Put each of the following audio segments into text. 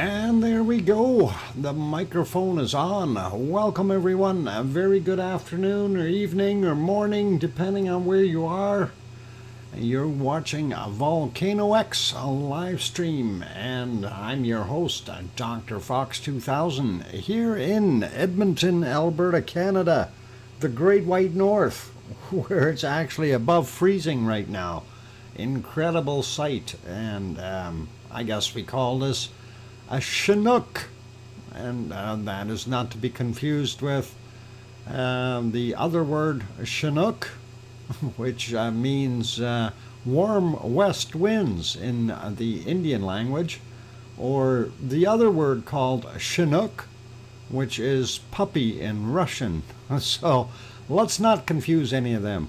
And there we go. The microphone is on. Welcome everyone. A very good afternoon or evening or morning, depending on where you are. You're watching VolcanoX, a live stream, and I'm your host, DrFox2000, here in Edmonton, Alberta, Canada, the Great White North, where it's actually above freezing right now. Incredible sight, and I guess we call this a Chinook, and that is not to be confused with the other word Chinook, which means warm west winds in the Indian language, or the other word called Chinook, which is puppy in Russian. So let's not confuse any of them.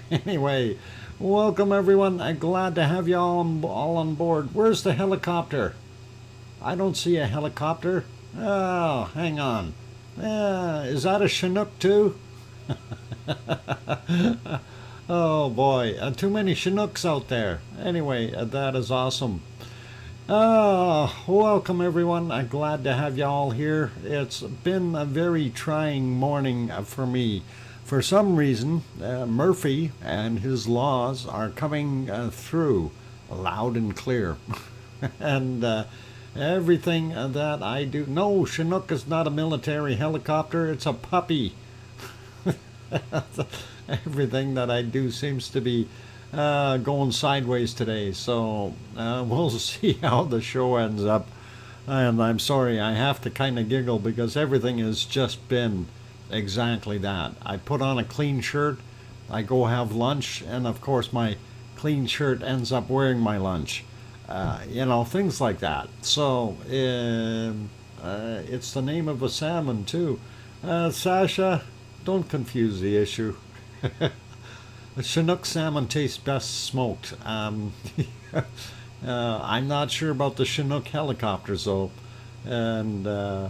Anyway, welcome everyone. I'm glad to have you all on board. Where's the helicopter? I don't see a helicopter. Oh, hang on. Is that a Chinook too? Oh boy, too many Chinooks out there. Anyway, that is awesome. Welcome everyone. I'm glad to have you all here. It's been a very trying morning for me. For some reason, Murphy and his laws are coming through loud and clear. And everything that I do... No, Chinook is not a military helicopter. It's a puppy. Everything that I do seems to be going sideways today. So we'll see how the show ends up. And I'm sorry, I have to kind of giggle because everything has just been exactly that. I put on a clean shirt, I go have lunch, and of course my clean shirt ends up wearing my lunch. Things like that. So it's the name of a salmon too. Sasha, don't confuse the issue. The Chinook salmon tastes best smoked. I'm not sure about the Chinook helicopters though, and the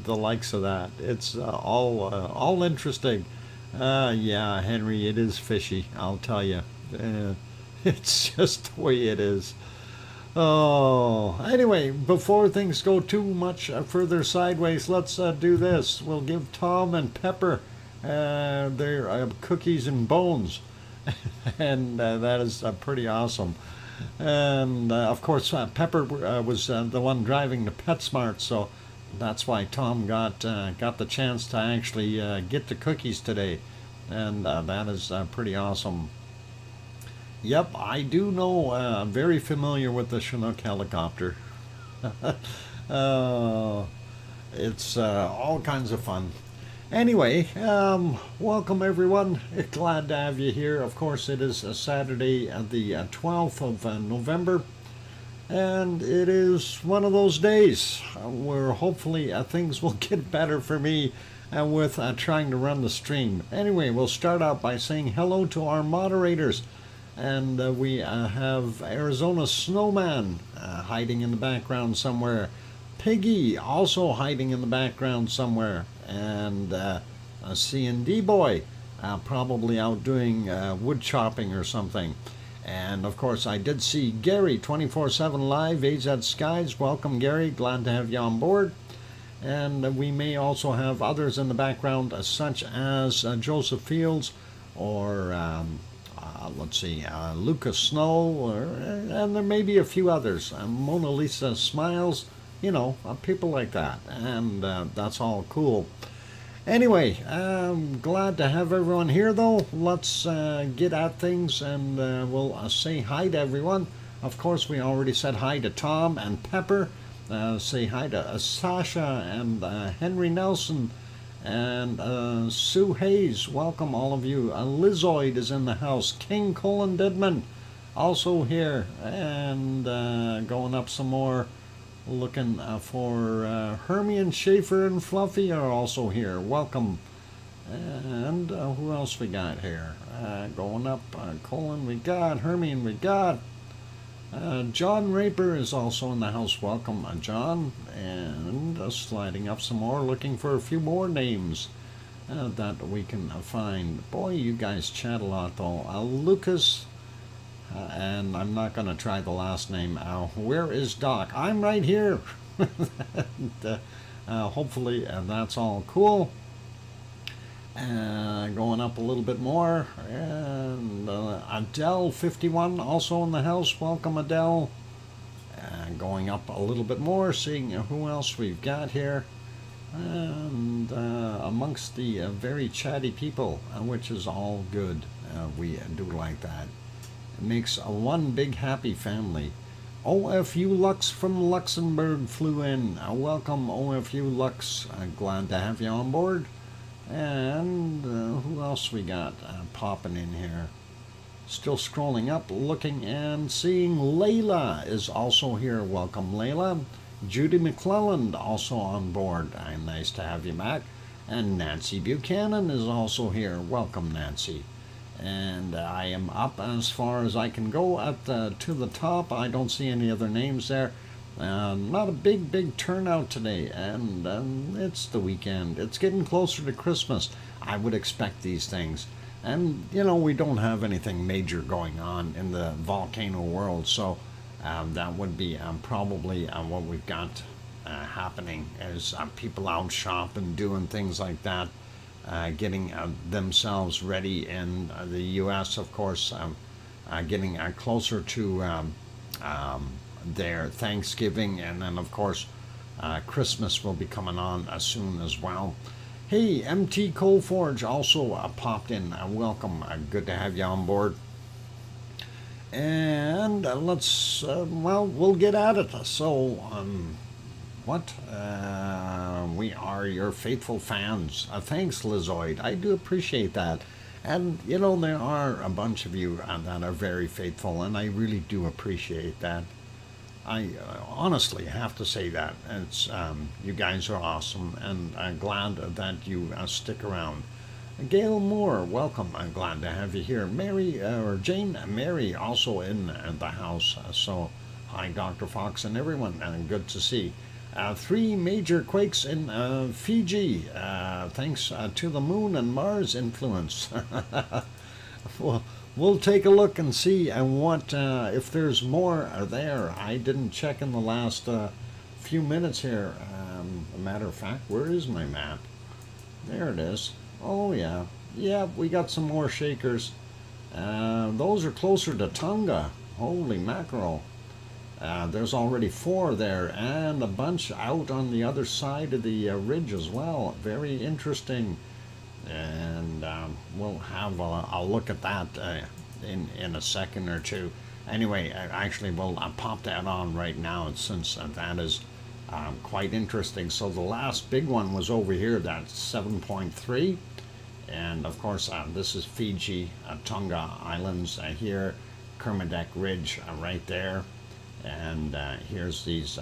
likes of that. It's all interesting. Yeah, Henry, it is fishy. I'll tell you. It's just the way it is. Oh, anyway, before things go too much further sideways, let's do this. We'll give Tom and Pepper their cookies and bones, and that is pretty awesome. And of course, Pepper was the one driving the PetSmart, so that's why Tom got the chance to actually get the cookies today, and that is pretty awesome. Yep, I do know. I'm very familiar with the Chinook helicopter. It's all kinds of fun. Anyway, welcome everyone. Glad to have you here. Of course, it is Saturday, the 12th of November, and it is one of those days where hopefully things will get better for me with trying to run the stream. Anyway, we'll start out by saying hello to our moderators. And we have Arizona Snowman hiding in the background somewhere. Piggy also hiding in the background somewhere. And a C&D boy probably out doing wood chopping or something. And of course I did see Gary 24/7 Live, AZ Skies. Welcome Gary, glad to have you on board. And we may also have others in the background such as Joseph Fields or... let's see, Lucas Snow, and there may be a few others. Mona Lisa Smiles, people like that. And that's all cool. Anyway, I'm glad to have everyone here, though. Let's get at things, and we'll say hi to everyone. Of course, we already said hi to Tom and Pepper. Say hi to Sasha and Henry Nelson. And Sue Hayes, welcome all of you. Lizoid is in the house. King Colin Didman also here. And going up some more, looking for Hermione Schaefer and Fluffy are also here. Welcome. And who else we got here? Going up, Colin we got, Hermione we got. John Raper is also in the house. Welcome, John. And sliding up some more, looking for a few more names that we can find. Boy, you guys chat a lot, though. Lucas and I'm not going to try the last name. Where is Doc? I'm right here. And, hopefully that's all cool. Going up a little bit more, and Adele 51 also in the house. Welcome, Adele. Going up a little bit more, seeing who else we've got here, and amongst the very chatty people, which is all good. We do like that. It makes one big happy family. OFU Lux from Luxembourg flew in. Welcome, OFU Lux. Glad to have you on board. And who else we got popping in here? Still scrolling up, looking and seeing Layla is also here. Welcome, Layla. Judy McClelland also on board. Nice to have you back. And Nancy Buchanan is also here. Welcome, Nancy. And I am up as far as I can go to the top. I don't see any other names there. Not a big turnout today, and it's the weekend. It's getting closer to Christmas. I would expect these things. And, we don't have anything major going on in the volcano world, so that would be probably what we've got happening is people out shopping, doing things like that, getting themselves ready in the U.S., of course, getting closer to their Thanksgiving, and then, of course, Christmas will be coming on soon as well. Hey, MT Coalforge also popped in. Welcome. Good to have you on board. And let's, we'll get at it. So, we are your faithful fans. Thanks, Lizoid. I do appreciate that. And, there are a bunch of you that are very faithful, and I really do appreciate that. I honestly have to say that. It's you guys are awesome, and I'm glad that you stick around. Gail Moore, welcome. I'm glad to have you here. Mary, or Jane Mary, also in the house. So, hi, Dr. Fox and everyone, and good to see. 3 major quakes in Fiji, thanks to the moon and Mars influence. Well, we'll take a look and see what if there's more there. I didn't check in the last few minutes here. A matter of fact, where is my map? There it is. Oh yeah, we got some more shakers. Those are closer to Tonga. Holy mackerel! There's already 4 there, and a bunch out on the other side of the ridge as well. Very interesting. And we'll have a look at that in a second or two. Anyway, actually, we'll pop that on right now, since that is quite interesting. So the last big one was over here, that's 7.3. And of course, this is Fiji, Tonga Islands here, Kermadec Ridge right there. And here's these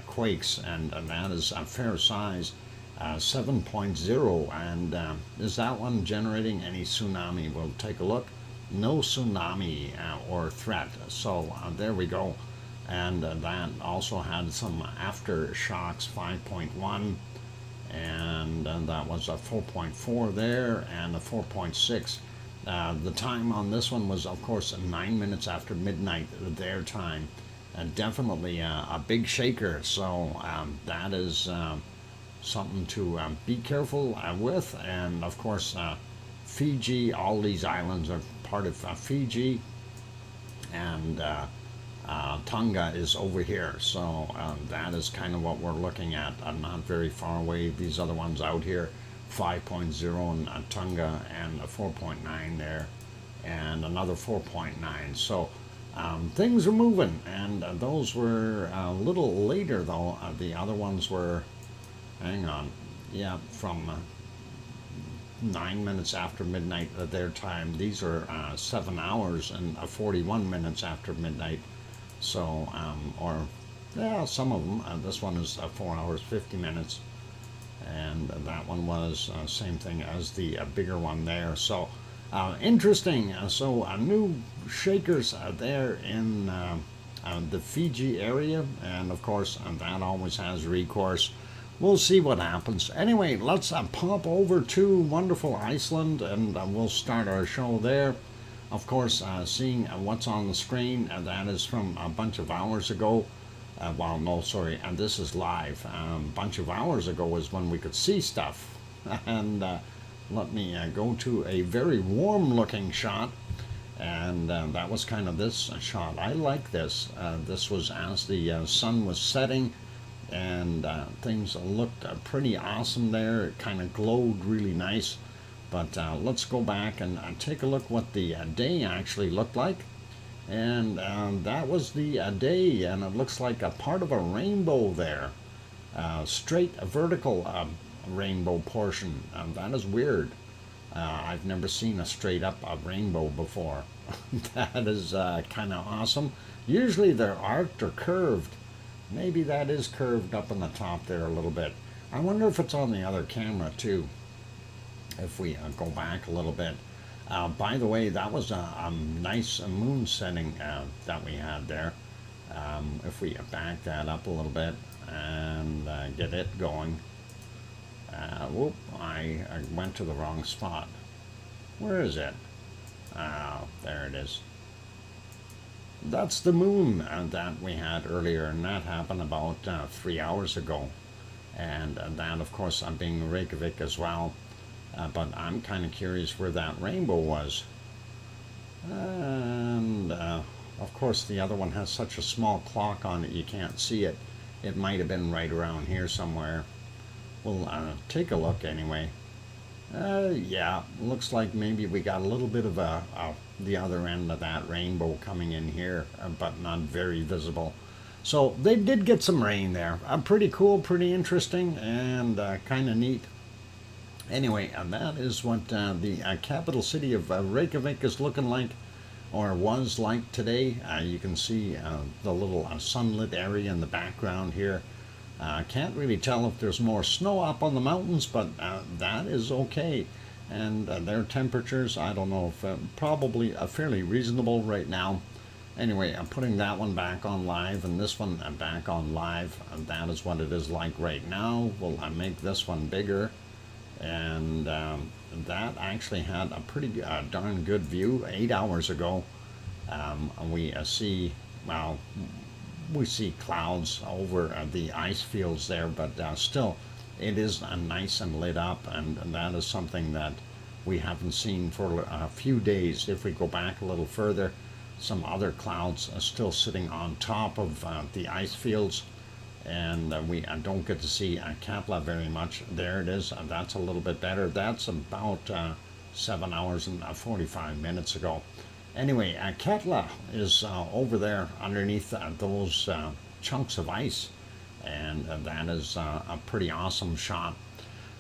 quakes, and that is a fair size. 7.0, and is that one generating any tsunami? We'll take a look. No tsunami or threat, so there we go. And that also had some aftershocks, 5.1, and that was a 4.4 there, and a 4.6. The time on this one was, of course, 9 minutes after midnight their time. Definitely a big shaker, so that is something to be careful with. And of course, Fiji, all these islands are part of Fiji, and Tonga is over here, so that is kind of what we're looking at. Not very far away. These other ones out here, 5.0 in Tonga, and a 4.9 there, and another 4.9. So things are moving, and those were a little later though. The other ones were, hang on, yeah, from 9 minutes after midnight their time. These are 7 hours and 41 minutes after midnight. So, or yeah, some of them. This one is 4 hours 50 minutes, and that one was same thing as the bigger one there. So interesting. So new shakers there in the Fiji area, and of course that always has recourse. We'll see what happens. Anyway, let's pop over to wonderful Iceland, and we'll start our show there. Of course, seeing what's on the screen, that is from a bunch of hours ago. Well, no, sorry, and this is live. A bunch of hours ago is when we could see stuff. And let me go to a very warm looking shot. And that was kind of this shot. I like this. This was as the sun was setting, and things looked pretty awesome there. It kind of glowed really nice. But let's go back and take a look what the day actually looked like. And that was the day, and it looks like a part of a rainbow there. Straight vertical rainbow portion. That is weird. I've never seen a straight up rainbow before. That is kind of awesome. Usually they're arced or curved. Maybe that is curved up on the top there a little bit. I wonder if it's on the other camera too. If we go back a little bit. By the way, that was a nice moon setting that we had there. If we back that up a little bit and get it going. Whoop, I went to the wrong spot. Where is it? There it is. That's the moon that we had earlier, and that happened about 3 hours ago. And that, of course, being Reykjavik as well. But I'm kind of curious where that rainbow was. And of course the other one has such a small clock on it you can't see it. It might have been right around here somewhere. We'll take a look anyway. Yeah, looks like maybe we got a little bit of the other end of that rainbow coming in here, but not very visible. So they did get some rain there. Pretty cool, pretty interesting, and kind of neat. Anyway, that is what the capital city of Reykjavik is looking like, or was like today. You can see the little sunlit area in the background here. Can't really tell if there's more snow up on the mountains, but that is okay. And their temperatures, I don't know, if probably fairly reasonable right now. Anyway, I'm putting that one back on live and this one back on live. And that is what it is like right now. We'll make this one bigger. And that actually had a pretty darn good view 8 hours ago. We see, well, we see clouds over the ice fields there, but still it is nice and lit up, and that is something that we haven't seen for a few days. If we go back a little further, some other clouds are still sitting on top of the ice fields, and we don't get to see Katla very much. There it is. That's a little bit better. That's about 7 hours and 45 minutes ago. Anyway, Katla is over there underneath those chunks of ice, and that is a pretty awesome shot.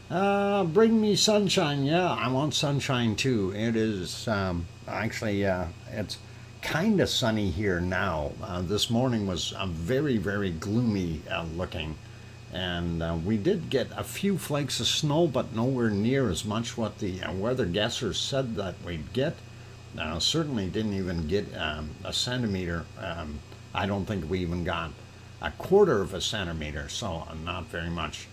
Bring me sunshine. Yeah, I want sunshine too. It is actually it's kind of sunny here now. This morning was very, very gloomy looking, and we did get a few flakes of snow, but nowhere near as much what the weather guessers said that we'd get. Certainly didn't even get a centimeter. I don't think we even got a quarter of a centimeter, so not very much.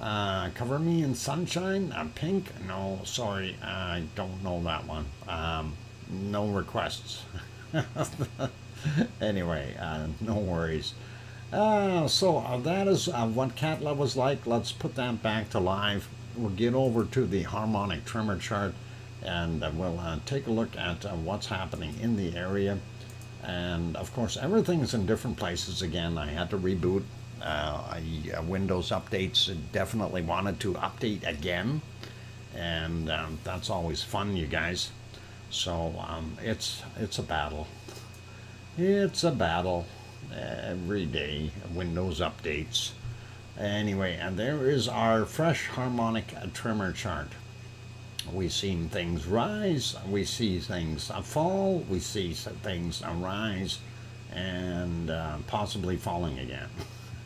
Cover me in sunshine. Pink? No, sorry, I don't know that one. No requests. Anyway, no worries. So that is what Katla was like. Let's put that back to live. We'll get over to the harmonic tremor chart, and we'll take a look at what's happening in the area. And of course, everything's in different places again. I had to reboot. Windows updates definitely wanted to update again, and that's always fun, you guys. So it's a battle. It's a battle every day. Windows updates. Anyway, and there is our fresh harmonic tremor chart. We've seen things rise, we see things fall, we see things rise, and possibly falling again.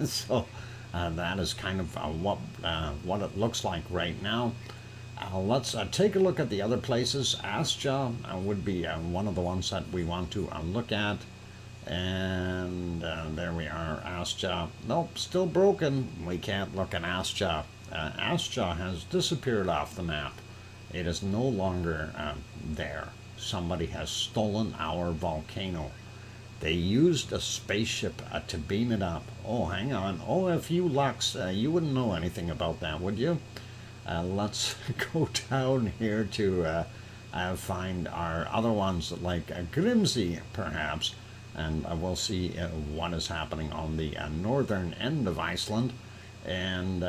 So that is kind of what it looks like right now. Let's take a look at the other places. Astja would be one of the ones that we want to look at. And there we are, Astja. Nope, still broken. We can't look at Astja. Astja has disappeared off the map. It is no longer there. somebody has stolen our volcano. They used a spaceship to beam it up. Oh, hang on. Oh, if you Lux, you wouldn't know anything about that, would you? Let's go down here to find our other ones like Grimsey, perhaps, and we'll see what is happening on the northern end of Iceland. And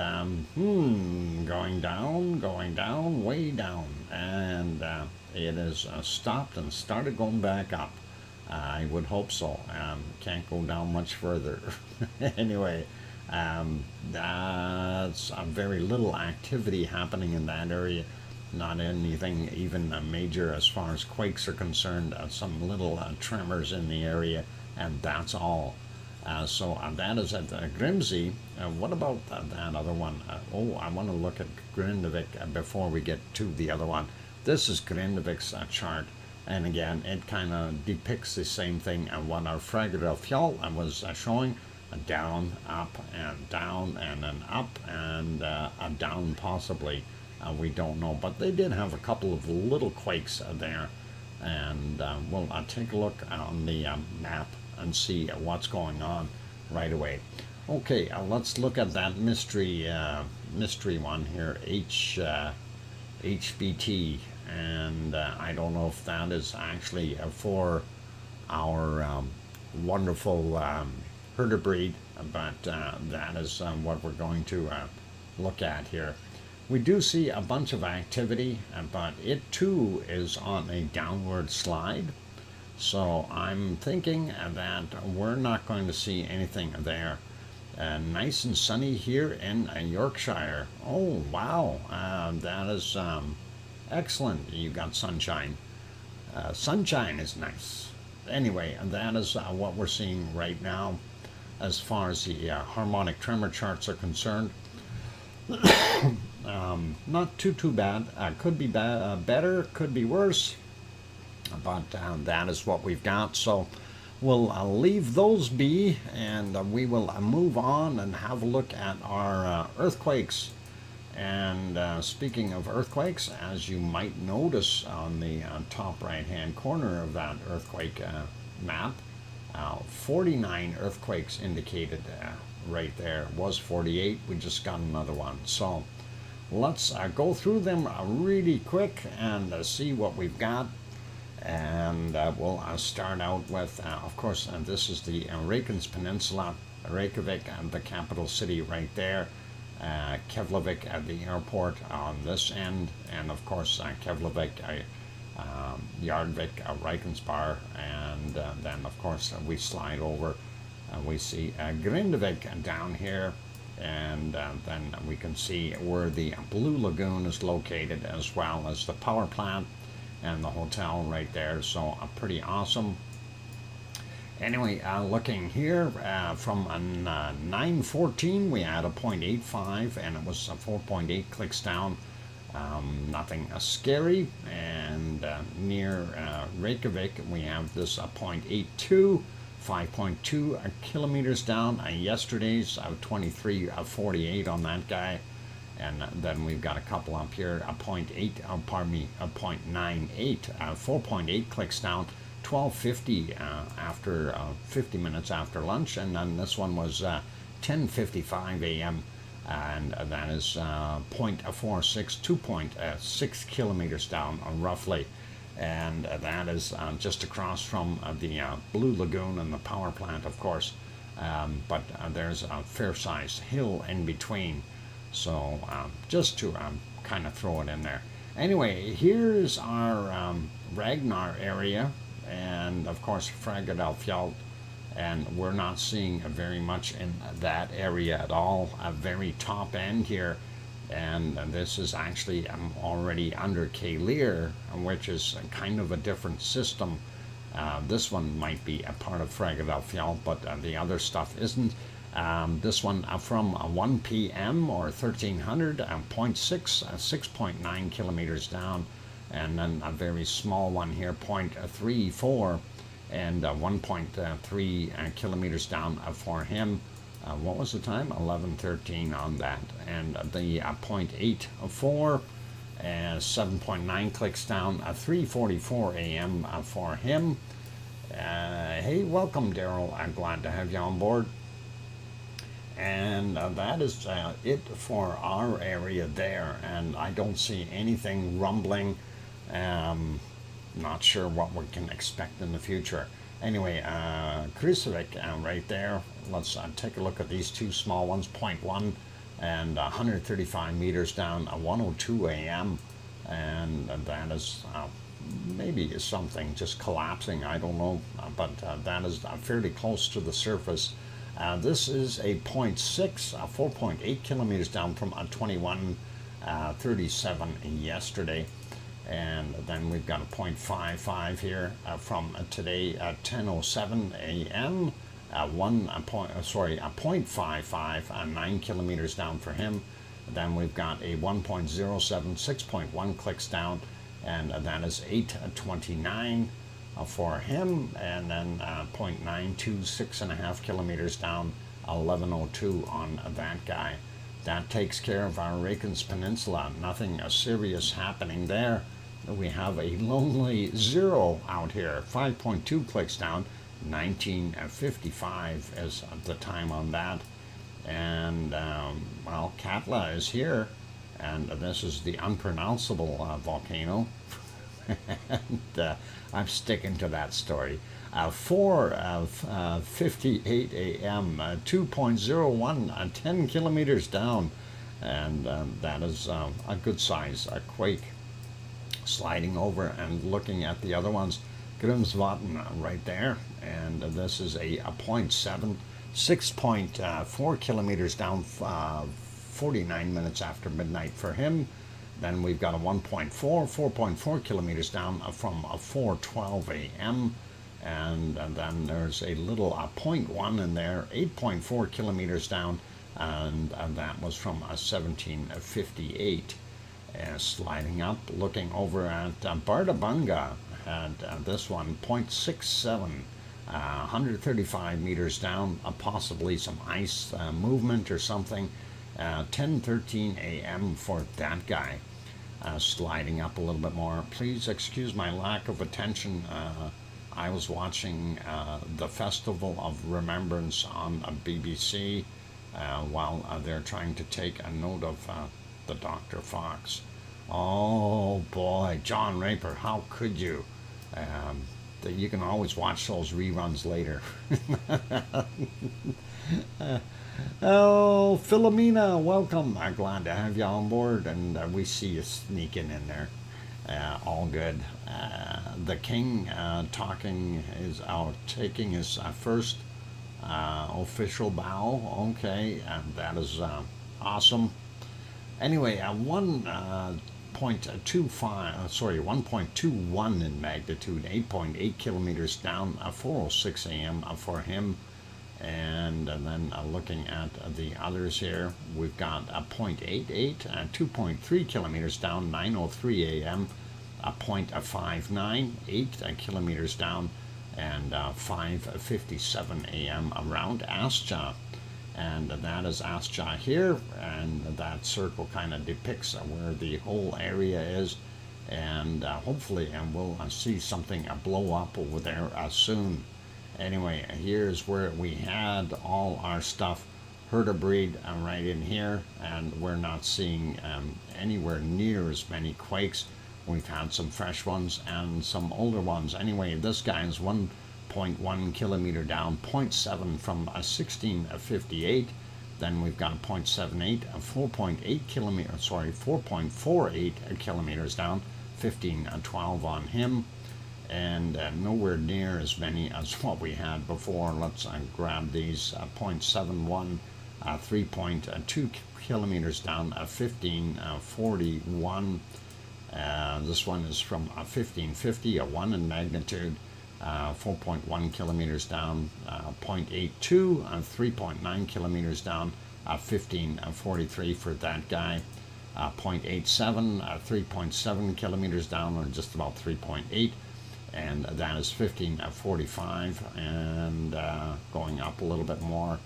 going down, way down, and it has stopped and started going back up. I would hope so. Can't go down much further. Anyway, that's very little activity happening in that area. Not anything even major as far as quakes are concerned. Some little tremors in the area, and that's all. So that is at Grimsey. What about that other one? I want to look at Grindavik before we get to the other one. This is Grindavik's chart. And again, it kind of depicts the same thing what our Fragedalfjall was showing. Down, up, and down, and then up, and down possibly. We don't know. But they did have a couple of little quakes there. And we'll take a look on the map and see what's going on right away. Okay, let's look at that mystery one here, HBT. And I don't know if that is actually for our wonderful herder breed, but that is what we're going to look at here. We do see a bunch of activity, but it too is on a downward slide. So I'm thinking that we're not going to see anything there. Nice and sunny here in Yorkshire. Oh, wow, that is excellent. You got sunshine. Sunshine is nice. Anyway, that is what we're seeing right now as far as the harmonic tremor charts are concerned. Not too bad. Could be better, could be worse, but that is what we've got. So we'll leave those be, and we will move on and have a look at our earthquakes. And speaking of earthquakes, as you might notice on the top right hand corner of that earthquake map, 49 earthquakes indicated right there. It was 48. We just got another one. So let's go through them really quick and see what we've got. And we'll start out with, of course, this is the Reykjanes Peninsula, Reykjavik, the capital city right there. Keflavik at the airport on this end, and of course Keflavik, Yardvik, Reykjanesbar, and then of course we slide over. We see Grindavik down here, and then we can see where the Blue Lagoon is located, as well as the power plant and the hotel right there. So pretty awesome. Anyway, looking here from 9:14, we had a 0.85, and it was 4.8 clicks down. Nothing scary. And near Reykjavik, we have this 0.82, 5.2 kilometers down. Yesterday's 23:48 on that guy. And then we've got a couple up here, a 0.98, 4.8 clicks down. 12:50 after 50 minutes after lunch, and then this one was 10:55 a.m. and that is 0.46, 2.6 kilometers down roughly, and that is just across from the Blue Lagoon and the power plant, of course, but there's a fair-sized hill in between, so just to kind of throw it in there. Anyway, here's our Ragnar area, and of course Fragedalfjall, and we're not seeing very much in that area at all. A very top end here, and this is actually already under Keilir, which is kind of a different system. This one might be a part of Fragedalfjall, but the other stuff isn't. This one from 1 p.m. or 1300, 6.9 kilometers down, and then a very small one here, 0.34, and 1.3 kilometers down for him. What was the time? 11:13 on that, and the 0.84, and 7.9 clicks down, 3:44 a.m. For him. Hey, welcome, Daryl. I'm glad to have you on board. And that is it for our area there. And I don't see anything rumbling. Not sure what we can expect in the future. Anyway, Krusevik right there. Let's take a look at these two small ones, 0.1 and 135 meters down, 1:02 a.m. And that is maybe something just collapsing, I don't know, but that is fairly close to the surface. This is a 0.6, 4.8 kilometers down from 2137 yesterday. And then we've got a 0.55 here from today at 10:07 a.m. A 0.55, 9 kilometers down for him. Then we've got a 1.07, 6.1 clicks down, and that is 8:29 for him. And then 0.92, 6.5 kilometers down, 11:02 on that guy. That takes care of our Reykjanes Peninsula. Nothing serious happening there. We have a lonely 0 out here, 5.2 clicks down, 19:55 is the time on that. And well, Katla is here, and this is the unpronounceable volcano. And I'm sticking to that story. 4:58 a.m., 2.01, 10 kilometers down, and that is a good size, a quake. Sliding over and looking at the other ones, Grimsvatn right there, and this is a 0.7, 6.4 kilometers down, 49 minutes after midnight for him. Then we've got a 1.4, 4.4 kilometers down from 4:12 a.m. And then there's a little 0.1 in there, 8.4 kilometers down, and that was from 1758. Sliding up, looking over at Bardabunga, and this one 0.67, 135 meters down, possibly some ice movement or something. 10:13 a.m. for that guy. Sliding up a little bit more. Please excuse my lack of attention. I was watching the Festival of Remembrance on BBC while they're trying to take a note of the Dr. Fox. Oh boy, John Raper, how could you? You can always watch those reruns later. Oh, Philomena, welcome. I'm glad to have you on board, and we see you sneaking in there. All good. The king talking is out, taking his first official bow. Okay, that is awesome. Anyway, 1.21 in magnitude, 8.8 kilometers down, 4:06 a.m. For him. And then looking at the others here, we've got a 0.88, 2.3 kilometers down, 9:03 a.m., a 0.59, 8 kilometers down, and 5:57 a.m. around Astja. And that is Astja here, and that circle kind of depicts where the whole area is. And hopefully we'll see something blow up over there soon. Anyway, here's where we had all our stuff vertebrate right in here, and we're not seeing anywhere near as many quakes. We've had some fresh ones and some older ones. Anyway, this guy is 1.1 kilometer down, 0.7 from 1658. Then we've got a 0.78, a 4.8 kilometer, 4.48 kilometers down, 1512 on him. And nowhere near as many as what we had before. Let's grab these 0.71, 3.2 kilometers down, 1541. This one is from 1550, a 1 in magnitude, 4.1 kilometers down, 0.82, 3.9 kilometers down, 1543 for that guy. 0.87, 3.7 kilometers down, or just about 3.8. And that is 1545, and going up a little bit more,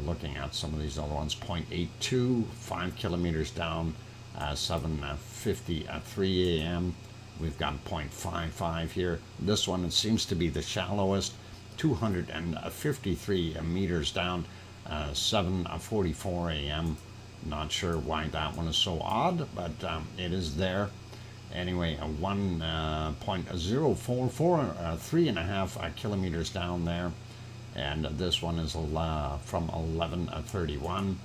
looking at some of these other ones, 0.82, 5 kilometers down, 7:53 a.m. We've got 0.55 here. This one, it seems to be the shallowest, 253 meters down, 7:44 a.m. Not sure why that one is so odd, but it is there. Anyway, 1.044, 3.5 kilometers down there. And this one is from 11:31.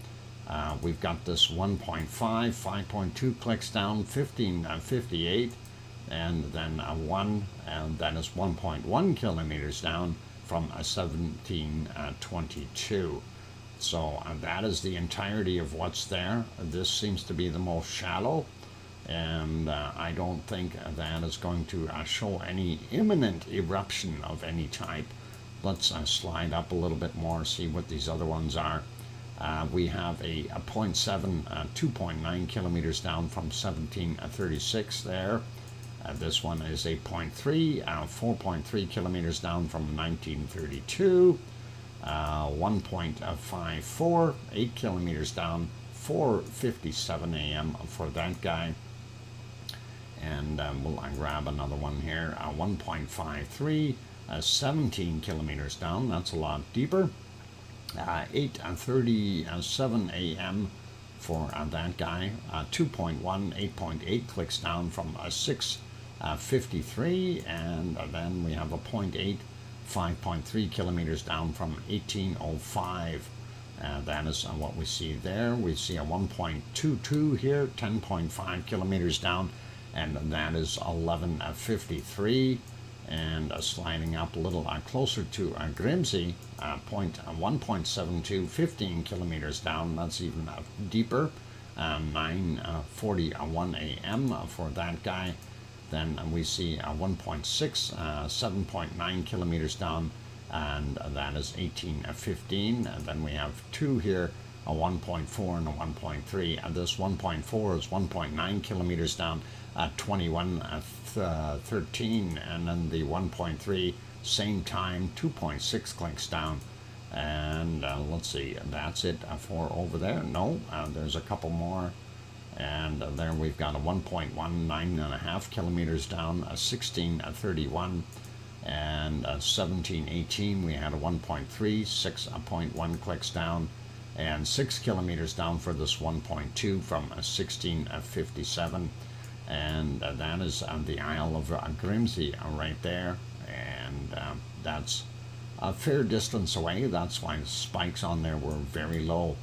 We've got this 1.5, 5.2 clicks down, 15:58. And then 1, and that is 1.1 kilometers down from 17:22. So that is the entirety of what's there. This seems to be the most shallow, and I don't think that is going to show any imminent eruption of any type. Let's slide up a little bit more, see what these other ones are. We have a 0.7, 2.9 kilometers down from 1736 there. This one is a 0.3, 4.3 kilometers down from 1932. 1.54, 8 kilometers down, 4:57 a.m. for that guy. And we'll grab another one here, 1.53, 17 kilometers down. That's a lot deeper. 8:37 a.m. for that guy. 2.1, 8.8 clicks down from 6:53, and then we have a 0.8, 5.3 kilometers down from 1805. That is what we see there. We see a 1.22 here, 10.5 kilometers down, and that is 11:53. And sliding up a little closer to Grimsby, 1.72, 15 kilometers down. That's even deeper. 9:41 a.m. for that guy. Then we see 1.6, 7.9 kilometers down, and that is 18:15. And then we have two here, a 1.4 and a 1.3. This 1.4 is 1.9 kilometers down, 21:13, and then the 1.3, same time, 2.6 clicks down. And let's see, that's it for over there. No, there's a couple more. And there we've got a 1.1, 9.5 kilometers down, 16:31, and 17:18 we had a 1.3, 6.1 clicks down, and 6 kilometers down for this 1.2 from 16:57, and that is the Isle of Grimsby right there, and that's a fair distance away. That's why the spikes on there were very low.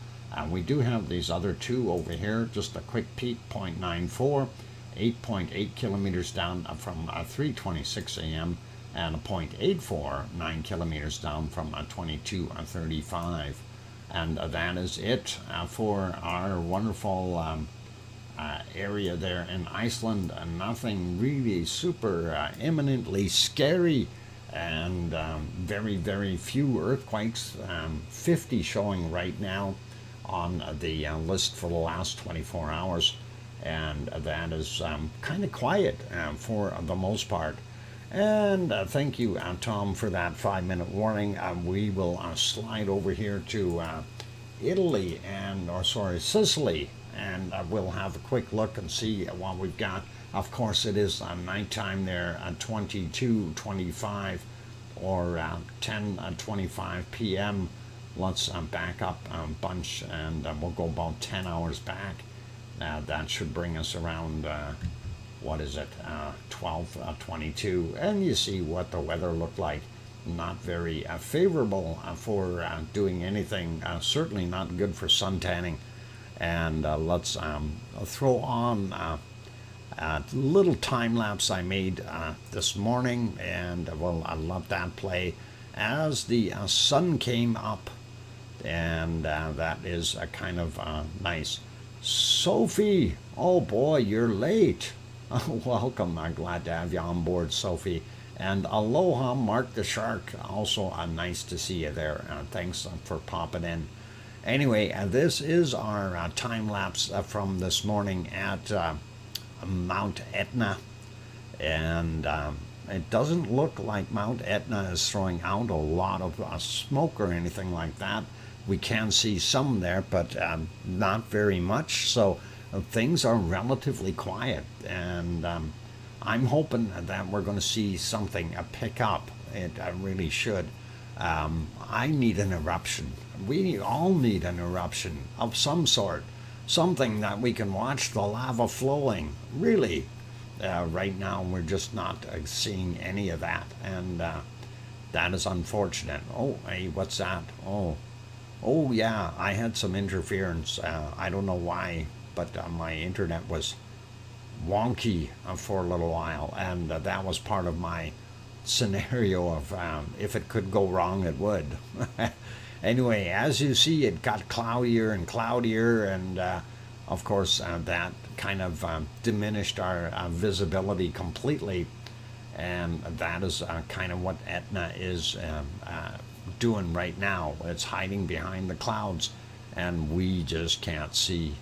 We do have these other two over here, just a quick peek, 0.94, 8.8 kilometers down from 3:26 a.m. and a 0.84, 9 kilometers down from 22:35. And that is it for our wonderful area there in Iceland. Nothing really super imminently scary, and very, very few earthquakes, 50 showing right now on the list for the last 24 hours, and that is kind of quiet for the most part. And thank you, Tom, for that 5-minute warning. We will slide over here to Italy, Sicily, and we'll have a quick look and see what we've got. Of course, it is nighttime there at 22:25 or 10:25 p.m. Let's back up a bunch, and we'll go about 10 hours back. That should bring us around, 12:22, and you see what the weather looked like. Not very favorable for doing anything, certainly not good for suntanning. And let's throw on a little time lapse I made this morning, and I'll let that play as the sun came up. And that is kind of nice. Sophie, oh boy, you're late. Welcome, I'm glad to have you on board, Sophie. And aloha, Mark the Shark, also nice to see you there. Thanks for popping in. Anyway, this is our time lapse from this morning at Mount Etna. And it doesn't look like Mount Etna is throwing out a lot of smoke or anything like that. We can see some there, but not very much. So things are relatively quiet, and I'm hoping that we're going to see something pick up. It really should. I need an eruption. We all need an eruption of some sort. Something that we can watch the lava flowing. Really, right now we're just not seeing any of that, and that is unfortunate. Oh, hey, what's that? Oh yeah, I had some interference. I don't know why, but my internet was wonky for a little while, and that was part of my scenario of if it could go wrong, it would. Anyway, as you see, it got cloudier and cloudier, and of course that kind of diminished our visibility completely, and that is kind of what Etna is doing right now. It's hiding behind the clouds, and we just can't see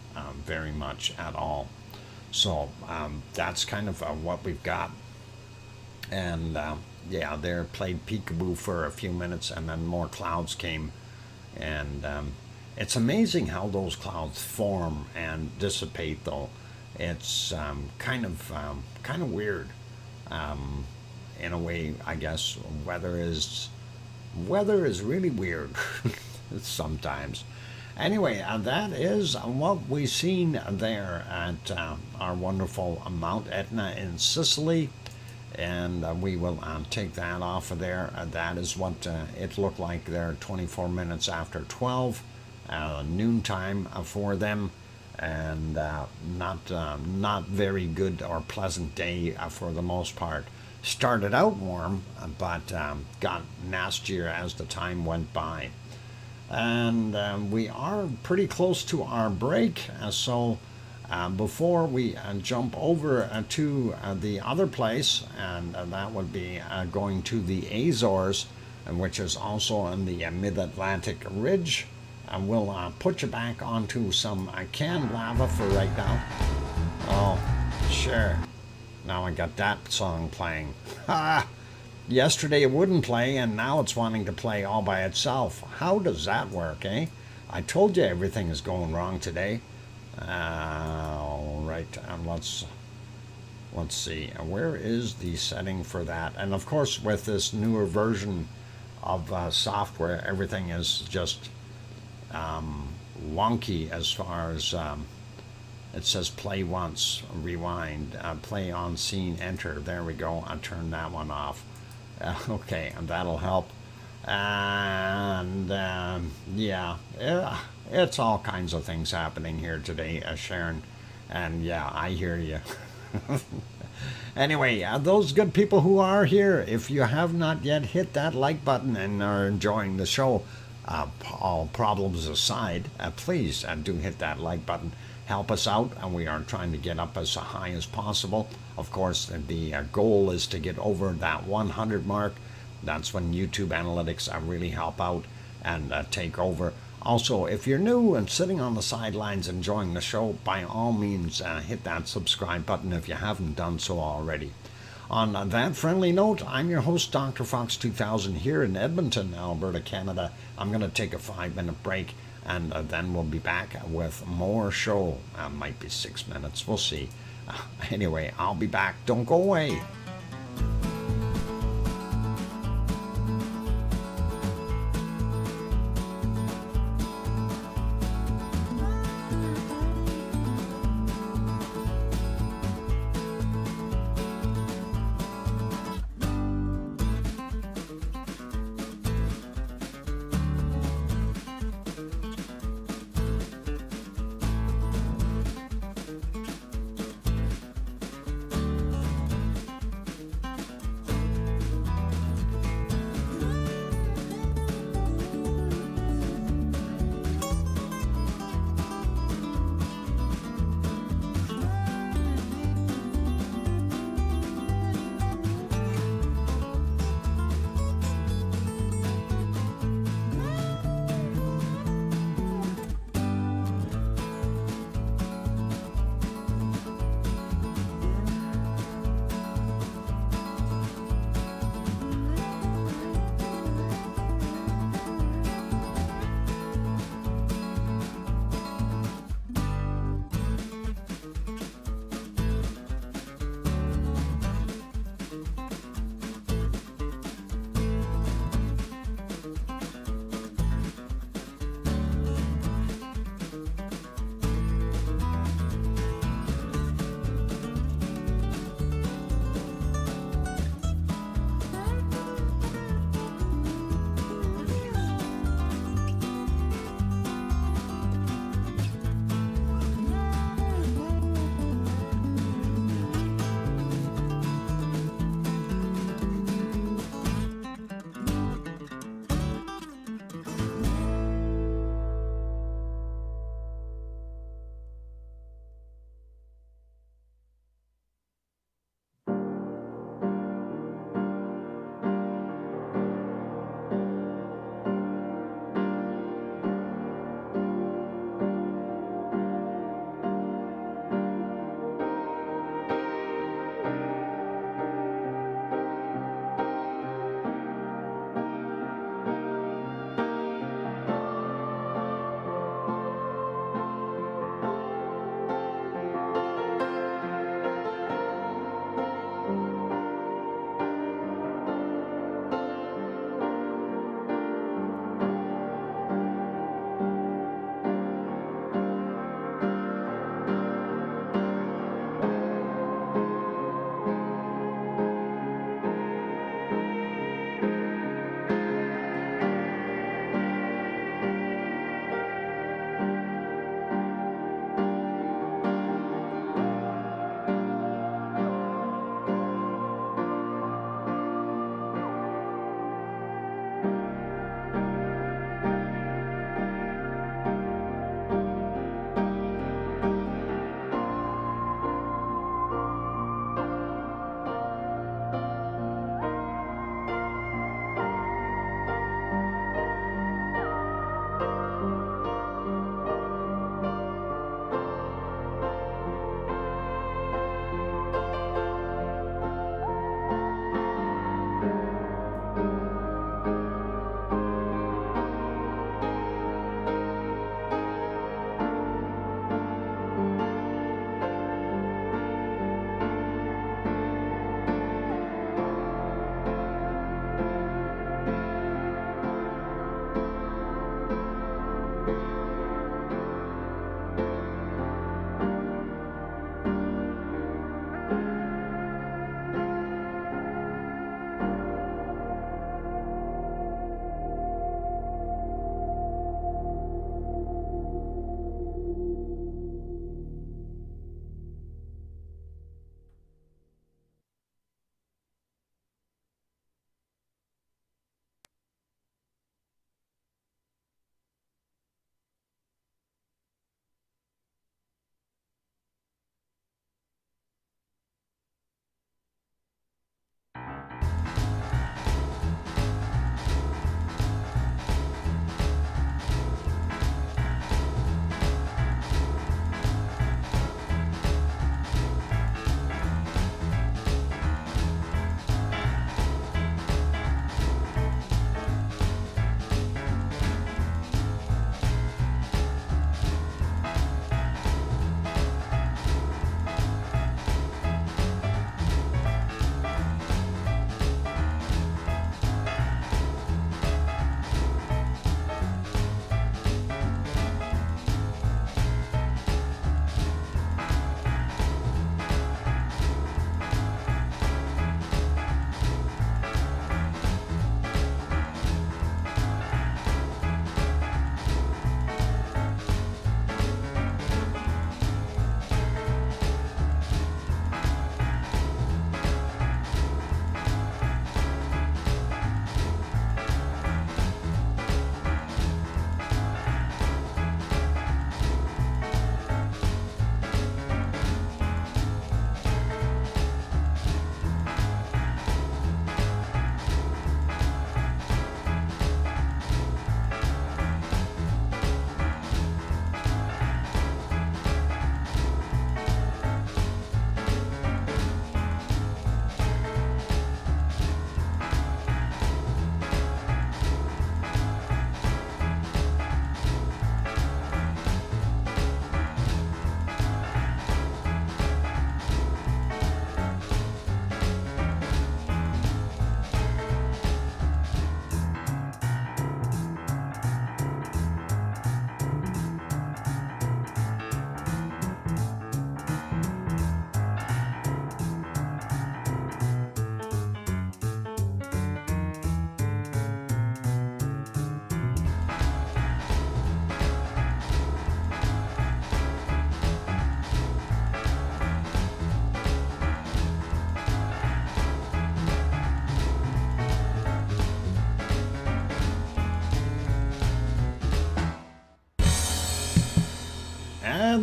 very much at all. So that's kind of what we've got. And yeah, there played peekaboo for a few minutes, and then more clouds came. And it's amazing how those clouds form and dissipate, though. It's kind of weird. In a way, I guess weather is really weird sometimes. Anyway, that is what we've seen there at our wonderful Mount Etna in Sicily, and we will take that off of there. That is what it looked like there 24 minutes after 12, noontime for them, and not very good or pleasant day for the most part. Started out warm, but got nastier as the time went by. And we are pretty close to our break, so before we jump over to the other place, and that would be going to the Azores, which is also in the mid-Atlantic ridge, we'll put you back onto some canned lava for right now. Oh, sure. Now I got that song playing. Yesterday it wouldn't play, and now it's wanting to play all by itself. How does that work, eh? I told you everything is going wrong today. All right, let's see. Where is the setting for that? And of course, with this newer version of software, everything is just wonky as far as it says play once, rewind, play on scene, enter. There we go. I'll turn that one off. Okay, and that'll help. And yeah, it's all kinds of things happening here today, Sharon. And yeah, I hear you. Anyway, those good people who are here, if you have not yet hit that like button and are enjoying the show, all problems aside, please do hit that like button. Help us out, and we are trying to get up as high as possible. Of course, the goal is to get over that 100 mark. That's when YouTube analytics really help out and take over. Also, if you're new and sitting on the sidelines enjoying the show, by all means hit that subscribe button if you haven't done so already. On that friendly note, I'm your host, DrFox2000, here in Edmonton, Alberta, Canada. I'm going to take a 5-minute break, and then we'll be back with more show. Might be 6 minutes, we'll see. Anyway, I'll be back. Don't go away.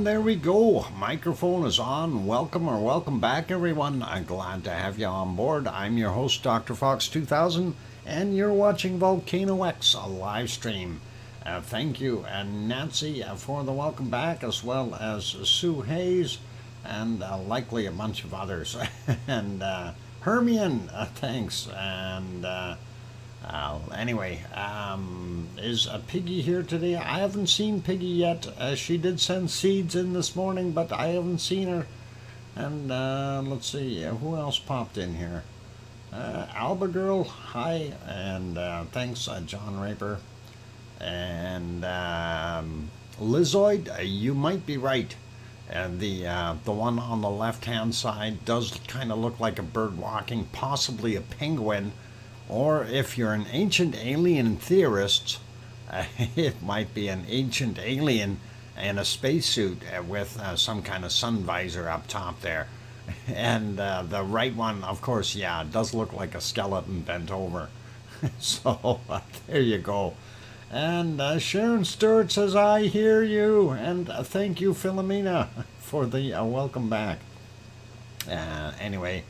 And there we go. Microphone is on. Welcome or welcome back, everyone. I'm glad to have you on board. I'm your host, DrFox2000, and you're watching VolcanoX, a live stream. Thank you, Nancy, for the welcome back, as well as Sue Hayes, and likely a bunch of others. And Hermione, thanks. And anyway, is Piggy here today? I haven't seen Piggy yet. She did send seeds in this morning, but I haven't seen her. And let's see, who else popped in here? Alba Girl, hi, and thanks, John Raper. And Lizoid, you might be right. And the one on the left-hand side does kind of look like a bird walking, possibly a penguin. Or if you're an ancient alien theorist, it might be an ancient alien in a spacesuit with some kind of sun visor up top there. And the right one, of course, yeah, it does look like a skeleton bent over. So there you go. And Sharon Stewart says, I hear you. And thank you, Philomena, for the welcome back. Anyway,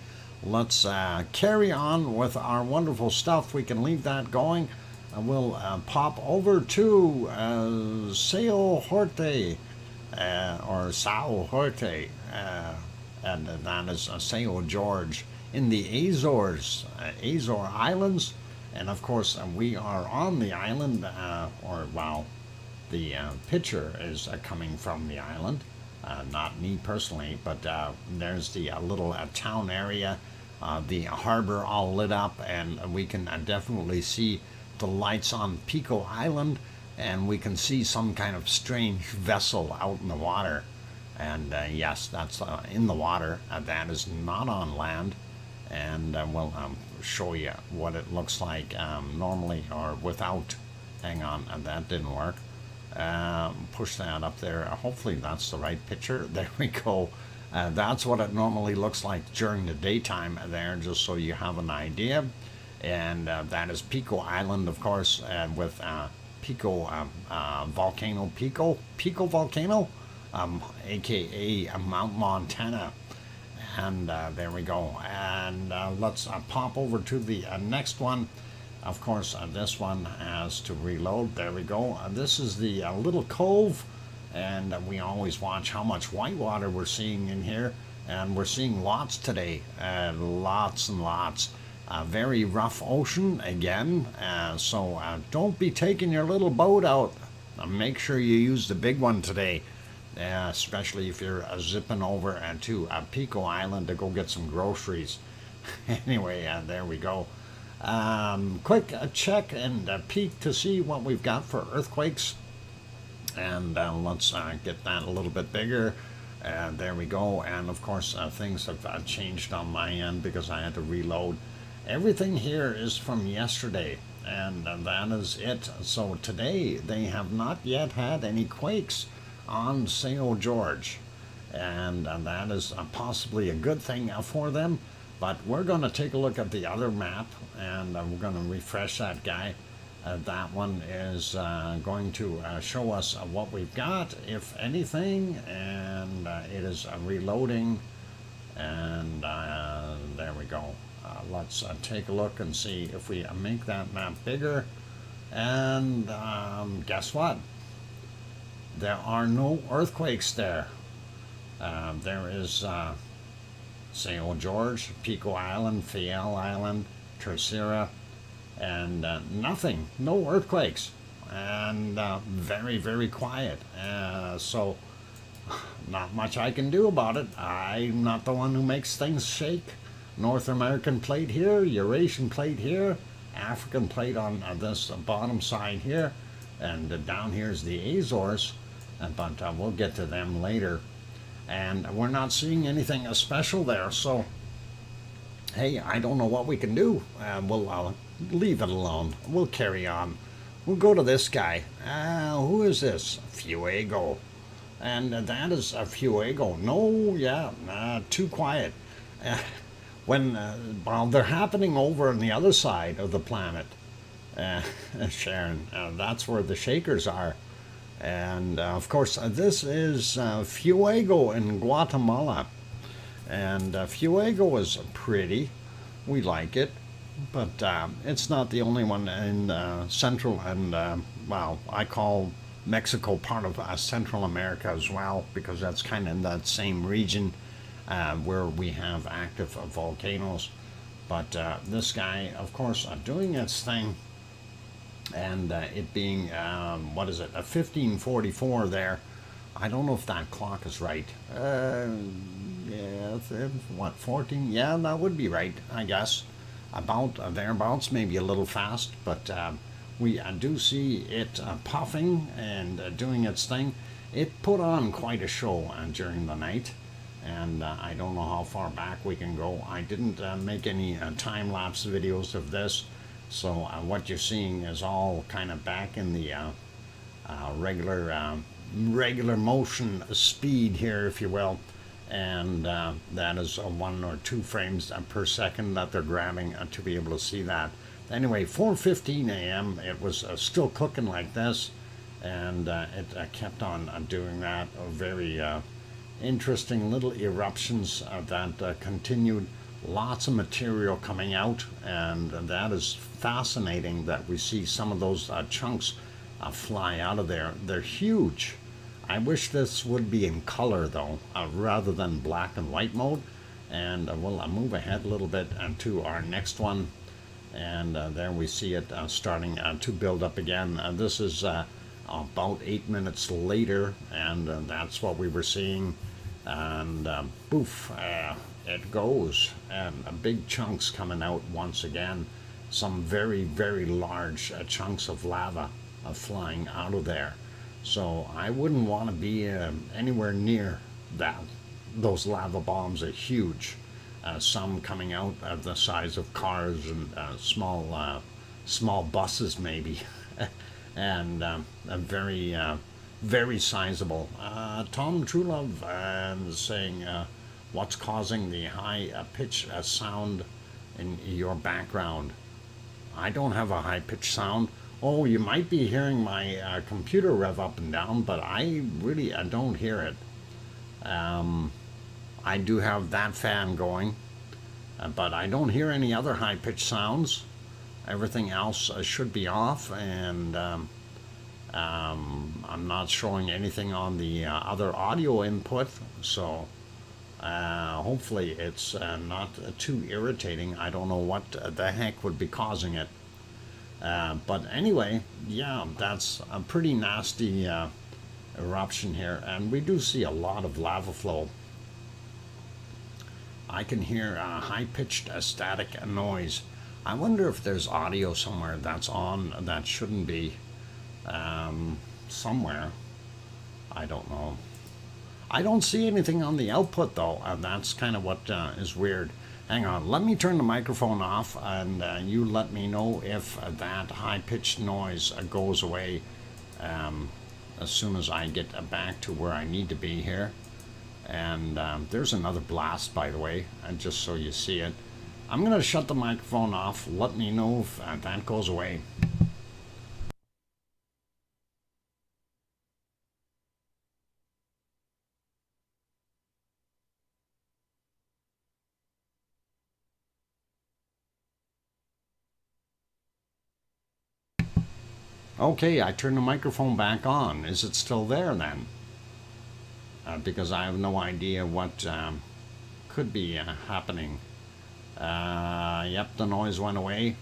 let's carry on with our wonderful stuff. We can leave that going. We'll pop over to Sao Horte, or Sao Horte, and that is Sao George in the Azores, Azore Islands. And of course, we are on the island, the picture is coming from the island. Not me personally, but there's the little town area, the harbor all lit up, and we can definitely see the lights on Pico Island, and we can see some kind of strange vessel out in the water. And yes, that's in the water. That is not on land. And we'll show you what it looks like normally or without. Hang on, that didn't work. Push that up there. Hopefully that's the right picture. There we go. That's what it normally looks like during the daytime there, just so you have an idea. And that is Pico Island, of course, with Pico Volcano, Pico Volcano, aka Mount Montana. And there we go. And let's pop over to the next one. Of course, this one has to reload. There we go. This is the little cove, and we always watch how much whitewater we're seeing in here, and we're seeing lots today, lots and lots. Very rough ocean again, so don't be taking your little boat out. Make sure you use the big one today. Especially if you're zipping over to Pico Island to go get some groceries. Anyway, there we go. Quick check and peek to see what we've got for earthquakes. And let's get that a little bit bigger. There we go. And of course, things have changed on my end because I had to reload. Everything here is from yesterday, and that is it. So today, they have not yet had any quakes on Sao George, and that is possibly a good thing for them. But we're going to take a look at the other map, and we're going to refresh that guy. That one is going to show us what we've got, if anything, and it is reloading. And there we go. Let's take a look and see if we make that map bigger. And guess what? There are no earthquakes there. There is Sao George, Pico Island, Fiel Island, Terceira, and nothing, no earthquakes, and very, very quiet. So not much I can do about it. I'm not the one who makes things shake. North American plate here, Eurasian plate here, African plate on this bottom side here, and down here is the Azores. But we'll get to them later. And we're not seeing anything special there, so hey, I don't know what we can do. We'll leave it alone. We'll carry on. We'll go to this guy. Who is this? Fuego. And that is a Fuego. No, yeah, too quiet. Well, they're happening over on the other side of the planet, Sharon. That's where the shakers are. And of course, this is Fuego in Guatemala. And Fuego is pretty. We like it. But it's not the only one in Central and, well, I call Mexico part of Central America as well, because that's kind of in that same region where we have active volcanoes. But this guy, of course, doing its thing, and it being, what is it, a 1544 there. I don't know if that clock is right. Yeah, what, 14? Yeah, that would be right, I guess. About thereabouts, maybe a little fast, but we do see it puffing and doing its thing. It put on quite a show during the night, and I don't know how far back we can go. I didn't make any time-lapse videos of this, so what you're seeing is all kind of back in the regular motion speed here, if you will. And that is 1 or 2 frames per second that they're grabbing to be able to see that. Anyway, 4:15 a.m. it was still cooking like this, and it kept on doing that. Very interesting little eruptions that continued. Lots of material coming out, and that is fascinating that we see some of those chunks fly out of there. They're huge. I wish this would be in color though, rather than black and white mode. And we'll move ahead a little bit to our next one. And there we see it starting to build up again. This is about 8 minutes later, and that's what we were seeing. And poof, it goes. And big chunks coming out once again. Some very, very large chunks of lava flying out of there. So I wouldn't want to be anywhere near that. Those lava bombs are huge. Some coming out of the size of cars and small buses maybe, and very very sizable. Tom Trulove is saying, what's causing the high pitch sound in your background? I don't have a high pitch sound. Oh, you might be hearing my computer rev up and down, but I really don't hear it. I do have that fan going, but I don't hear any other high-pitched sounds. Everything else should be off, and I'm not showing anything on the other audio input, so hopefully it's not too irritating. I don't know what the heck would be causing it. But anyway, yeah, that's a pretty nasty eruption here, and we do see a lot of lava flow. I can hear a high-pitched static noise. I wonder if there's audio somewhere that's on that shouldn't be somewhere. I don't know. I don't see anything on the output though, and that's kind of what is weird. Hang on, let me turn the microphone off, and you let me know if that high-pitched noise goes away as soon as I get back to where I need to be here. And there's another blast, by the way, and just so you see it. I'm going to shut the microphone off. Let me know if that goes away. Okay, I turned the microphone back on. Is it still there then? Because I have no idea what could be happening. Yep, the noise went away.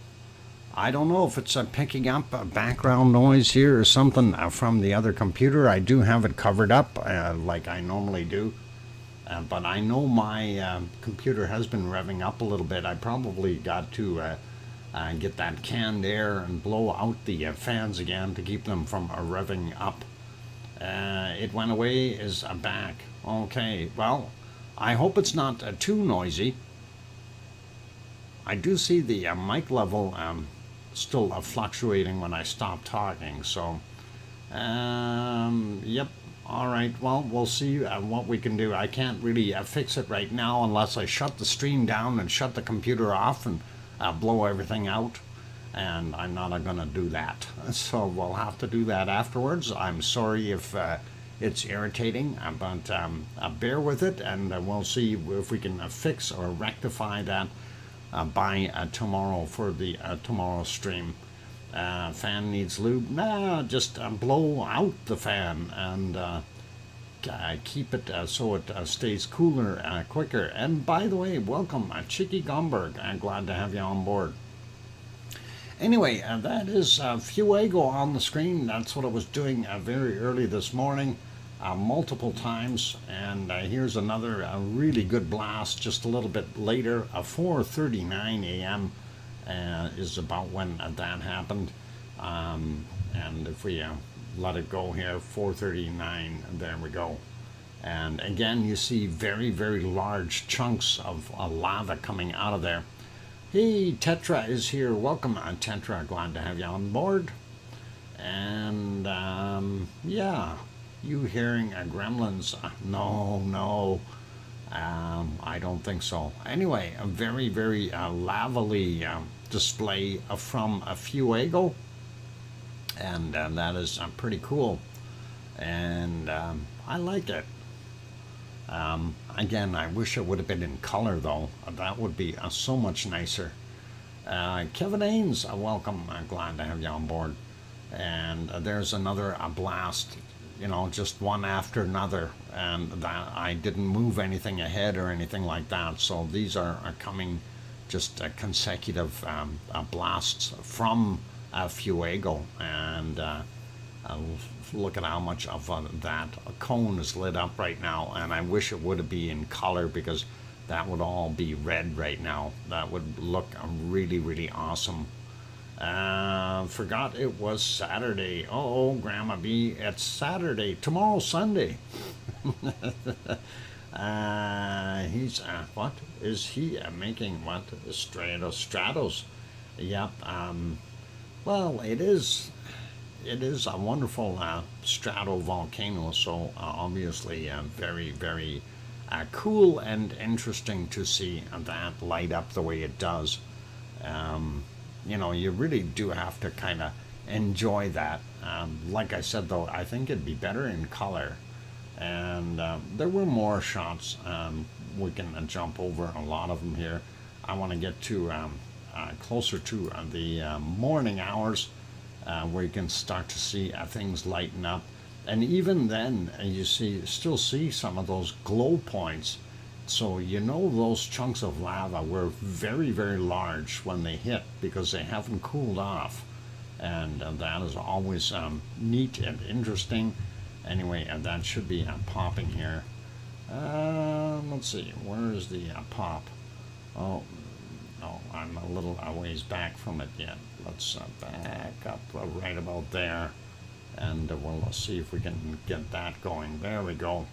I don't know if it's picking up background noise here or something from the other computer. I do have it covered up like I normally do. But I know my computer has been revving up a little bit. I probably got to get that canned air and blow out the fans again to keep them from revving up. It went away, is back. Okay, well, I hope it's not too noisy. I do see the mic level still fluctuating when I stop talking, so yep. All right, well, we'll see what we can do. I can't really fix it right now unless I shut the stream down and shut the computer off and blow everything out. and I'm not going to do that. So we'll have to do that afterwards. I'm sorry if it's irritating, but bear with it, and we'll see if we can fix or rectify that by tomorrow for the tomorrow stream. Fan needs lube. Nah, just blow out the fan and keep it so it stays cooler quicker. And by the way, welcome, Chicky Gomberg. I'm glad to have you on board. Anyway, that is Fuego on the screen. That's what I was doing very early this morning, multiple times. And here's another really good blast just a little bit later. 4:39 a.m. Is about when that happened. And if we let it go here, 4:39, there we go. And again, you see very, very large chunks of lava coming out of there. Hey, Tetra is here. Welcome, Tetra. Glad to have you on board. And yeah, you hearing gremlins? No, I don't think so. Anyway, a very, very lavally display from Fuego, and that is pretty cool, and I like it. Again, I wish it would have been in color, though. That would be so much nicer. Kevin Ains, welcome. I'm glad to have you on board. And there's another blast, just one after another. And that I didn't move anything ahead or anything like that. So these are coming just consecutive blasts from Fuego. And look at how much of that cone is lit up right now, and I wish it would be in color, because that would all be red right now. That would look really, really awesome. Forgot it was Saturday. Oh, Grandma B, it's Saturday. Tomorrow's Sunday. He's what is he making? What Stratos? Yep. Well, it is a wonderful stratovolcano, so obviously very, very cool and interesting to see that light up the way it does. You really do have to kind of enjoy that. Like I said, though, I think it'd be better in color. And there were more shots. We can jump over a lot of them here. I want to get to closer to the morning hours, where you can start to see things lighten up. And even then, you still see some of those glow points. So those chunks of lava were very, very large when they hit, because they haven't cooled off. And that is always neat and interesting. Anyway, that should be popping here. Let's see, where is the pop? Oh, no, I'm a little ways back from it yet. Let's back up right about there, and we'll see if we can get that going. There we go.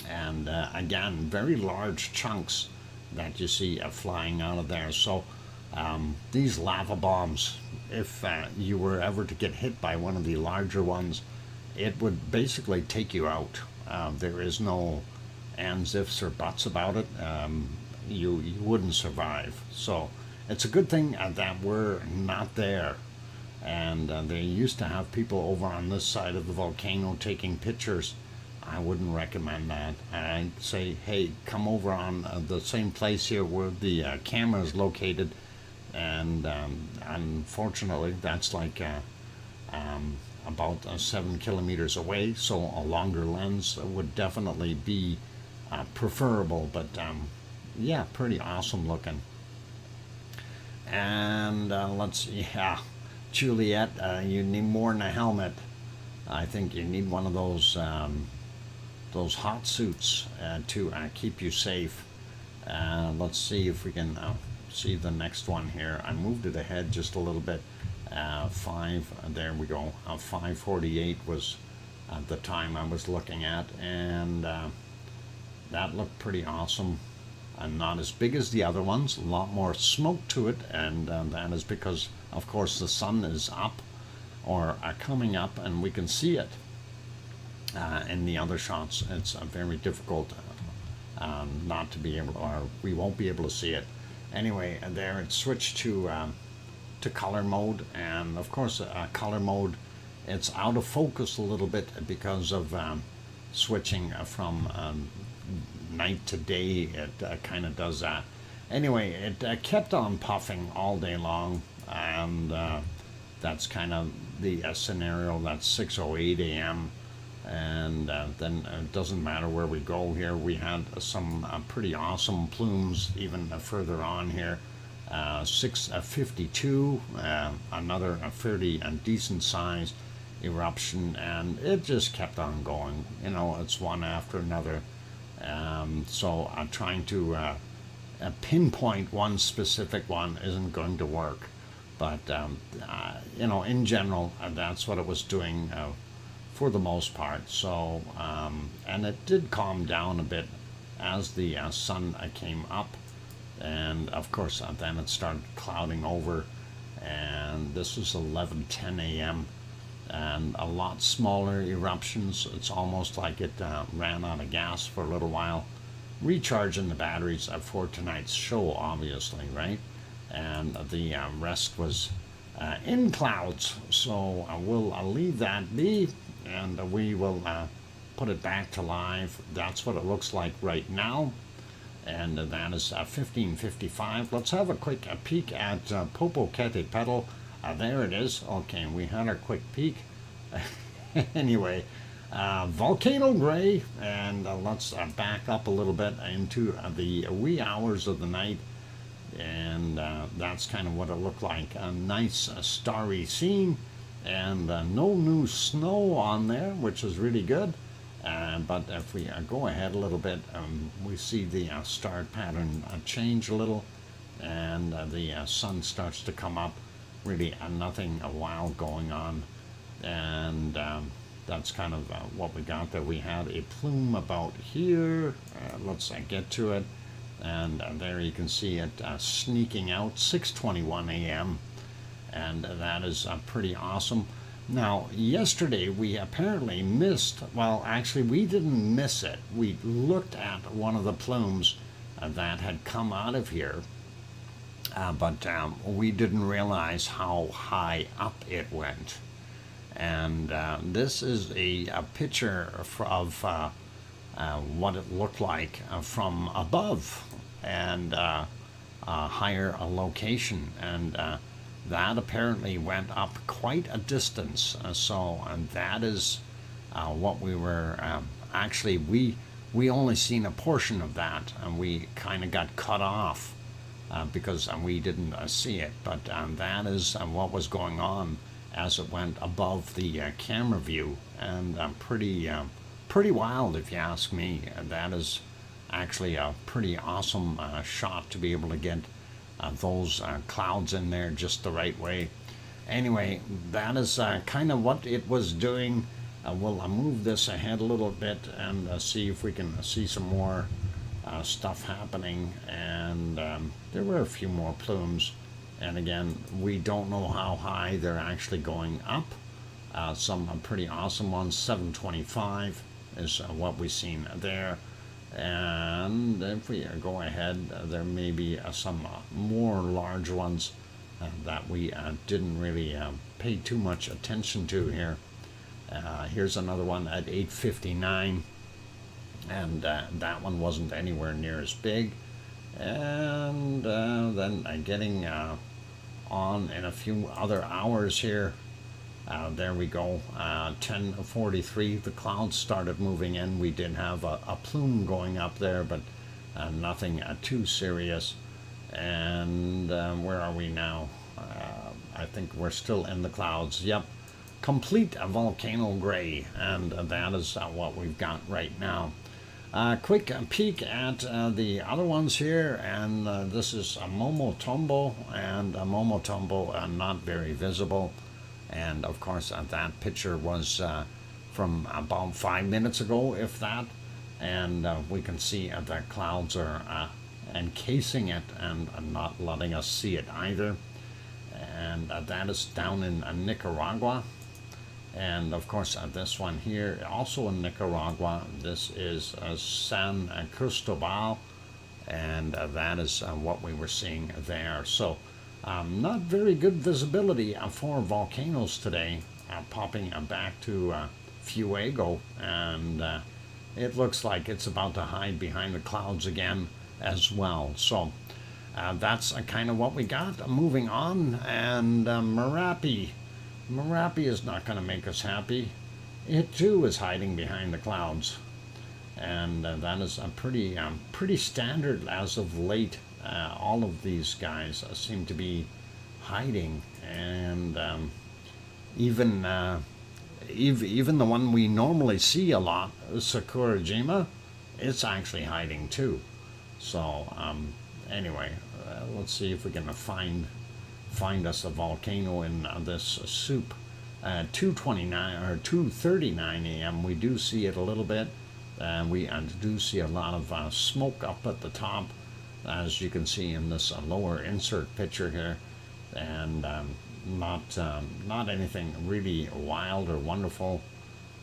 And again, very large chunks that you see flying out of there. So these lava bombs, if you were ever to get hit by one of the larger ones, it would basically take you out. There is no ands, ifs, or buts about it. You wouldn't survive. So it's a good thing that we're not there. And they used to have people over on this side of the volcano taking pictures. I wouldn't recommend that. I'd say, hey, come over on the same place here where the camera is located. And unfortunately, that's like about 7 kilometers away. So a longer lens would definitely be preferable. But yeah, pretty awesome looking. And let's see, Juliet, you need more than a helmet. I think you need one of those hot suits to keep you safe. Let's see if we can see the next one here. I moved it ahead just a little bit. 5, there we go. 5:48 was the time I was looking at, and that looked pretty awesome. And not as big as the other ones, a lot more smoke to it, and that is because, of course, the sun is up or coming up, and we can see it. In the other shots, it's very difficult not to be able, or we won't be able to see it. Anyway, there it switched to to color mode, and of course color mode, it's out of focus a little bit because of switching from night to day. It kind of does that. Anyway, it kept on puffing all day long, and that's kind of the scenario. That's 6:08 a.m. and then it doesn't matter where we go here. We had some pretty awesome plumes even further on here. 6:52, another fairly decent size eruption, and it just kept on going. You know, it's one after another. So I'm trying to pinpoint one specific one isn't going to work, but you know, in general, that's what it was doing for the most part. So and it did calm down a bit as the sun came up, and of course then it started clouding over, and this was 11:10 a.m. and a lot smaller eruptions. It's almost like it ran out of gas for a little while, recharging the batteries for tonight's show, obviously, right? And the rest was in clouds. So we'll leave that be, and we will put it back to live. That's what it looks like right now, and that is 15:55. Let's have a quick peek at Popocatepetl. There it is. Okay, we had our quick peek. Anyway, volcano gray, and let's back up a little bit into the wee hours of the night, and that's kind of what it looked like. A nice starry scene, and no new snow on there, which is really good. But if we go ahead a little bit, we see the star pattern change a little, and the sun starts to come up. Really nothing wild going on, and that's kind of what we got there. We had a plume about here. Let's get to it, and there you can see it sneaking out. 6:21 a.m. and that is pretty awesome. Now, yesterday we apparently missed, well, actually we didn't miss it. We looked at one of the plumes that had come out of here, but we didn't realize how high up it went. And this is a picture of what it looked like from above, and a higher location, and that apparently went up quite a distance. So that is what we were actually, we only seen a portion of that, and we kind of got cut off because we didn't see it. But that is what was going on as it went above the camera view, and pretty wild if you ask me. That is actually a pretty awesome shot to be able to get those clouds in there just the right way. Anyway, that is kind of what it was doing. We'll move this ahead a little bit and see if we can see some more stuff happening. And there were a few more plumes, and again, we don't know how high they're actually going up. Some pretty awesome ones. 725 is what we've seen there. And if we go ahead, there may be some more large ones that we didn't really pay too much attention to here. Here's another one at 8:59, and that one wasn't anywhere near as big. And then getting on in a few other hours here. There we go, 10:43, the clouds started moving in. We did have a plume going up there, but nothing too serious. And where are we now? I think we're still in the clouds. Yep, complete volcano gray, and that is what we've got right now. Quick peek at the other ones here, and this is a Momotombo, and a Momotombo not very visible. And of course that picture was from about 5 minutes ago, if that, and we can see the clouds are encasing it and not letting us see it either. And that is down in Nicaragua. And of course this one here, also in Nicaragua, this is San Cristobal, and that is what we were seeing there. So Not very good visibility for volcanoes today, popping back to Fuego, and it looks like it's about to hide behind the clouds again as well. So that's kind of what we got. Moving on, and Merapi. Merapi is not going to make us happy. It too is hiding behind the clouds, and that is a pretty standard as of late. All of these guys seem to be hiding, and even even the one we normally see a lot, Sakurajima, it's actually hiding too. So anyway, let's see if we can find us a volcano in this soup. 2:29 or 2:39 a.m. We do see it a little bit. We do see a lot of smoke up at the top, as you can see in this lower insert picture here, and not anything really wild or wonderful.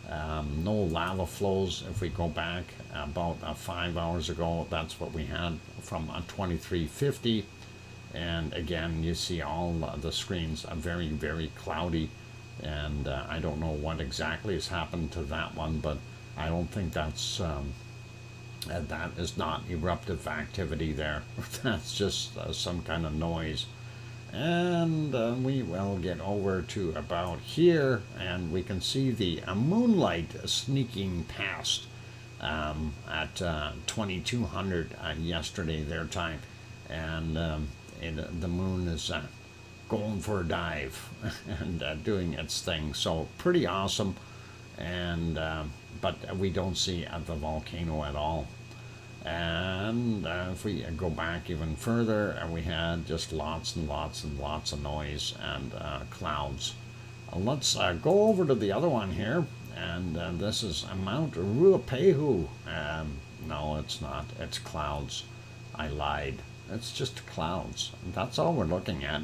No lava flows. If we go back about 5 hours ago, that's what we had from 2350. And again, you see all the screens are very, very cloudy, and I don't know what exactly has happened to that one, but I don't think that's that is not eruptive activity there. That's just some kind of noise. And we will get over to about here, and we can see the moonlight sneaking past at 2200 yesterday their time, and the moon is going for a dive and doing its thing. So pretty awesome, and but we don't see the volcano at all. And if we go back even further, we had just lots and lots and lots of noise and clouds. Let's go over to the other one here, and this is Mount Ruapehu. No, it's not. It's clouds. I lied. It's just clouds. That's all we're looking at.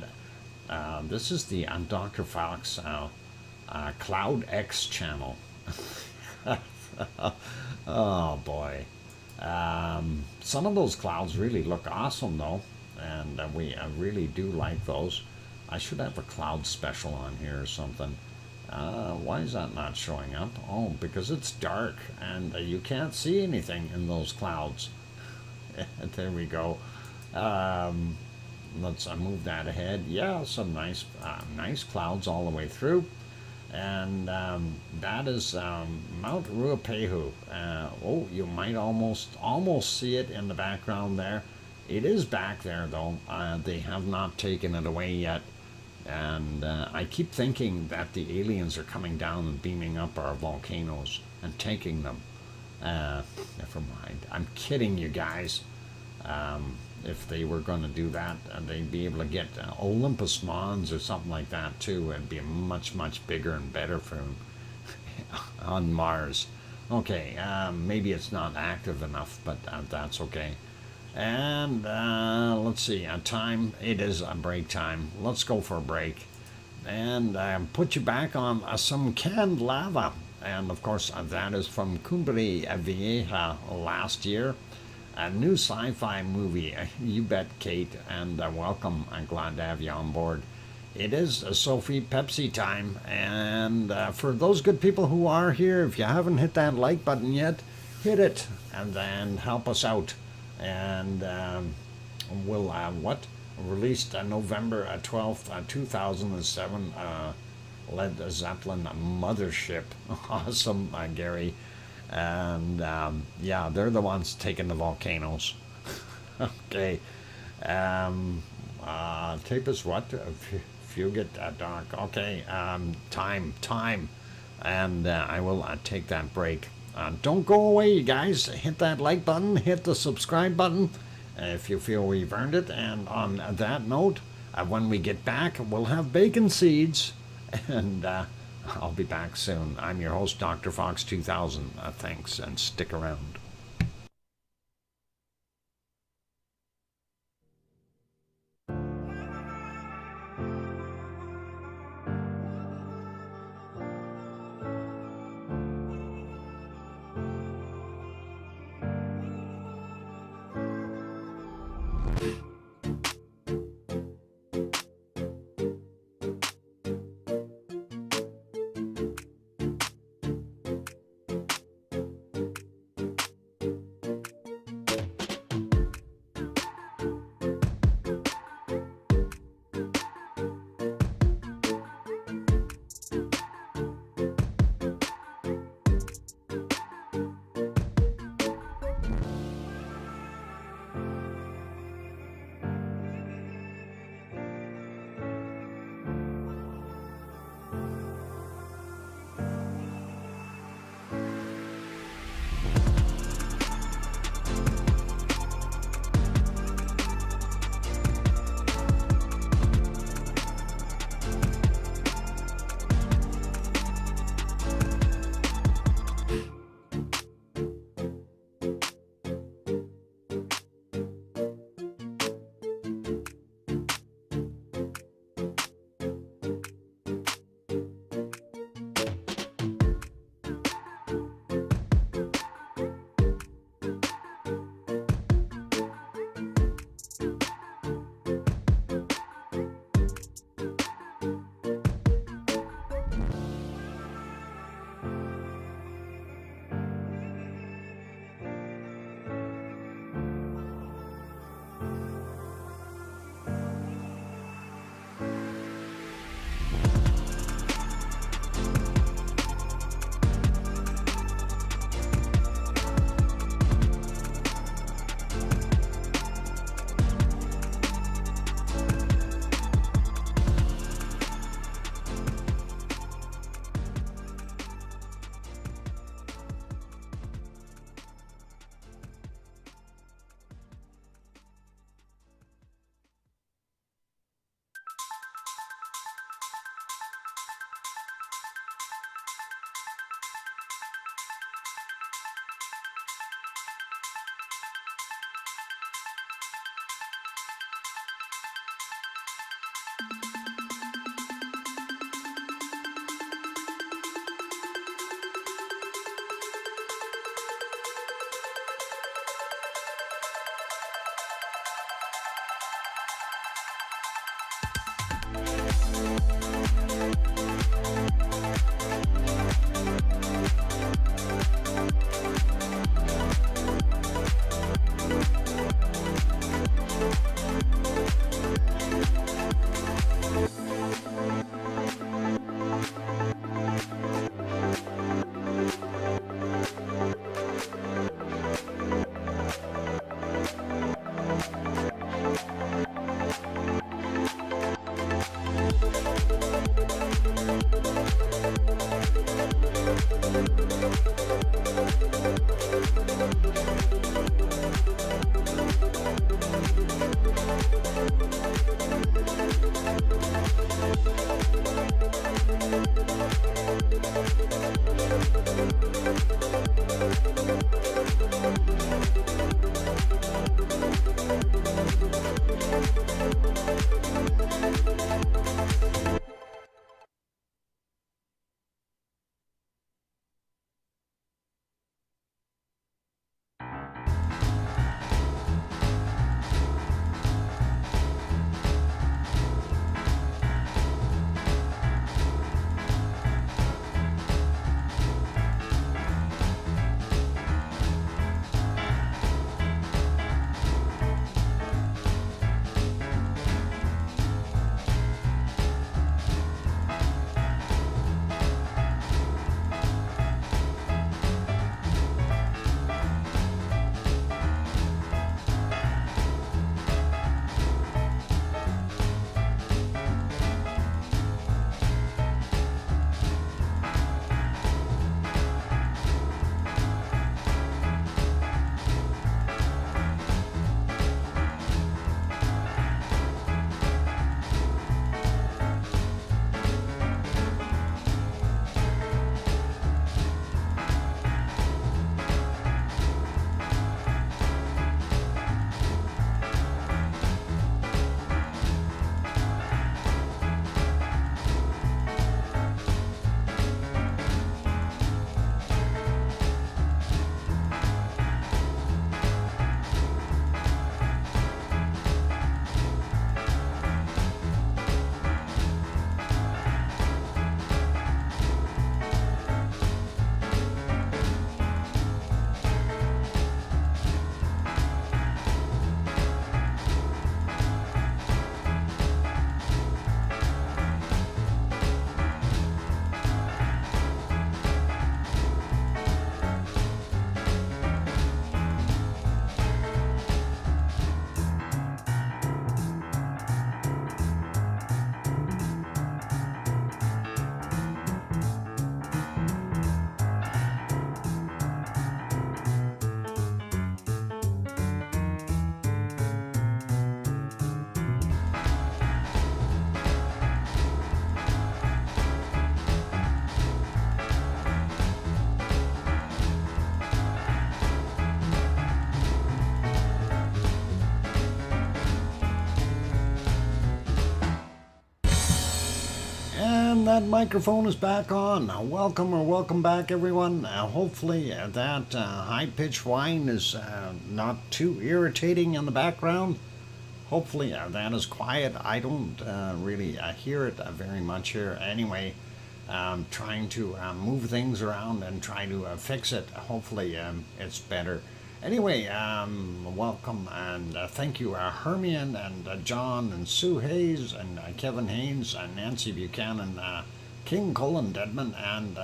This is the Dr. Fox Cloud X channel. Oh boy. Some of those clouds really look awesome though, and we really do like those. I should have a cloud special on here or something. Why is that not showing up? Oh, because it's dark and you can't see anything in those clouds. There we go. Let's move that ahead. Yeah, some nice clouds all the way through. And that is Mount Ruapehu. Oh, you might almost see it in the background there. It is back there though. They have not taken it away yet, and I keep thinking that the aliens are coming down and beaming up our volcanoes and taking them. Never mind. I'm kidding you guys. If they were going to do that, they'd be able to get Olympus Mons or something like that too. It'd be much, much bigger and better for them on Mars. Okay, maybe it's not active enough, but that's okay. And let's see, time. It is a break time. Let's go for a break and put you back on some canned lava. And of course, that is from Cumbre Vieja last year. A new sci-fi movie. You bet, Kate, and welcome. I'm glad to have you on board. It is Sophie Pepsi time, and for those good people who are here, if you haven't hit that like button yet, hit it, and then help us out. And we'll released November 12th, 2007, Led Zeppelin Mothership. Awesome, Gary. And yeah, they're the ones taking the volcanoes. Okay. Tape is what? If you get dark. Okay. Time. And I will take that break. Don't go away, you guys. Hit that like button. Hit the subscribe button if you feel we've earned it. And on that note, when we get back, we'll have bacon seeds. And I'll be back soon. I'm your host, DrFox2000. Thanks, and stick around. And that microphone is back on. Welcome back, everyone. Hopefully that high-pitched whine is not too irritating in the background. Hopefully that is quiet. I don't really hear it very much here. Anyway, trying to move things around and try to fix it. Hopefully it's better. Anyway, welcome and thank you, Hermione and John and Sue Hayes and Kevin Haynes and Nancy Buchanan, King Colin Deadman and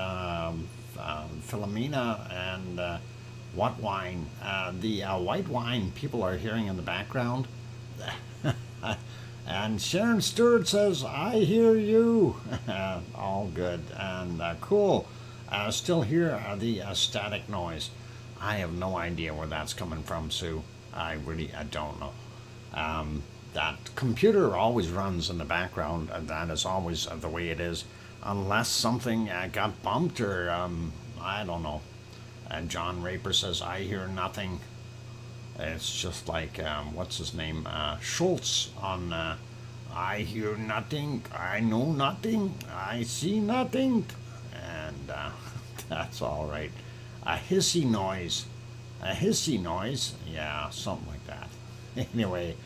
Philomena and what wine? The white wine people are hearing in the background. And Sharon Stewart says, I hear you. All good and cool. Still hear the static noise. I have no idea where that's coming from, Sue. I don't know. That computer always runs in the background. That is always the way it is. Unless something got bumped or, I don't know. And John Raper says, I hear nothing. It's just like, what's his name? Schultz on, I hear nothing, I know nothing, I see nothing. And that's all right. A hissy noise, yeah, something like that. Anyway,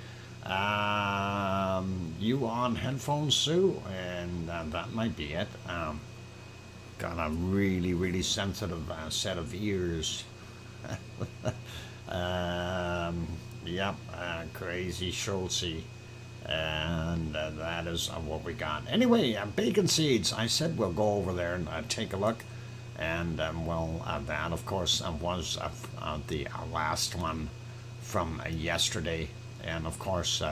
You on headphones, Sue? And that might be it. Got a really sensitive set of ears. Yep, crazy Schultzy. And that is what we got. Anyway, bacon seeds. I said we'll go over there and take a look. And that of course was the last one from yesterday. And of course,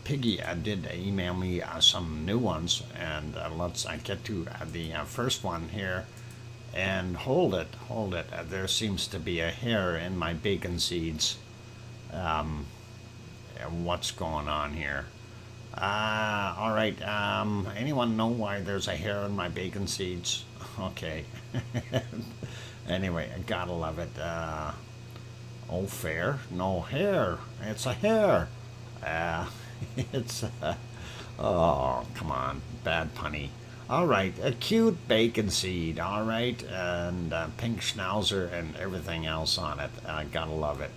Piggy did email me some new ones. And let's get to the first one here. And hold it. There seems to be a hair in my bacon seeds. What's going on here? All right. Anyone know why there's a hair in my bacon seeds? Okay. Anyway, I gotta love it. Oh, fair. No hair. It's a hair. It's. Oh, come on. Bad punny. All right. A cute bacon seed. All right. And pink schnauzer and everything else on it. Gotta love it.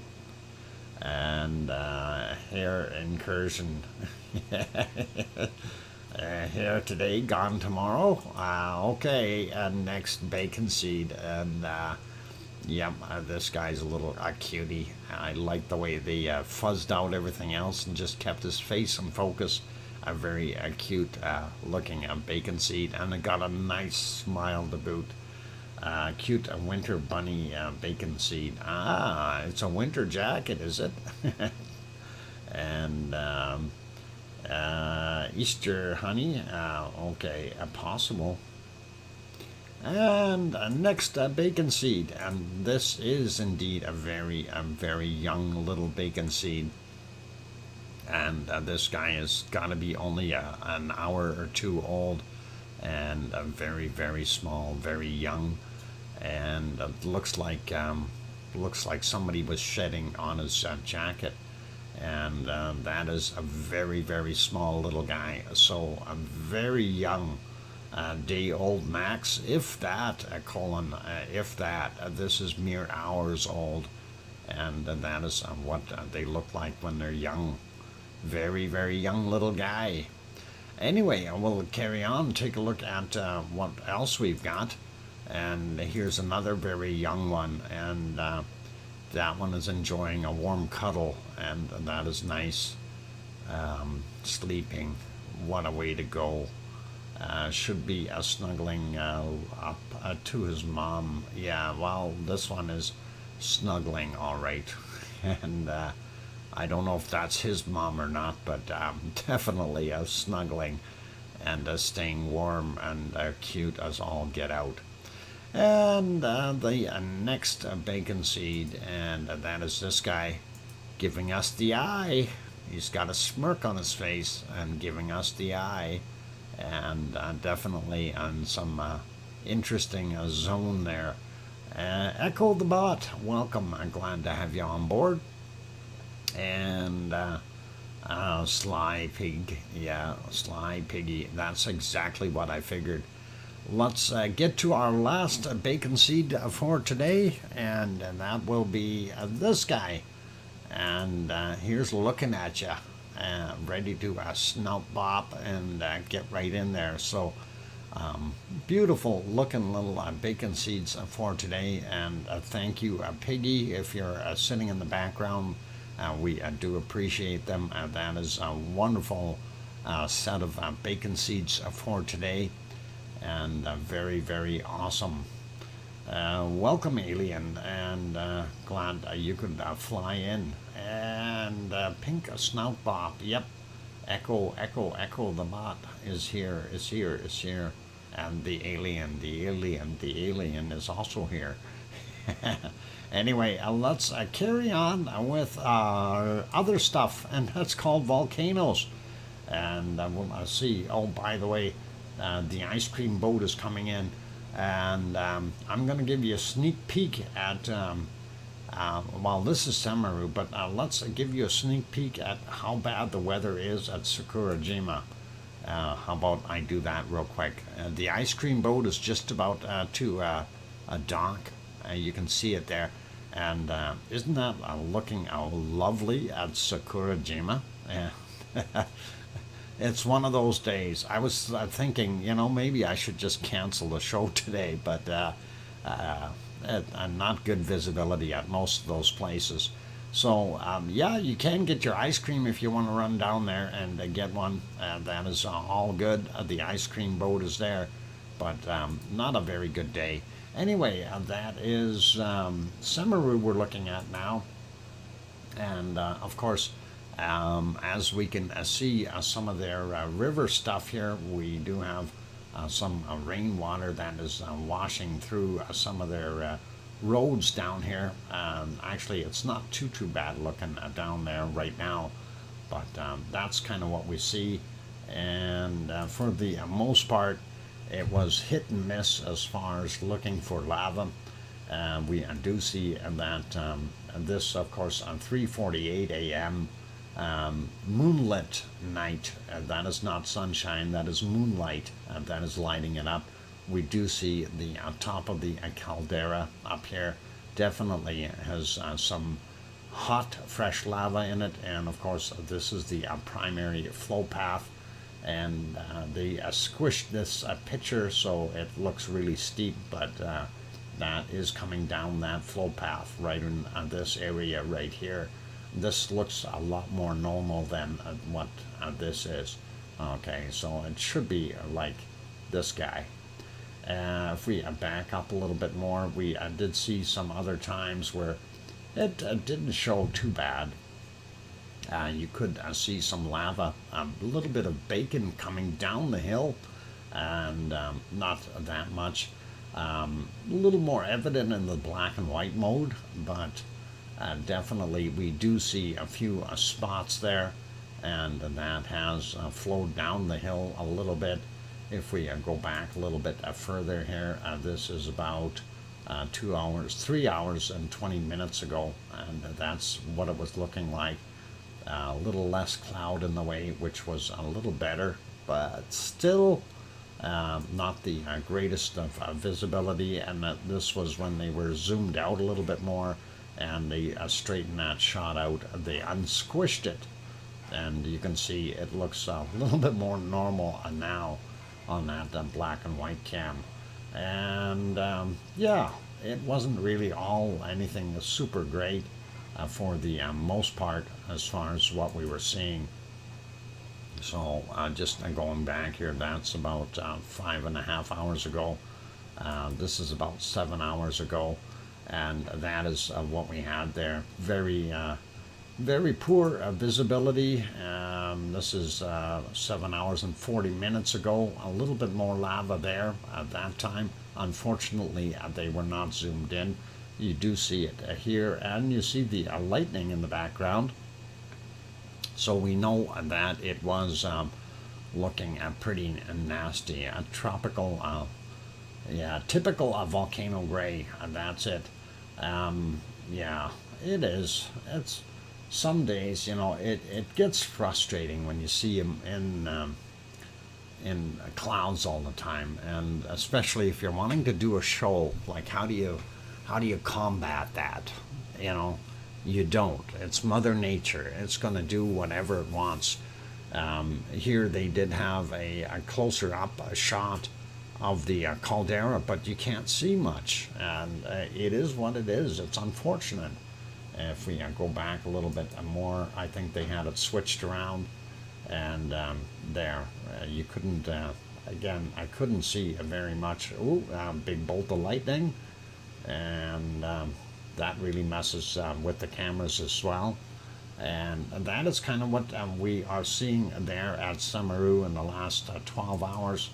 And hair incursion. Here today, gone tomorrow. Okay, next bacon seed. And yep, this guy's a little cutie. I like the way they fuzzed out everything else and just kept his face in focus. A very cute looking bacon seed, and it got a nice smile to boot. Cute winter bunny bacon seed. It's a winter jacket, is it? And Easter honey. Okay, possible. And next bacon seed, and this is indeed a very young little bacon seed. And this guy has got to be only an hour or two old, and very small, very young. And looks like somebody was shedding on his jacket, and that is a very small little guy. So a very young, day old max, if that, if that. This is mere hours old, and that is what they look like when they're young. Very young little guy. Anyway, we'll carry on, take a look at what else we've got. And here's another very young one, and that one is enjoying a warm cuddle, and that is nice. Sleeping. What a way to go. Should be snuggling up to his mom. Yeah, well, this one is snuggling all right. And I don't know if that's his mom or not, but definitely snuggling and staying warm and cute as all get out. And the next bacon seed, and that is this guy giving us the eye. He's got a smirk on his face and giving us the eye, and definitely on some interesting zone there. Echo the Bot, welcome. I'm glad to have you on board. And Sly Pig, yeah, Sly Piggy. That's exactly what I figured. Let's get to our last bacon seed for today, and that will be this guy. And here's looking at you, ready to snout bop and get right in there. So beautiful looking little bacon seeds for today. And thank you, Piggy, if you're sitting in the background. We do appreciate them. That is a wonderful set of bacon seeds for today. And very awesome. Welcome, alien, and glad you could fly in. And pink snout bop, yep. Echo the bot is here. And the alien is also here. Anyway, let's carry on with other stuff, and that's called volcanoes. And we'll see. Oh, by the way, the ice cream boat is coming in, and I'm going to give you a sneak peek at, well, this is Samaru, but let's give you a sneak peek at how bad the weather is at Sakurajima. How about I do that real quick? The ice cream boat is just about to a dock. You can see it there. And isn't that looking lovely at Sakurajima? Yeah. It's one of those days. I was thinking, maybe I should just cancel the show today, but uh, not good visibility at most of those places. So, yeah, you can get your ice cream if you want to run down there and get one. That is all good. The ice cream boat is there, but not a very good day. Anyway, that is Samaru we're looking at now. And of course, as we can see some of their river stuff here, we do have some rainwater that is washing through some of their roads down here. Actually, it's not too bad looking down there right now, but that's kind of what we see. And for the most part, it was hit and miss as far as looking for lava. We do see that this, of course, on 3:48 a.m. Moonlit night. That is not sunshine. That is moonlight. That is lighting it up. We do see the top of the caldera up here. Definitely has some hot, fresh lava in it, and of course, this is the primary flow path. And they squished this picture so it looks really steep, but that is coming down that flow path right in this area right here. This looks a lot more normal than what this is. Okay, so it should be like this guy. If we back up a little bit more, we did see some other times where it didn't show too bad. You could see some lava, a little bit of bacon coming down the hill, and not that much. A little more evident in the black and white mode, but definitely we do see a few spots there, and that has flowed down the hill a little bit. If we go back a little bit further here, this is about 3 hours and 20 minutes ago, and that's what it was looking like. A little less cloud in the way, which was a little better, but still not the greatest of visibility. And this was when they were zoomed out a little bit more, and they straightened that shot out. They unsquished it, and you can see it looks a little bit more normal now on that black and white cam. And yeah, it wasn't really all anything super great for the most part as far as what we were seeing. So just going back here, that's about 5.5 hours ago. This is about 7 hours ago, and that is what we had there. Very poor visibility. This is 7 hours and 40 minutes ago. A little bit more lava there at that time. Unfortunately, they were not zoomed in. You do see it here, and you see the lightning in the background. So we know that it was looking pretty nasty. A tropical, yeah, typical volcano gray. That's it. Yeah, it is. It's some days, it gets frustrating when you see them in clouds all the time, and especially if you're wanting to do a show. Like, how do you combat that? You don't. It's Mother Nature. It's going to do whatever it wants. Here they did have a closer up shot of the caldera, but you can't see much, and it is what it is. It's unfortunate. If we go back a little bit more, I think they had it switched around, and there you couldn't. Again, I couldn't see very much. Ooh, big bolt of lightning, and that really messes with the cameras as well. And that is kind of what we are seeing there at Samaru in the last 12 hours.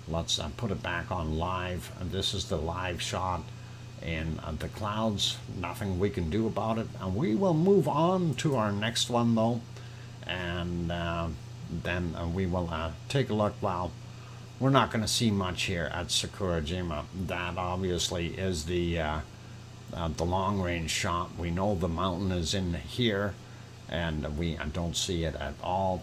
Let's put it back on live. This is the live shot in the clouds. Nothing we can do about it. And we will move on to our next one, though. And then we will take a look. Well, we're not going to see much here at Sakurajima. That obviously is the long-range shot. We know the mountain is in here, and we don't see it at all,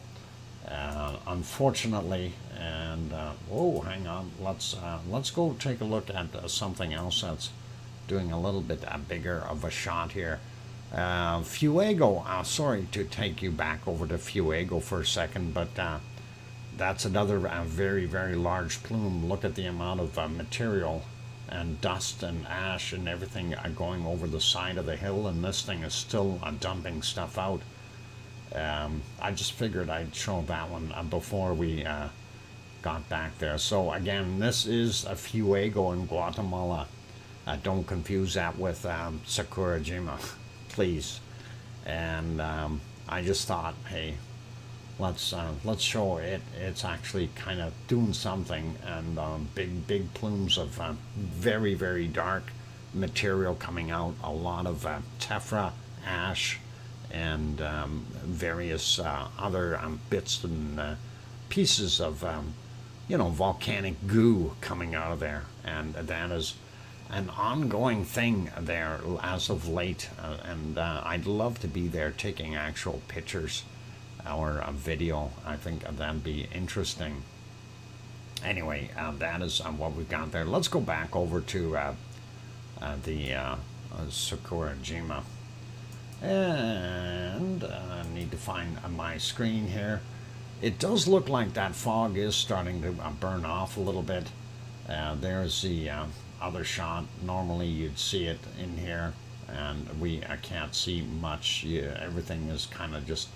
unfortunately. And whoa, hang on. Let's go take a look at something else that's doing a little bit bigger of a shot here. Fuego, sorry to take you back over to Fuego for a second, but that's another very, very large plume. Look at the amount of material and dust and ash and everything going over the side of the hill, and this thing is still dumping stuff out. I just figured I'd show that one before we got back there. So again, this is a Fuego in Guatemala. Don't confuse that with Sakurajima, please. And I just thought, hey, let's show it. It's actually kind of doing something, and big plumes of very, very dark material coming out. A lot of tephra, ash, and various other bits and pieces of volcanic goo coming out of there, and that is an ongoing thing there as of late. And I'd love to be there taking actual pictures or a video. I think that'd be interesting. Anyway, that is what we've got there. Let's go back over to the Sakurajima, and I need to find my screen here. It does look like that fog is starting to burn off a little bit. There's the other shot. Normally you'd see it in here, and I can't see much. Everything is kind of just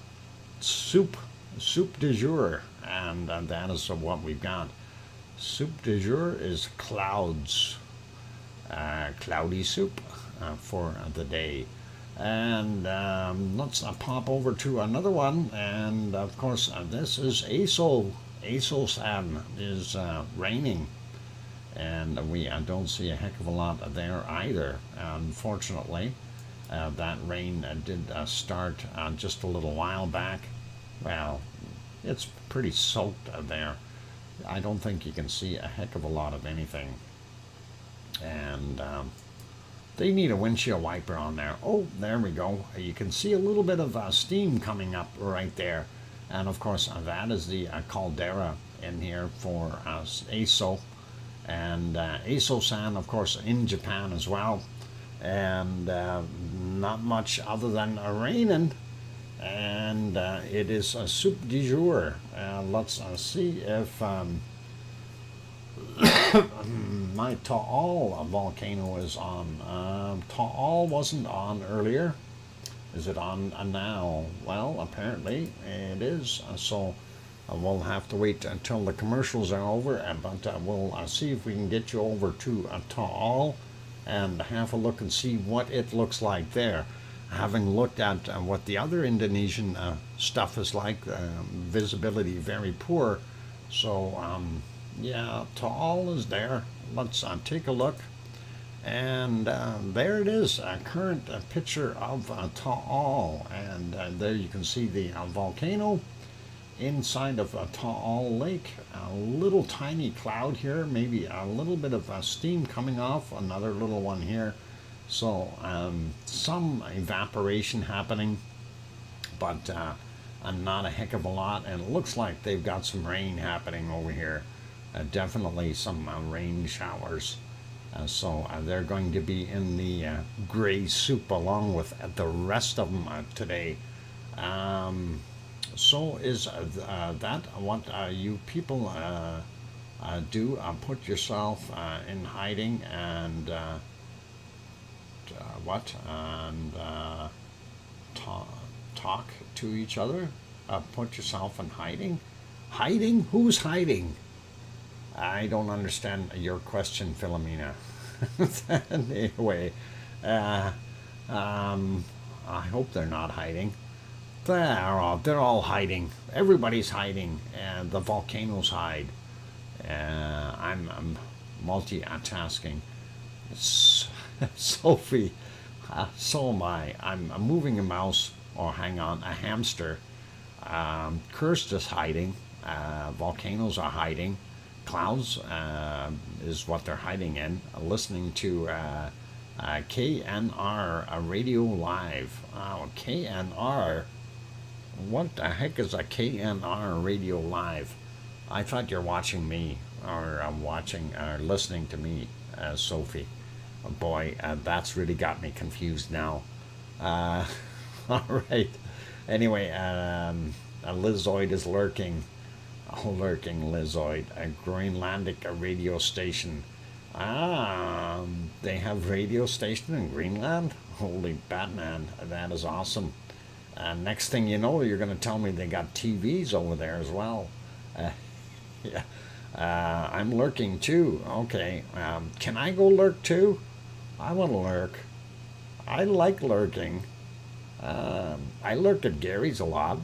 soup du jour, and that is what we've got. Soup du jour is clouds, cloudy soup for the day. And let's pop over to another one, and of course this is Aso-san is raining, and we don't see a heck of a lot there either, unfortunately. That rain did start just a little while back. Well, it's pretty soaked there. I don't think you can see a heck of a lot of anything, and they need a windshield wiper on there. Oh, there we go. You can see a little bit of steam coming up right there. And of course, that is the caldera in here for Aso. And Aso-san, of course, in Japan as well. And not much other than raining. And it is a soup du jour. Let's see if my Taal volcano is on. Taal wasn't on earlier. Is it on now? Well, apparently it is. So we'll have to wait until the commercials are over, but we'll see if we can get you over to Taal and have a look and see what it looks like there. Having looked at what the other Indonesian stuff is like, visibility very poor. So yeah, Taal is there. Let's take a look. And there it is, a current picture of Taal. And there you can see the volcano inside of Taal Lake. A little tiny cloud here, maybe a little bit of steam coming off. Another little one here. So some evaporation happening, but not a heck of a lot. And it looks like they've got some rain happening over here. Definitely some rain showers. So they're going to be in the gray soup along with the rest of them today. So is that what you people do? Put yourself in hiding and talk to each other? Put yourself in hiding? Hiding? Who's hiding? I don't understand your question, Philomena. Anyway, I hope they're not hiding. They're all hiding. Everybody's hiding, and the volcanoes hide. I'm multitasking. Sophie, so am I. I'm moving a mouse, or hang on, a hamster. Kirst is hiding. Volcanoes are hiding. Clouds is what they're hiding in. Listening to KNR Radio Live. Oh, KNR. What the heck is a KNR Radio Live? I thought you're watching me, or listening to me, Sophie. Oh boy, that's really got me confused now. All right. Anyway, a lizzoid is lurking. Oh, lurking lizzoid. A Greenlandic radio station. They have radio station in Greenland? Holy Batman, that is awesome. Next thing you know, you're going to tell me they got TVs over there as well. Uh, yeah. I'm lurking too. Okay. Can I go lurk too? I want to lurk. I like lurking. I lurk at Gary's a lot,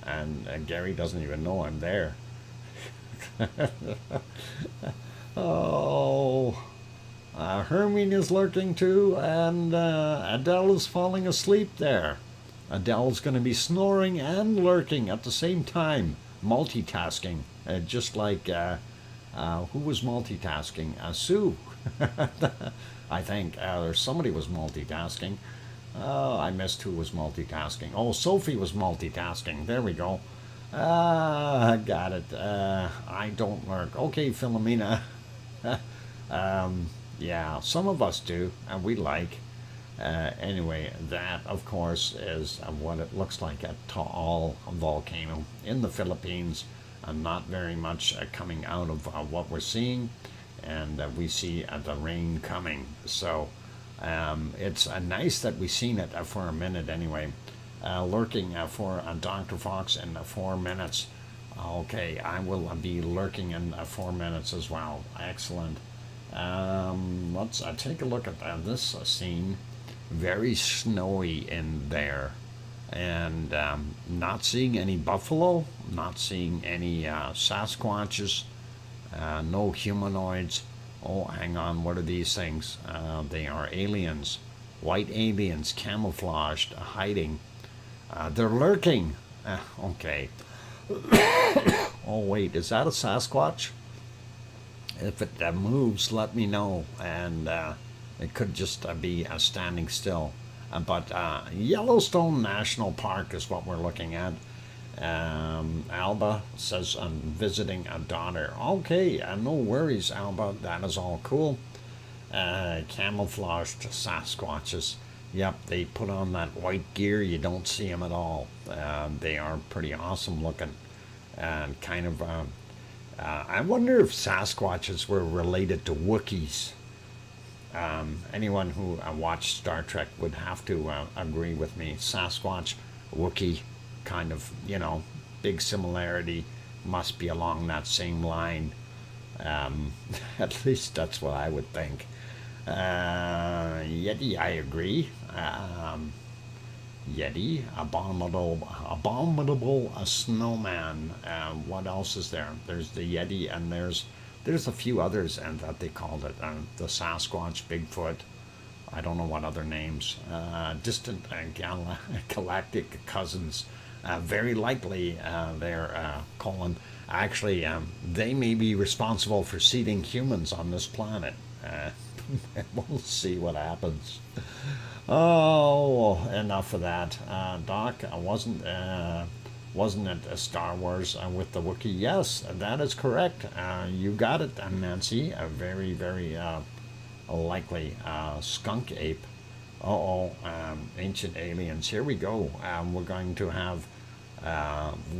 and Gary doesn't even know I'm there. Oh, Hermine is lurking too, and Adele is falling asleep there. Adele's going to be snoring and lurking at the same time, multitasking, just like who was multitasking? Sue, I think, or somebody was multitasking. I missed who was multitasking. Oh, Sophie was multitasking. There we go. Got it. I don't lurk. Okay, Philomena. Yeah, some of us do, and we like. Anyway, that, of course, is what it looks like at Taal volcano in the Philippines. Not very much coming out of what we're seeing, and we see the rain coming. So it's nice that we've seen it for a minute anyway. Lurking for Dr. Fox in 4 minutes. Okay, I will be lurking in 4 minutes as well. Excellent. Let's take a look at this scene. Very snowy in there, and not seeing any buffalo, not seeing any Sasquatches, no humanoids. Oh, hang on, what are these things? They are aliens, white aliens, camouflaged, hiding. They're lurking. Okay. Oh, wait, is that a Sasquatch? If it moves, let me know, and it could just be standing still. But Yellowstone National Park is what we're looking at. Alba says, I'm visiting a daughter. Okay, no worries, Alba. That is all cool. Camouflaged Sasquatches. Yep, they put on that white gear. You don't see them at all. They are pretty awesome looking. And kind of, I wonder if Sasquatches were related to Wookiees. Anyone who watched Star Trek would have to agree with me. Sasquatch, Wookiee, kind of, big similarity, must be along that same line. At least that's what I would think. Yeti, I agree. Yeti, abominable snowman. What else is there? There's the Yeti, and there's a few others, and that they called it the Sasquatch, Bigfoot. I don't know what other names. Distant galactic cousins. Very likely they're calling. Actually, they may be responsible for seeding humans on this planet. We'll see what happens. Oh, enough of that. Doc, wasn't it Star Wars with the Wookiee? Yes, that is correct. You got it, Nancy. A very, very likely skunk ape. Ancient aliens. Here we go. We're going to have.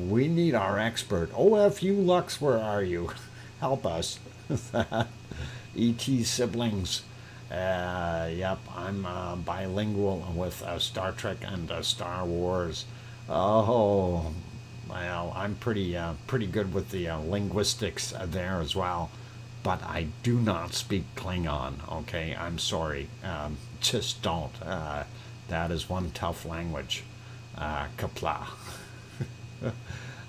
We need our expert. OFU Lux, where are you? Help us. E.T. siblings. Yep, I'm bilingual with Star Trek and Star Wars. Oh, well, I'm pretty good with the linguistics there as well, but I do not speak Klingon. Okay, I'm sorry, just don't. That is one tough language. Kapla.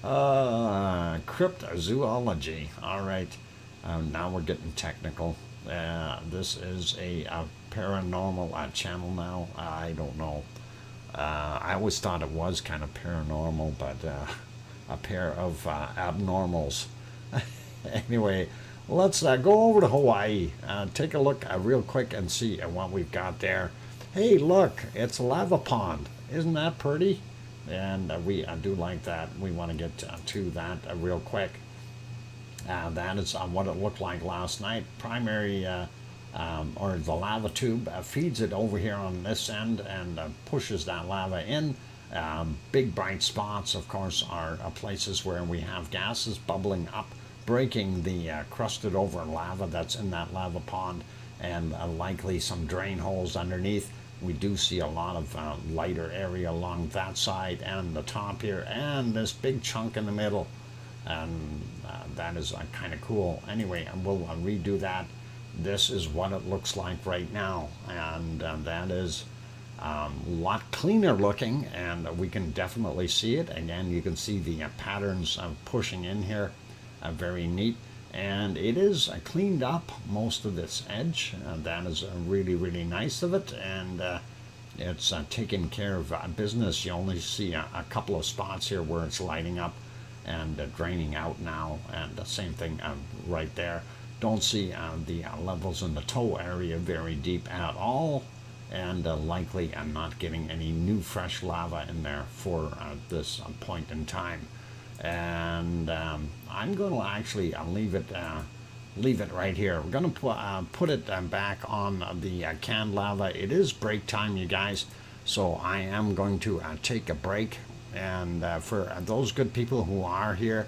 Cryptozoology. All right, now we're getting technical. This is a paranormal channel now. I don't know. I always thought it was kind of paranormal, but a pair of abnormals. Anyway, let's go over to Hawaii. Take a look real quick and see what we've got there. Hey, look, it's a lava pond. Isn't that pretty? And we do like that. We want to get to that real quick. That is what it looked like last night. Primary or the lava tube feeds it over here on this end and pushes that lava in. Big bright spots, of course, are places where we have gases bubbling up, breaking the crusted over lava that's in that lava pond, and likely some drain holes underneath. We do see a lot of lighter area along that side and the top here, and this big chunk in the middle, and that is kind of cool. Anyway, we'll redo that. This is what it looks like right now, and that is a lot cleaner looking, and we can definitely see it. Again, you can see the patterns pushing in here, very neat, and it is cleaned up most of this edge. That is really, really nice of it, and it's taken care of business. You only see a couple of spots here where it's lighting up and draining out now, and the same thing right there. Don't see the levels in the toe area very deep at all, and likely I'm not getting any new fresh lava in there for this point in time. And I'm going to actually leave it right here. We're going to put it back on the canned lava. It is break time, you guys, so I am going to take a break. And for those good people who are here,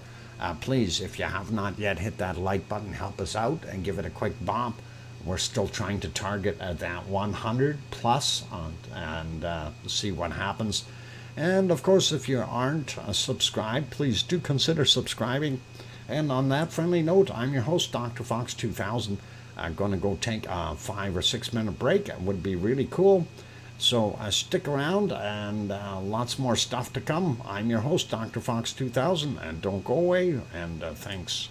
please, if you have not yet hit that like button, help us out and give it a quick bump. We're still trying to target that 100 plus and see what happens. And of course, if you aren't subscribed, please do consider subscribing. And on that friendly note, I'm your host, DrFox2000. I'm going to go take a 5 or 6 minute break. It would be really cool. So stick around, and lots more stuff to come. I'm your host, DrFox2000, and don't go away, and thanks.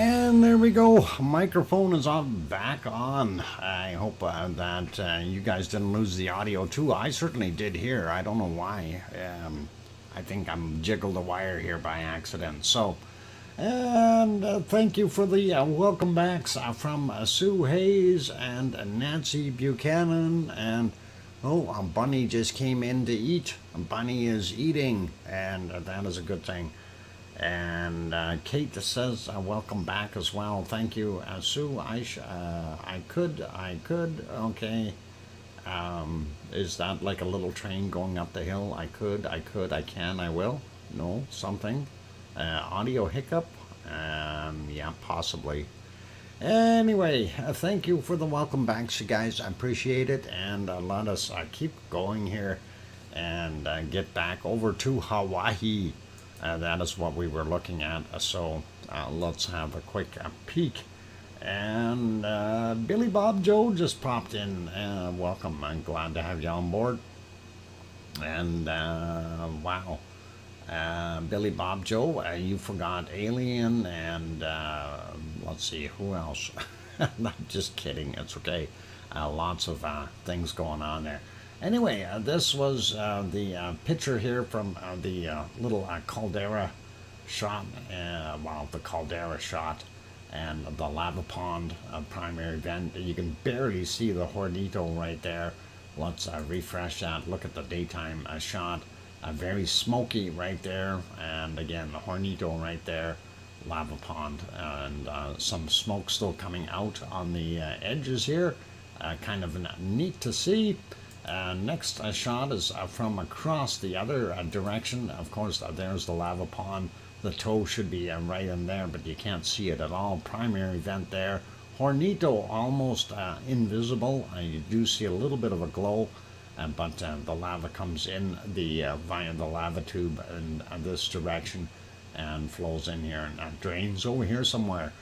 And there we go. Microphone is on, back on. I hope that you guys didn't lose the audio too. I certainly did here. I don't know why. I think I'm jiggled the wire here by accident. So, and thank you for the welcome backs from Sue Hayes and Nancy Buchanan. And oh, Bunny just came in to eat. Bunny is eating, and that is a good thing. And Kate says, welcome back as well. Thank you, Sue. I could. Okay. Is that like a little train going up the hill? I can, I will. No, something. Audio hiccup? Yeah, possibly. Anyway, thank you for the welcome backs, you guys. I appreciate it. And let us keep going here and get back over to Hawaii. That is what we were looking at, so let's have a quick peek. And Billy Bob Joe just popped in. Welcome, I'm glad to have you on board. And wow, Billy Bob Joe, you forgot Alien, and let's see, who else? I'm just kidding, it's okay. Lots of things going on there. Anyway, this was the picture here from the little caldera shot, the caldera shot, and the lava pond primary vent. You can barely see the Hornito right there. Let's refresh that. Look at the daytime shot. Very smoky right there, and again, the Hornito right there, lava pond, and some smoke still coming out on the edges here. Kind of neat to see. Next shot is from across the other direction. Of course, there's the lava pond. The toe should be right in there, but you can't see it at all. Primary vent there. Hornito almost invisible. You do see a little bit of a glow, but the lava comes in via the lava tube in this direction and flows in here and drains over here somewhere.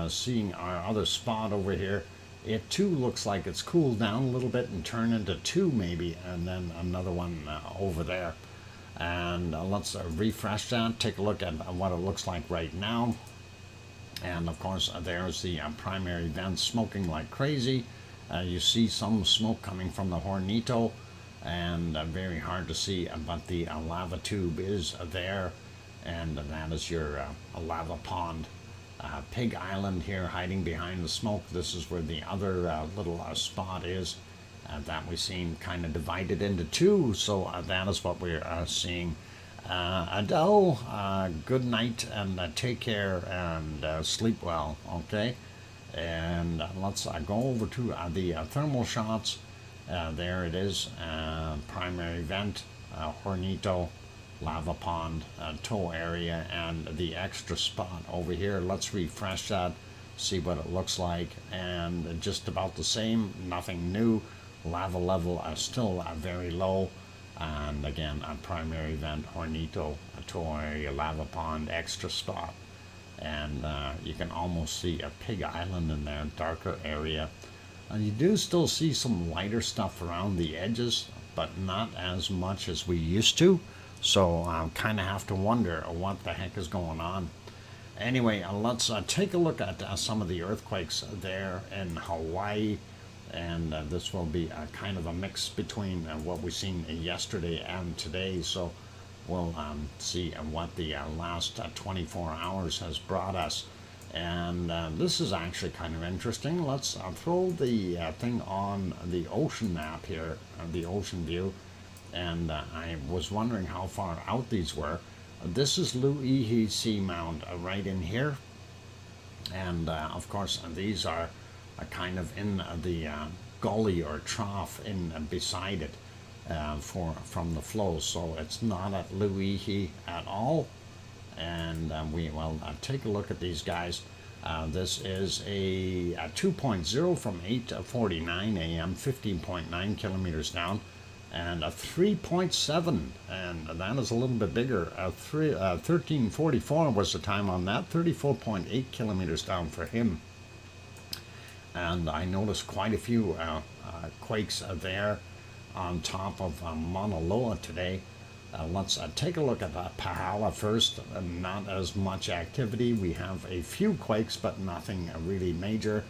Seeing our other spot over here. It too looks like it's cooled down a little bit and turned into two maybe, and then another one over there. And let's refresh that, take a look at what it looks like right now. And of course there's the primary vent smoking like crazy. You see some smoke coming from the Hornito, and very hard to see, but the lava tube is there, and that is your lava pond. Pig Island here hiding behind the smoke. This is where the other little spot is that we've seen kind of divided into two. So that is what we're seeing. Adele, good night and take care and sleep well, okay? And let's go over to the thermal shots. There it is, primary vent, Hornito, lava pond, toe area, and the extra spot over here. Let's refresh that, see what it looks like, and just about the same, nothing new. Lava level still very low, and again a primary vent, Hornito, a toe area, lava pond, extra spot, and you can almost see a Pig Island in there, darker area. And you do still see some lighter stuff around the edges, but not as much as we used to. So I kind of have to wonder what the heck is going on. Anyway, let's take a look at some of the earthquakes there in Hawaii. And this will be kind of a mix between what we've seen yesterday and today. So we'll see what the last 24 hours has brought us. And this is actually kind of interesting. Let's throw the thing on the ocean map here, the ocean view. And I was wondering how far out these were. This is Luihi Seamount right in here, and of course these are kind of in the gully or trough in beside it from the flow, so it's not at Luihi at all. And take a look at these guys. This is a 2.0 from 8:49 a.m., 15.9 kilometers down. And a 3.7, and that is a little bit bigger. 1344 was the time on that, 34.8 kilometers down for him. And I noticed quite a few quakes there on top of Mauna Loa today. Let's take a look at Pahala first. Not as much activity. We have a few quakes, but nothing really major.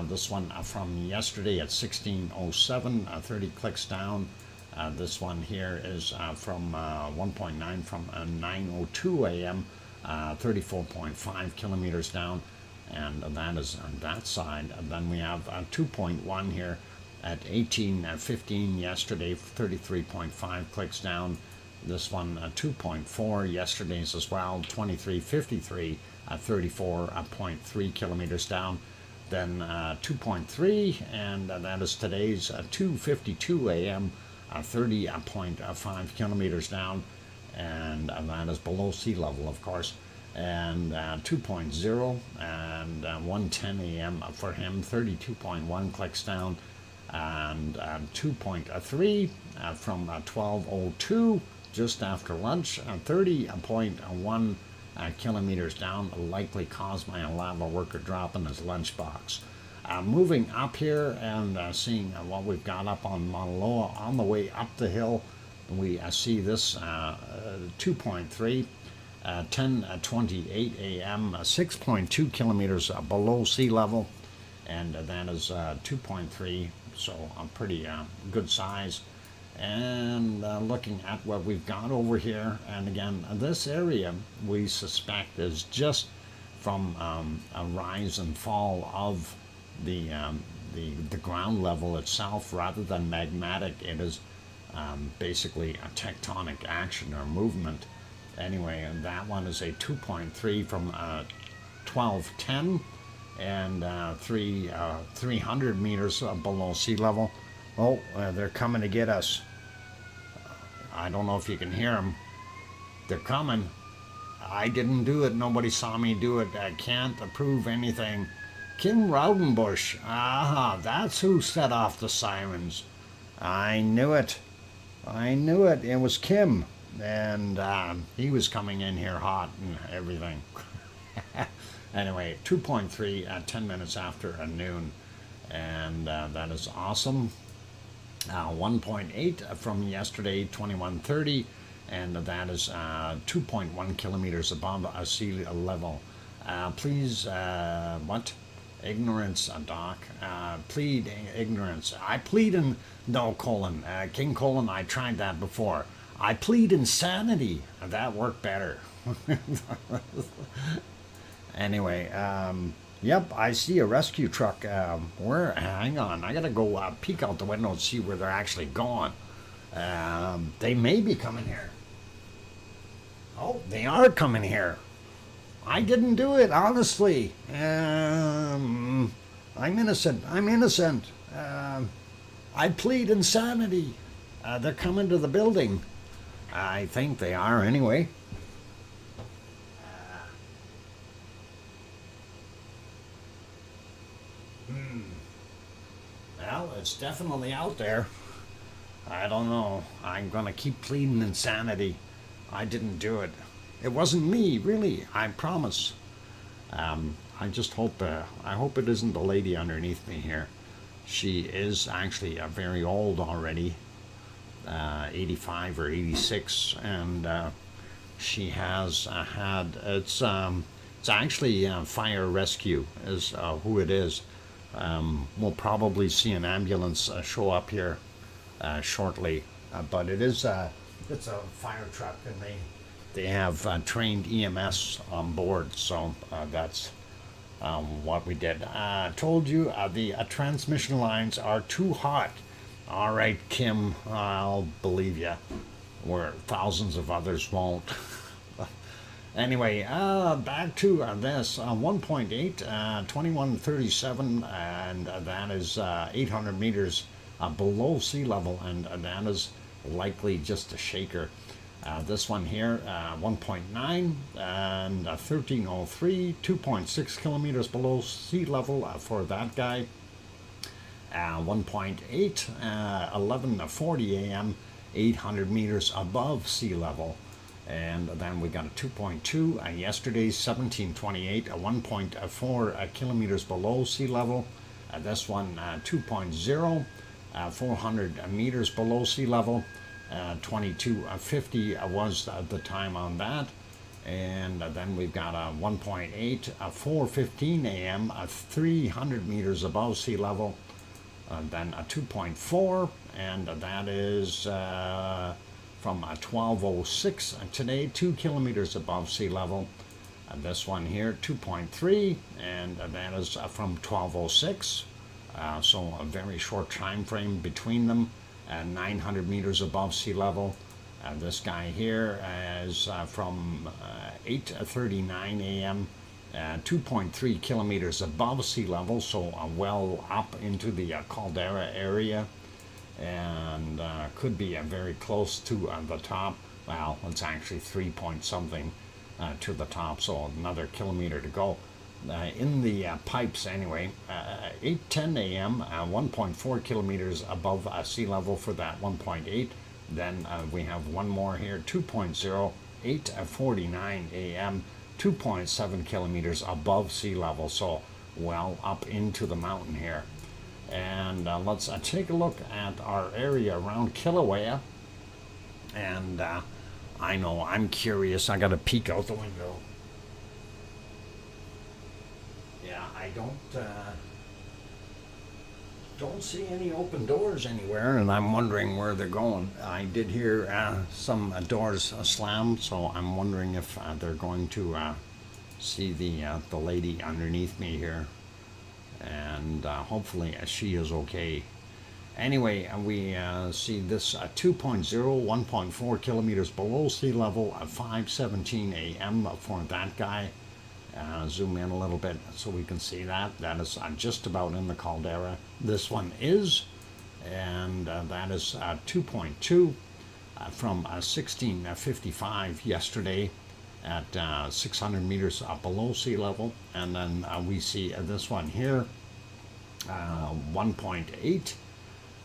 This one from yesterday at 16:07, 30 clicks down. This one here is from 1.9 from 9:02 a.m., 34.5 kilometers down, and that is on that side. And then we have 2.1 here at 18:15 yesterday, 33.5 clicks down. This one 2.4 yesterday's as well, 23:53, 34.3 kilometers down. Then 2.3, and that is today's 2:52 a.m., 30.5 kilometers down, and that is below sea level, of course. And 2.0 and 1:10 a.m. for him, 32.1 clicks down, and 2.3 from 12:02 just after lunch, 30.1 kilometers down, likely caused by a lava worker dropping his lunchbox. Moving up here and seeing what we've got up on Mauna Loa on the way up the hill, we see this 2.3, 10:28 a.m., 6.2 kilometers below sea level, and that is 2.3, so a pretty good size. And looking at what we've got over here, and again, this area we suspect is just from a rise and fall of the ground level itself rather than magmatic. It is basically a tectonic action or movement. Anyway, and that one is a 2.3 from 12:10 and 300 meters below sea level. Oh, they're coming to get us. I don't know if you can hear them. They're coming. I didn't do it. Nobody saw me do it. I can't prove anything. Kim Raudenbush. Ah, that's who set off the sirens. I knew it. I knew it. It was Kim. And he was coming in here hot and everything. Anyway, 2.3 at 10 minutes after noon. And that is awesome. 1.8 from yesterday, 21:30, and that is 2.1 kilometers above sea level. Please, what? Ignorance, Doc. Plead ignorance. I plead in, no, colon, King colon, I tried that before. I plead insanity. That worked better. Anyway, yep, I see a rescue truck. Hang on, I gotta go peek out the window and see where they're actually going. They may be coming here. Oh, they are coming here. I didn't do it, honestly. I'm innocent. I'm innocent. I plead insanity. They're coming to the building. I think they are anyway. Well, it's definitely out there. I don't know. I'm gonna keep pleading insanity. I didn't do it. It wasn't me, really. I promise. I just hope. I hope it isn't the lady underneath me here. She is actually very old already, 85 or 86, and she has had. It's actually fire rescue is who it is. We'll probably see an ambulance show up here shortly, but it's a fire truck, and they have trained EMS on board, so that's what we did. Told you the transmission lines are too hot. All right, Kim, I'll believe you, where thousands of others won't. Anyway, back to this 1.8, 2137, and that is 800 meters below sea level, and that is likely just a shaker. This one here, 1.9 and 1303, 2.6 kilometers below sea level for that guy. 1.8, 11:40 a.m., 800 meters above sea level. And then we got a 2.2, yesterday's 1728, 1.4 kilometers below sea level. This one 2.0, 400 meters below sea level. 22:50 was the time on that. And then we've got a 1.8, 4:15 a.m., 300 meters above sea level. Then a 2.4, and that is from 12:06 today, 2 kilometers above sea level. This one here, 2.3, and that is from 12:06. So a very short time frame between them, 900 meters above sea level. This guy here is from 8:39 a.m., 2.3 kilometers above sea level, so well up into the caldera area, and could be very close to the top. Well, it's actually 3 point something to the top, so another kilometer to go. In the pipes anyway, 8:10 a.m., 1.4 kilometers above sea level for that 1.8. Then we have one more here, 2.0, 8:49 a.m., 2.7 kilometers above sea level, so well up into the mountain here. And let's take a look at our area around Kilauea. And I know, I'm curious, I gotta peek out the window. Yeah, I don't see any open doors anywhere, and I'm wondering where they're going. I did hear some doors slam, so I'm wondering if they're going to see the lady underneath me here, and hopefully she is okay. Anyway, we see this 2.0, 1.4 kilometers below sea level at 5:17 a.m. for that guy. Zoom in a little bit so we can see that. That is just about in the caldera. This one is, and that is 2.2 from 16:55 yesterday at 600 meters below sea level. And then we see this one here, 1.8,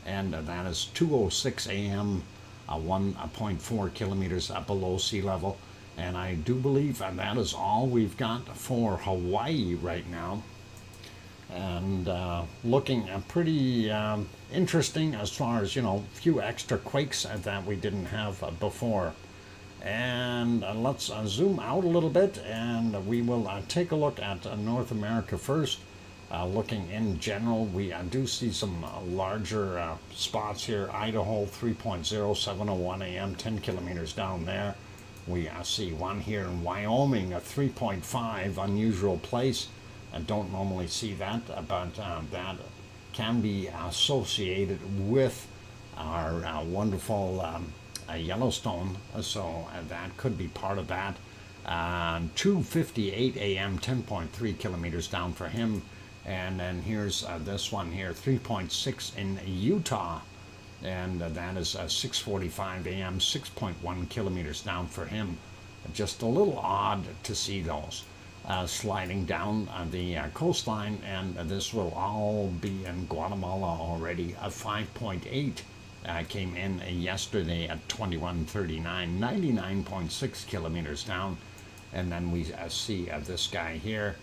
and that is 2:06 a.m., 1.4 kilometers below sea level. And I do believe that is all we've got for Hawaii right now. And looking pretty interesting as far as, you know, a few extra quakes that we didn't have before. And let's zoom out a little bit, and we will take a look at North America first. Looking in general, we do see some larger spots here. Idaho 3.0, 7:01 a.m., 10 kilometers down there. We see one here in Wyoming, a 3.5, unusual place. I don't normally see that, but that can be associated with our wonderful Yellowstone, so that could be part of that. 2:58 a.m., 10.3 kilometers down for him. And then here's this one here, 3.6 in Utah. And that is 6:45 a.m., 6.1 kilometers down for him. Just a little odd to see those sliding down the coastline, and this will all be in Guatemala already. 5.8 came in yesterday at 21:39, 99.6 kilometers down. And then we see this guy here,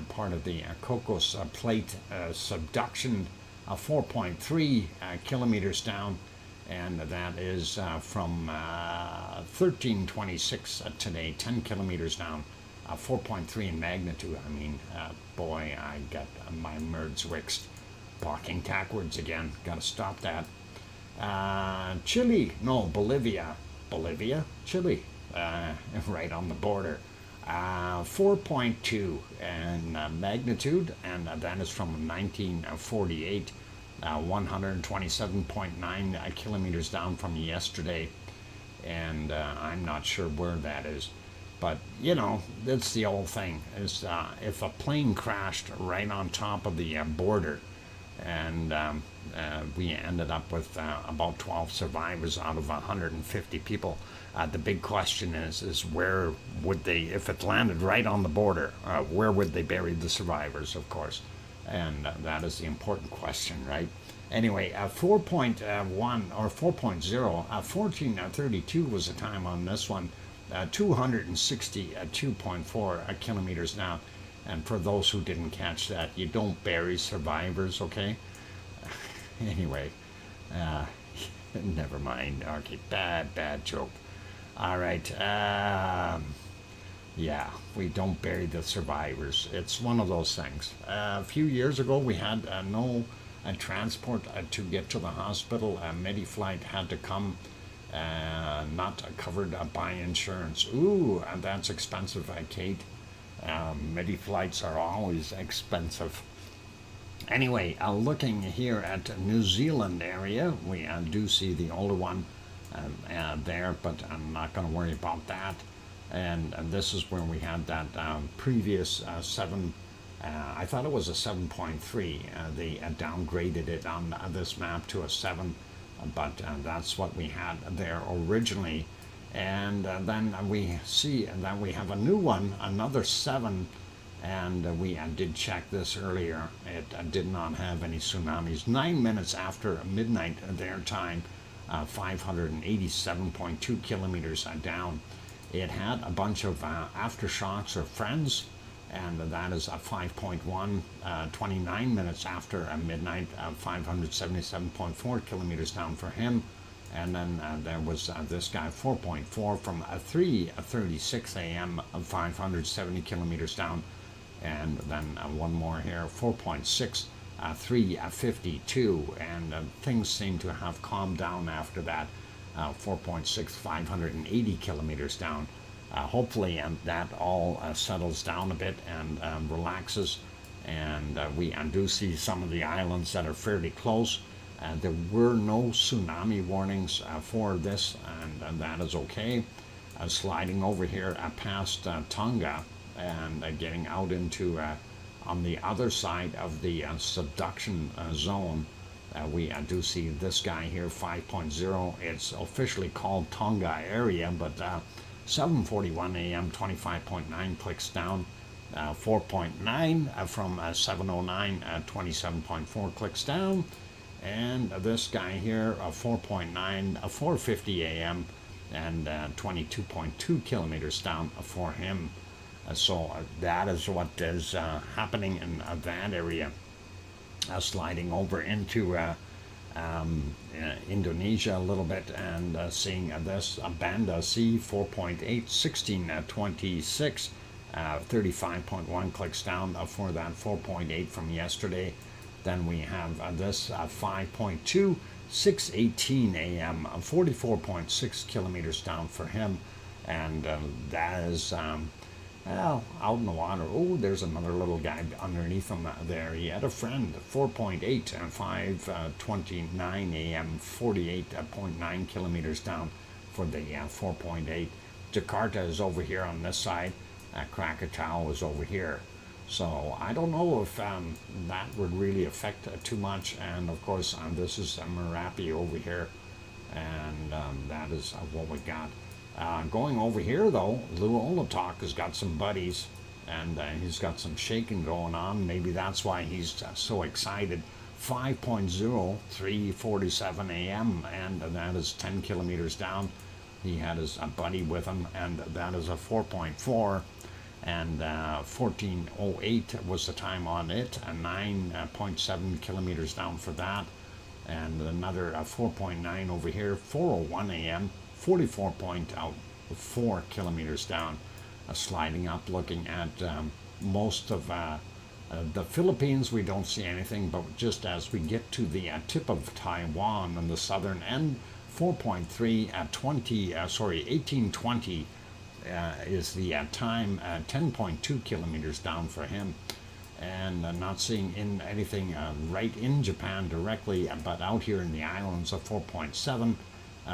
part of the Cocos Plate subduction, 4.3 kilometers down, and that is from 13:26 today, 10 kilometers down, 4.3 in magnitude. I mean, boy, I got my merds wixed. Walking backwards again, gotta stop that. Chile, no, Bolivia, Chile, right on the border. 4.2 in magnitude, and that is from 1948, 127.9 kilometers down from yesterday. And I'm not sure where that is, but you know, that's the old thing, is if a plane crashed right on top of the border, and we ended up with about 12 survivors out of 150 people. The big question is where would they, if it landed right on the border, where would they bury the survivors, of course? And that is the important question, right? Anyway, 4.1 or 4.0, 14:32 was the time on this one, 262.4 kilometers down. And for those who didn't catch that, you don't bury survivors, okay? Anyway, Never mind. Okay, bad joke. All right. Yeah, we don't bury the survivors. It's one of those things. A few years ago, we had no transport to get to the hospital. Medi-flight had to come, not covered by insurance. Ooh, and that's expensive, Kate. Medi-flights are always expensive. Anyway, looking here at New Zealand area, we do see the older one there, but I'm not going to worry about that. And this is where we had that previous 7, I thought it was a 7.3. They downgraded it on this map to a 7, but that's what we had there originally. And then we see that we have a new one, another 7, and we did check this earlier. It did not have any tsunamis. 9 minutes after midnight their time, 587.2 kilometers down. It had a bunch of aftershocks or friends, and that is a 5.1, 29 minutes after midnight, 577.4 kilometers down for him. And then there was this guy, 4.4 from 3:36 a.m., 570 kilometers down. And then one more here, 4.6, 3:52, and things seem to have calmed down after that. 4.6, 580 kilometers down. Hopefully that all settles down a bit and relaxes. And we do see some of the islands that are fairly close. There were no tsunami warnings for this, and that is okay. Sliding over here past Tonga and getting out into on the other side of the subduction zone. We do see this guy here, 5.0. It's officially called Tonga area, but 7:41 a.m., 25.9 clicks down. 4.9 from 7:09, 27.4 clicks down. And this guy here, 4.9, 4:50 a.m., and 22.2 kilometers down for him. So that is what is happening in that area. Sliding over into Indonesia a little bit and seeing this Banda Sea 4.8, 16:26, 35.1 clicks down for that 4.8 from yesterday. Then we have this 5.2, 6:18 a.m., 44.6 kilometers down for him, and that is well, out in the water. Oh, there's another little guy underneath him there. He had a friend, 4.8 and 5:29 a.m., 48.9 kilometers down for the 4.8. Jakarta is over here on this side. Krakatau is over here. So I don't know if that would really affect too much. And of course, this is Merapi over here, and that is what we got. Going over here though, Luolatok has got some buddies, and he's got some shaking going on. Maybe that's why he's so excited. 5.0, 3:47 a.m., and that is 10 kilometers down. He had his buddy with him, and that is a 4.4, and 14:08 was the time on it, 9.7 kilometers down for that, and another 4.9 over here, 4:01 a.m., 44.4 kilometers down. Sliding up, looking at most of the Philippines, we don't see anything, but just as we get to the tip of Taiwan on the southern end, 4.3 at 1820 is the time, 10.2 kilometers down for him. And not seeing anything right in Japan directly, but out here in the islands, a 4.7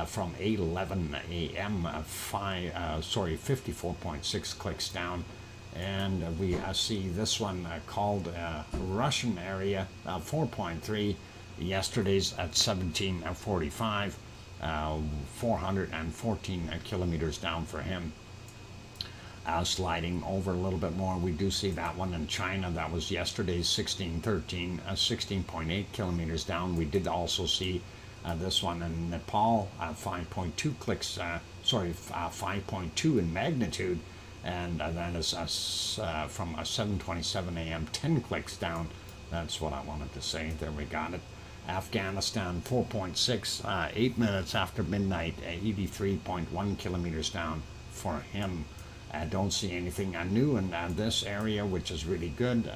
from 8:11 a.m. 54.6 clicks down. And we see this one called Russian area, 4.3. Yesterday's at 17:45, 414 kilometers down for him. Sliding over a little bit more, we do see that one in China. That was yesterday's 16:13, 16.8 kilometers down. We did also see this one in Nepal, 5.2 clicks, 5.2 in magnitude, and that is from 7:27 a.m., 10 clicks down. That's what I wanted to say. There we got it. Afghanistan 4.6, 8 minutes after midnight, 83.1 kilometers down for him. I don't see anything new in this area, which is really good.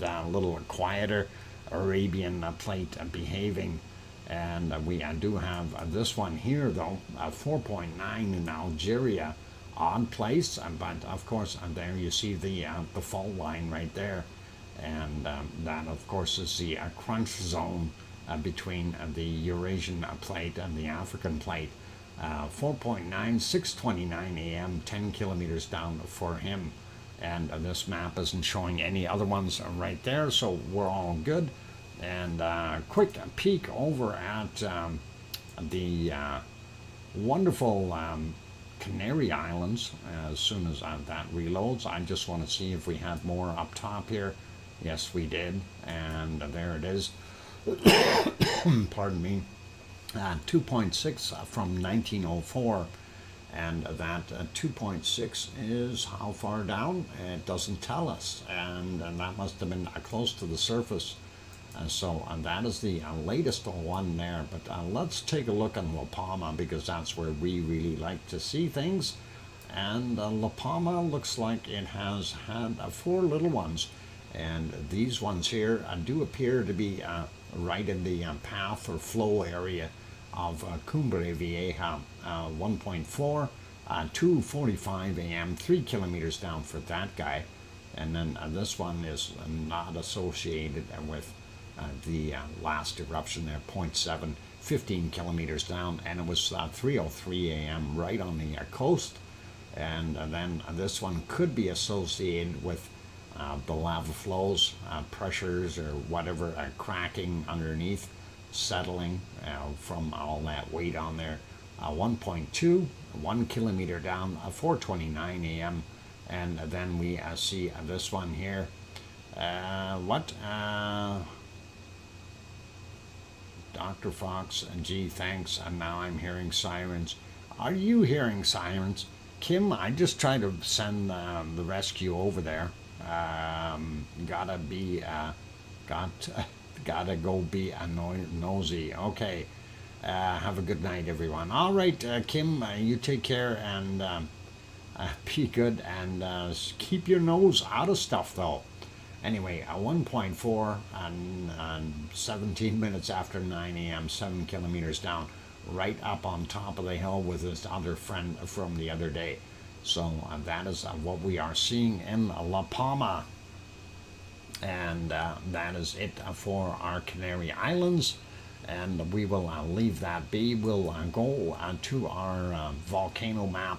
A little quieter Arabian plate behaving. And we do have this one here, though, 4.9 in Algeria. Odd place, but of course, there you see the fault line right there. And that, of course, is the crunch zone between the Eurasian plate and the African plate. 4.9, 6:29 a.m., 10 kilometers down for him. And this map isn't showing any other ones right there, so we're all good. And quick peek over at the wonderful Canary Islands. As soon as that reloads, I just want to see if we had more up top here. Yes, we did, and there it is. Pardon me. 2.6 from 1904, and that 2.6 is how far down? It doesn't tell us, and that must have been close to the surface. So that is the latest one there. But let's take a look on La Palma, because that's where we really like to see things. And La Palma looks like it has had 4 little ones, and these ones here do appear to be right in the path or flow area of Cumbre Vieja. 1.4, 2:45 a.m., 3 kilometers down for that guy. And then this one is not associated with the last eruption there, 0.7, 15 kilometers down, and it was 3:03 a.m. right on the coast. And then this one could be associated with the lava flows, pressures or whatever, cracking underneath, settling from all that weight on there. 1.2, 1 kilometer down, 4:29 a.m. And then we see this one here. Dr. Fox, gee, thanks. And now I'm hearing sirens. Are you hearing sirens? Kim, I just tried to send the rescue over there. Gotta go be nosy. Okay. Have a good night, everyone. All right, Kim, you take care and be good, and keep your nose out of stuff, though. Anyway, 1.4 and 17 minutes after 9 a.m., 7 kilometers down, right up on top of the hill with this other friend from the other day. So that is what we are seeing in La Palma. And that is it for our Canary Islands. And we will leave that be. We'll go to our volcano map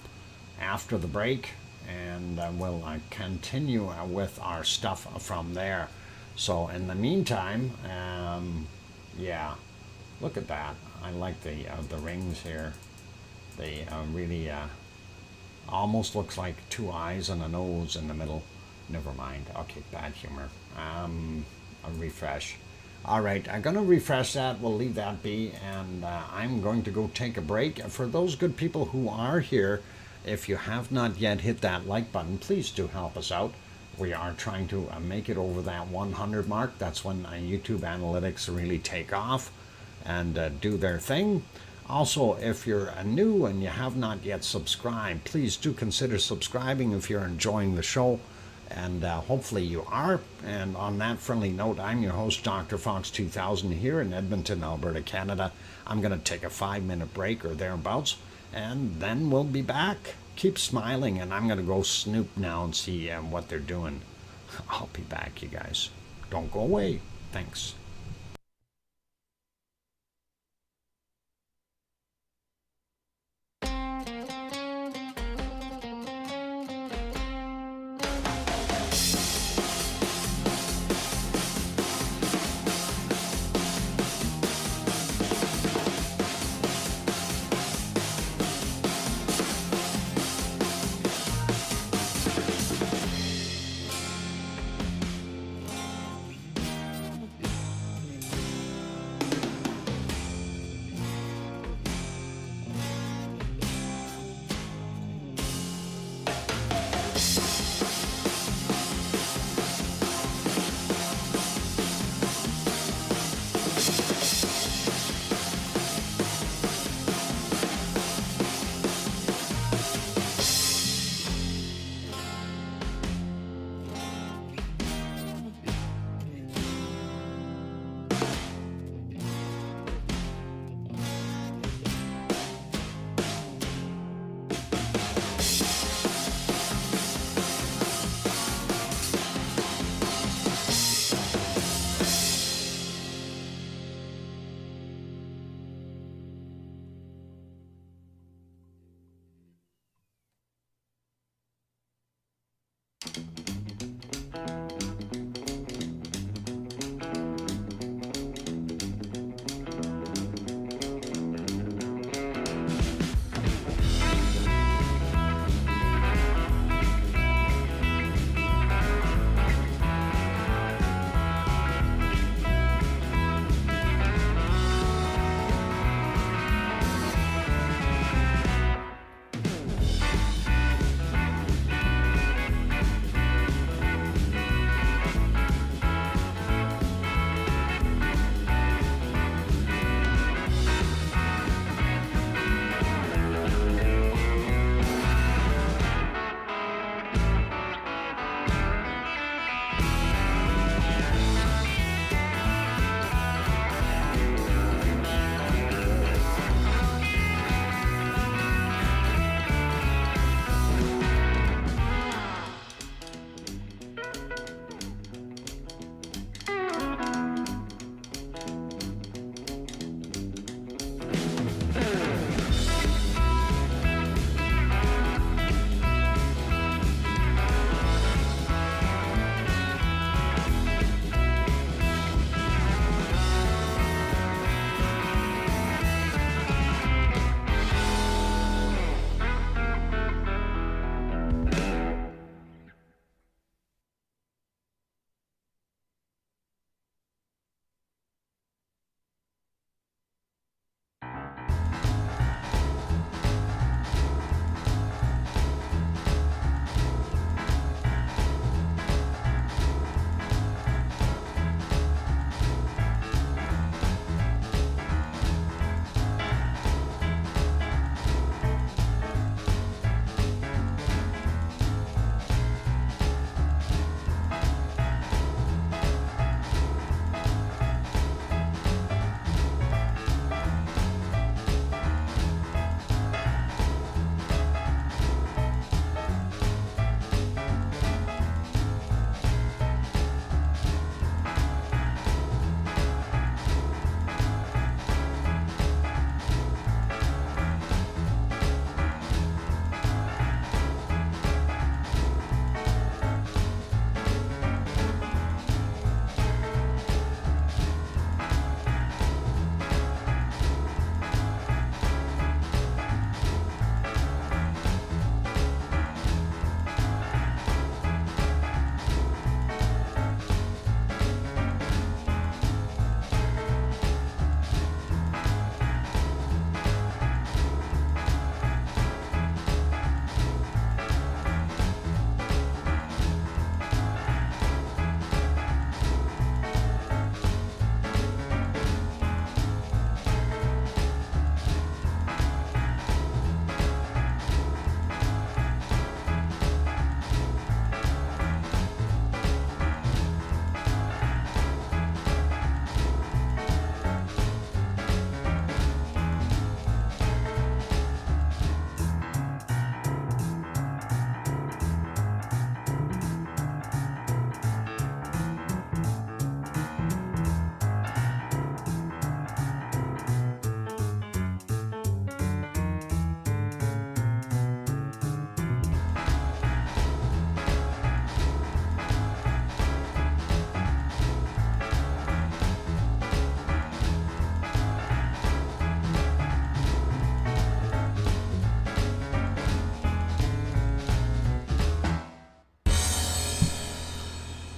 after the break, and we'll continue with our stuff from there. So in the meantime, yeah, look at that. I like the rings here. They really almost looks like 2 eyes and a nose in the middle. Never mind. Okay, bad humor. A refresh. All right, I'm going to refresh that. We'll leave that be, and I'm going to go take a break. For those good people who are here, if you have not yet hit that like button, please do help us out. We are trying to make it over that 100 mark. That's when YouTube analytics really take off and do their thing. Also, if you're new and you have not yet subscribed, please do consider subscribing if you're enjoying the show. And hopefully you are. And on that friendly note, I'm your host, DrFox2000, here in Edmonton, Alberta, Canada. I'm going to take a 5-minute break or thereabouts, and then we'll be back. Keep smiling, and I'm going to go snoop now and see what they're doing. I'll be back, you guys. Don't go away. Thanks.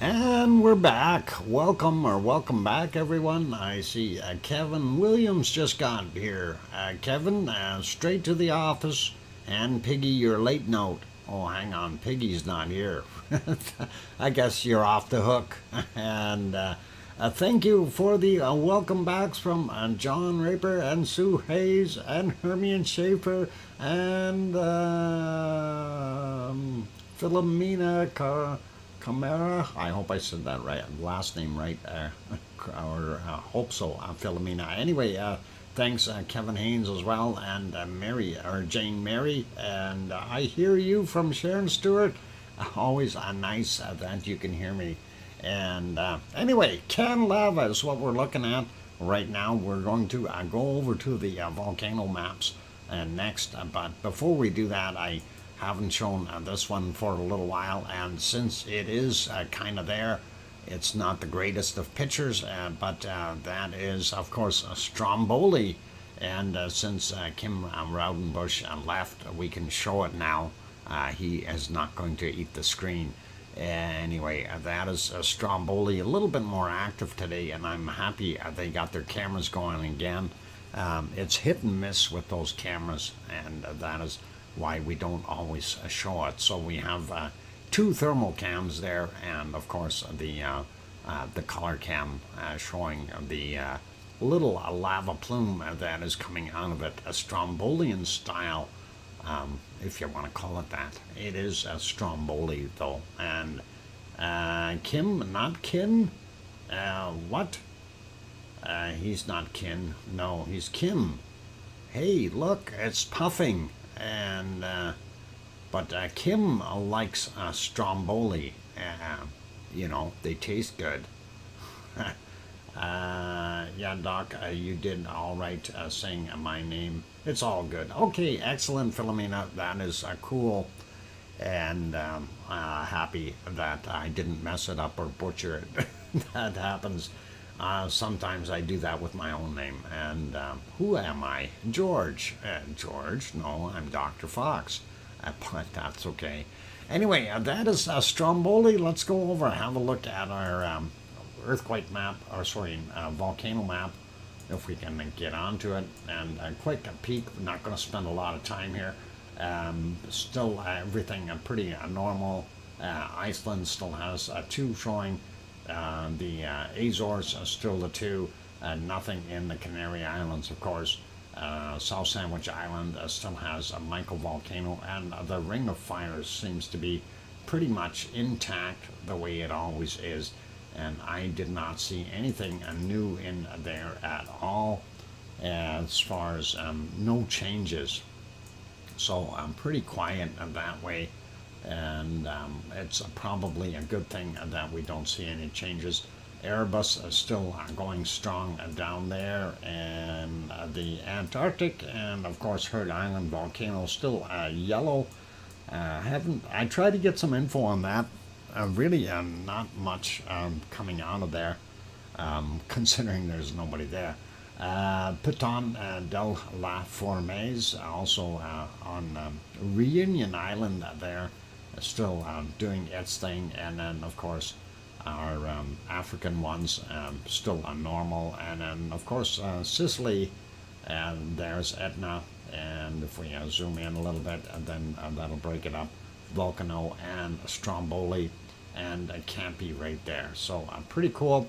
And we're back. Welcome back, everyone. I see Kevin Williams just got here. Kevin, straight to the office. And Piggy, your late note. Oh, hang on, Piggy's not here. I guess you're off the hook. And thank you for the welcome backs from John Raper and Sue Hayes and Hermione Schaefer and Philomena Camara. I hope I said that right, last name right, or hope so, Philomena. Anyway, thanks Kevin Haynes as well, and Mary, or Jane Mary, and I hear you from Sharon Stewart. Always nice that you can hear me. And anyway, can lava is what we're looking at right now. We're going to go over to the volcano maps next, but before we do that, I haven't shown this one for a little while, and since it is kind of there, it's not the greatest of pictures, but that is of course Stromboli, and since Kim Raudenbush left, we can show it now. He is not going to eat the screen. Anyway, that is Stromboli, a little bit more active today, and I'm happy they got their cameras going again. It's hit and miss with those cameras, and that is why we don't always show it. So we have two thermal cams there, and of course the color cam showing the little lava plume that is coming out of it, a Strombolian style, if you want to call it that. It is a Stromboli though. And Kim, not Kin, what? He's not Kin, no, he's Kim. Hey, look, it's puffing. And but Kim likes Stromboli. You know, they taste good. Yeah, Doc, you did all right saying my name. It's all good. Okay, excellent, Philomena. That is cool, and happy that I didn't mess it up or butcher it. That happens. Sometimes I do that with my own name. And who am I? George. George? No, I'm Dr. Fox. But that's okay. Anyway, that is Stromboli. Let's go over and have a look at our earthquake map, or sorry, volcano map, if we can get onto it. And a quick peek. We're not going to spend a lot of time here. Still everything pretty normal. Iceland still has two showing. The Azores are still the two, nothing in the Canary Islands, of course. South Sandwich Island still has a microvolcano, and the Ring of Fire seems to be pretty much intact the way it always is. And I did not see anything new in there at all, as far as no changes. So I'm pretty quiet that way. And it's probably a good thing that we don't see any changes. Erebus is still going strong down there, and the Antarctic, and of course Heard Island volcano still yellow. I tried to get some info on that. Really not much coming out of there, considering there's nobody there. Piton del La Formes, also on Reunion Island there, still doing its thing. And then of course our African ones still normal. And then of course Sicily, and there's Etna, and if we zoom in a little bit, then that'll break it up. Volcano and Stromboli and Campi right there. So pretty cool.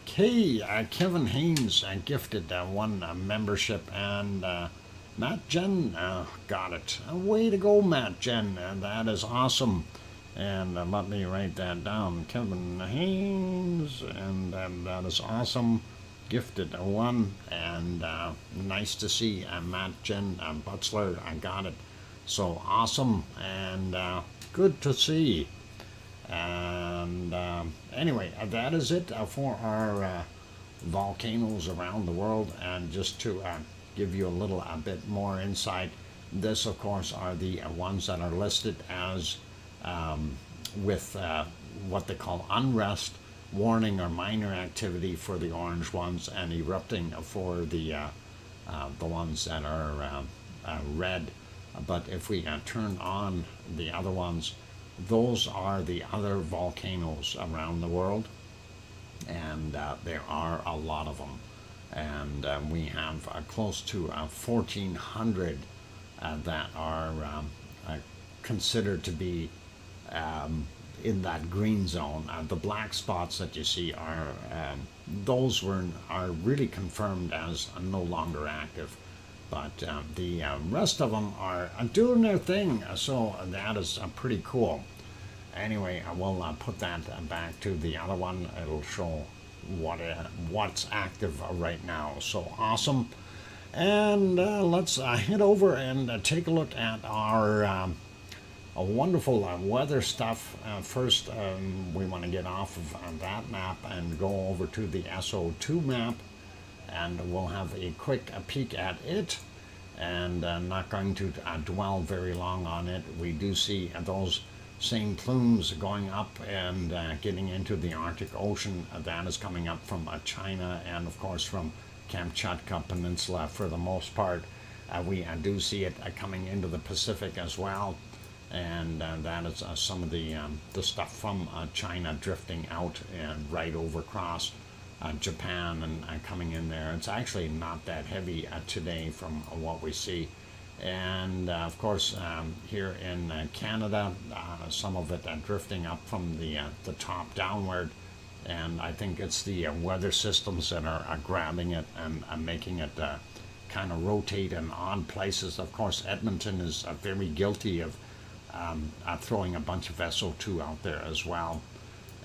Okay, Kevin Haynes gifted one membership, and Matt Jen got it. Way to go, Matt Jen. That is awesome. And let me write that down. Kevin Haynes, and that is awesome. Gifted one, and nice to see Matt Jen Butzler. I got it. So awesome, and good to see. And anyway, that is it for our volcanoes around the world. And just to give you a little bit more insight, this of course are the ones that are listed as with what they call unrest warning or minor activity for the orange ones, and erupting for the ones that are red. But if we turn on the other ones, those are the other volcanoes around the world, and there are a lot of them. And we have close to 1,400 that are considered to be in that green zone. The black spots that you see are are really confirmed as no longer active, but the rest of them are doing their thing. So that is pretty cool. Anyway, I will put that back to the other one. It'll show what's active right now. So awesome. And let's head over and take a look at our wonderful weather stuff. First, we want to get off of that map and go over to the SO2 map, and we'll have a quick peek at it, and not going to dwell very long on it. We do see those same plumes going up and getting into the Arctic Ocean. That is coming up from China, and of course from Kamchatka Peninsula for the most part. We do see it coming into the Pacific as well, and that is some of the stuff from China drifting out and right over across Japan and coming in there. It's actually not that heavy today from what we see. And of course here in Canada, some of it drifting up from the top downward, and I think it's the weather systems that are grabbing it and making it kind of rotate in odd places. Of course, Edmonton is very guilty of throwing a bunch of SO2 out there as well.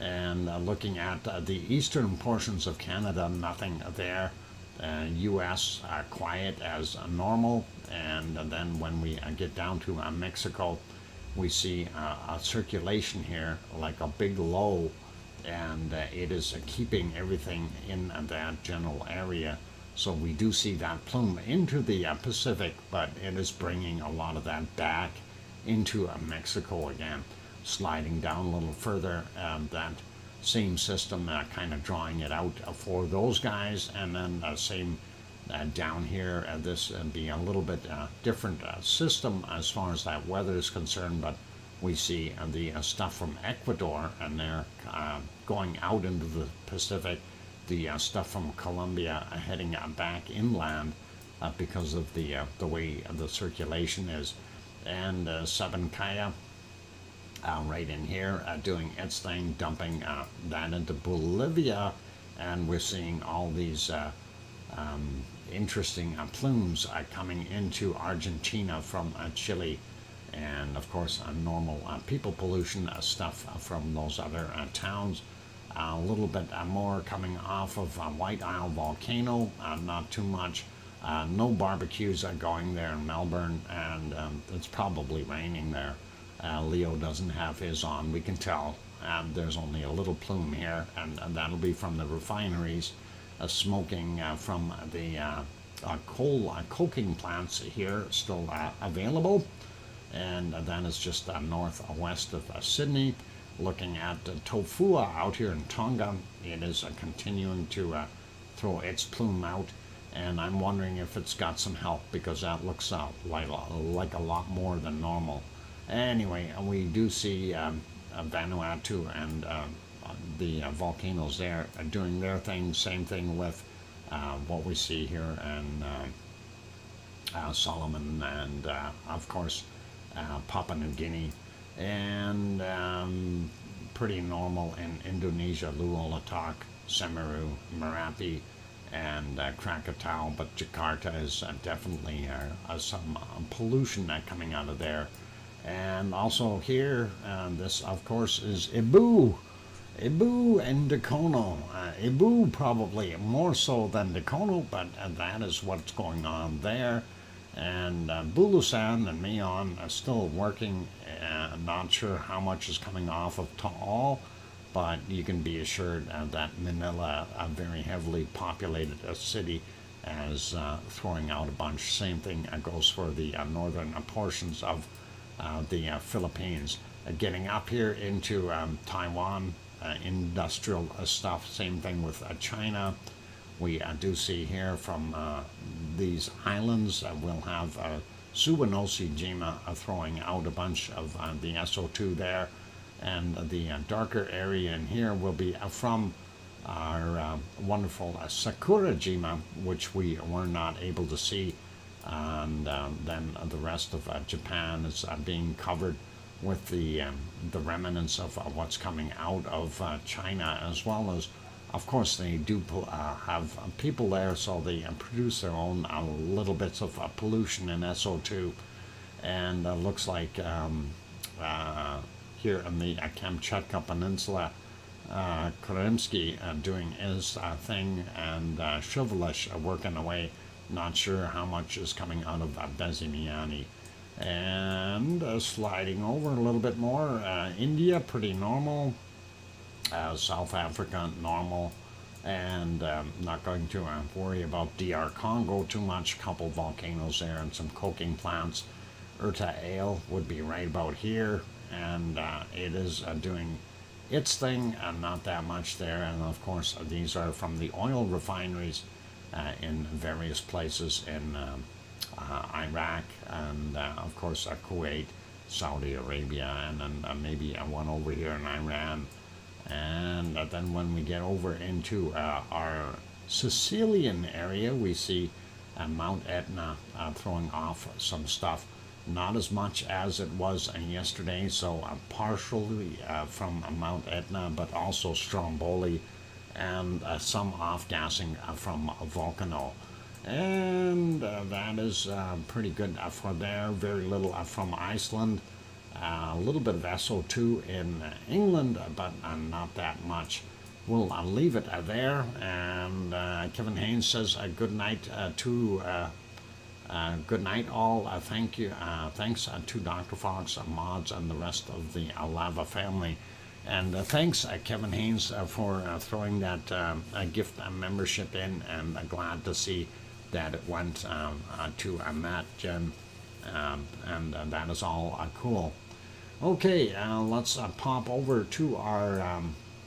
And looking at the eastern portions of Canada, nothing there. U.S. quiet as normal, and then when we get down to Mexico, we see a circulation here like a big low, and it is keeping everything in that general area. So we do see that plume into the Pacific, but it is bringing a lot of that back into Mexico again, sliding down a little further. That same system kind of drawing it out for those guys, and then same down here. This being a little bit different system as far as that weather is concerned, but we see the stuff from Ecuador, and they're going out into the Pacific. The stuff from Colombia heading back inland because of the way the circulation is, and Sabancaya right in here doing its thing, dumping that into Bolivia, and we're seeing all these interesting plumes coming into Argentina from Chile, and of course normal people pollution stuff from those other towns. A little bit more coming off of White Isle Volcano, not too much. No barbecues are going there in Melbourne, and it's probably raining there. Leo doesn't have his on, we can tell. There's only a little plume here, and that'll be from the refineries smoking from the coal coking plants here still available. And that is just northwest of Sydney. Looking at Tofua out here in Tonga, it is continuing to throw its plume out, and I'm wondering if it's got some help, because that looks like a lot more than normal. Anyway, we do see Vanuatu and the volcanoes there doing their thing. Same thing with what we see here in Solomon, and of course Papua New Guinea, and pretty normal in Indonesia, Luolatak, Semeru, Merapi, and Krakatau, but Jakarta is definitely some pollution coming out of there. And also here, this of course is Ibu and Dakono. Ibu probably more so than Dakono, but that is what's going on there. And Bulusan and Mion are still working. Not sure how much is coming off of Taal, but you can be assured that Manila, a very heavily populated city, is throwing out a bunch. Same thing goes for the northern portions of the Philippines. Getting up here into Taiwan, industrial stuff. Same thing with China. We do see here from these islands, we'll have Suwanoshijima throwing out a bunch of the SO2 there. And the darker area in here will be from our wonderful Sakurajima, which we were not able to see. And then the rest of Japan is being covered with the remnants of what's coming out of China, as well as, of course, they do have people there, so they produce their own little bits of pollution in SO2. And looks like here in the Kamchatka Peninsula, Kerensky doing his thing, and Shuvalish working away. Not sure how much is coming out of Bezimiani. And sliding over a little bit more, India, pretty normal. South Africa, normal. And not going to worry about DR Congo too much. Couple volcanoes there and some coking plants. Urta Ale would be right about here. And it is doing its thing, and not that much there. And of course, these are from the oil refineries in various places in Iraq, and of course Kuwait, Saudi Arabia, and then maybe one over here in Iran. And then when we get over into our Sicilian area, we see Mount Etna throwing off some stuff. Not as much as it was yesterday, so partially from Mount Etna, but also Stromboli, and some off-gassing from Volcano. And that is pretty good for there. Very little from Iceland. A little bit of SO2 in England, but not that much. We'll leave it there. And Kevin Haynes says good night to good night all. Thank you. Thanks to Dr. Fox, mods, and the rest of the Lava family. And thanks, Kevin Haynes, for throwing that gift membership in, and glad to see that it went to Matt, Jen, and that is all cool. Okay, let's pop over to our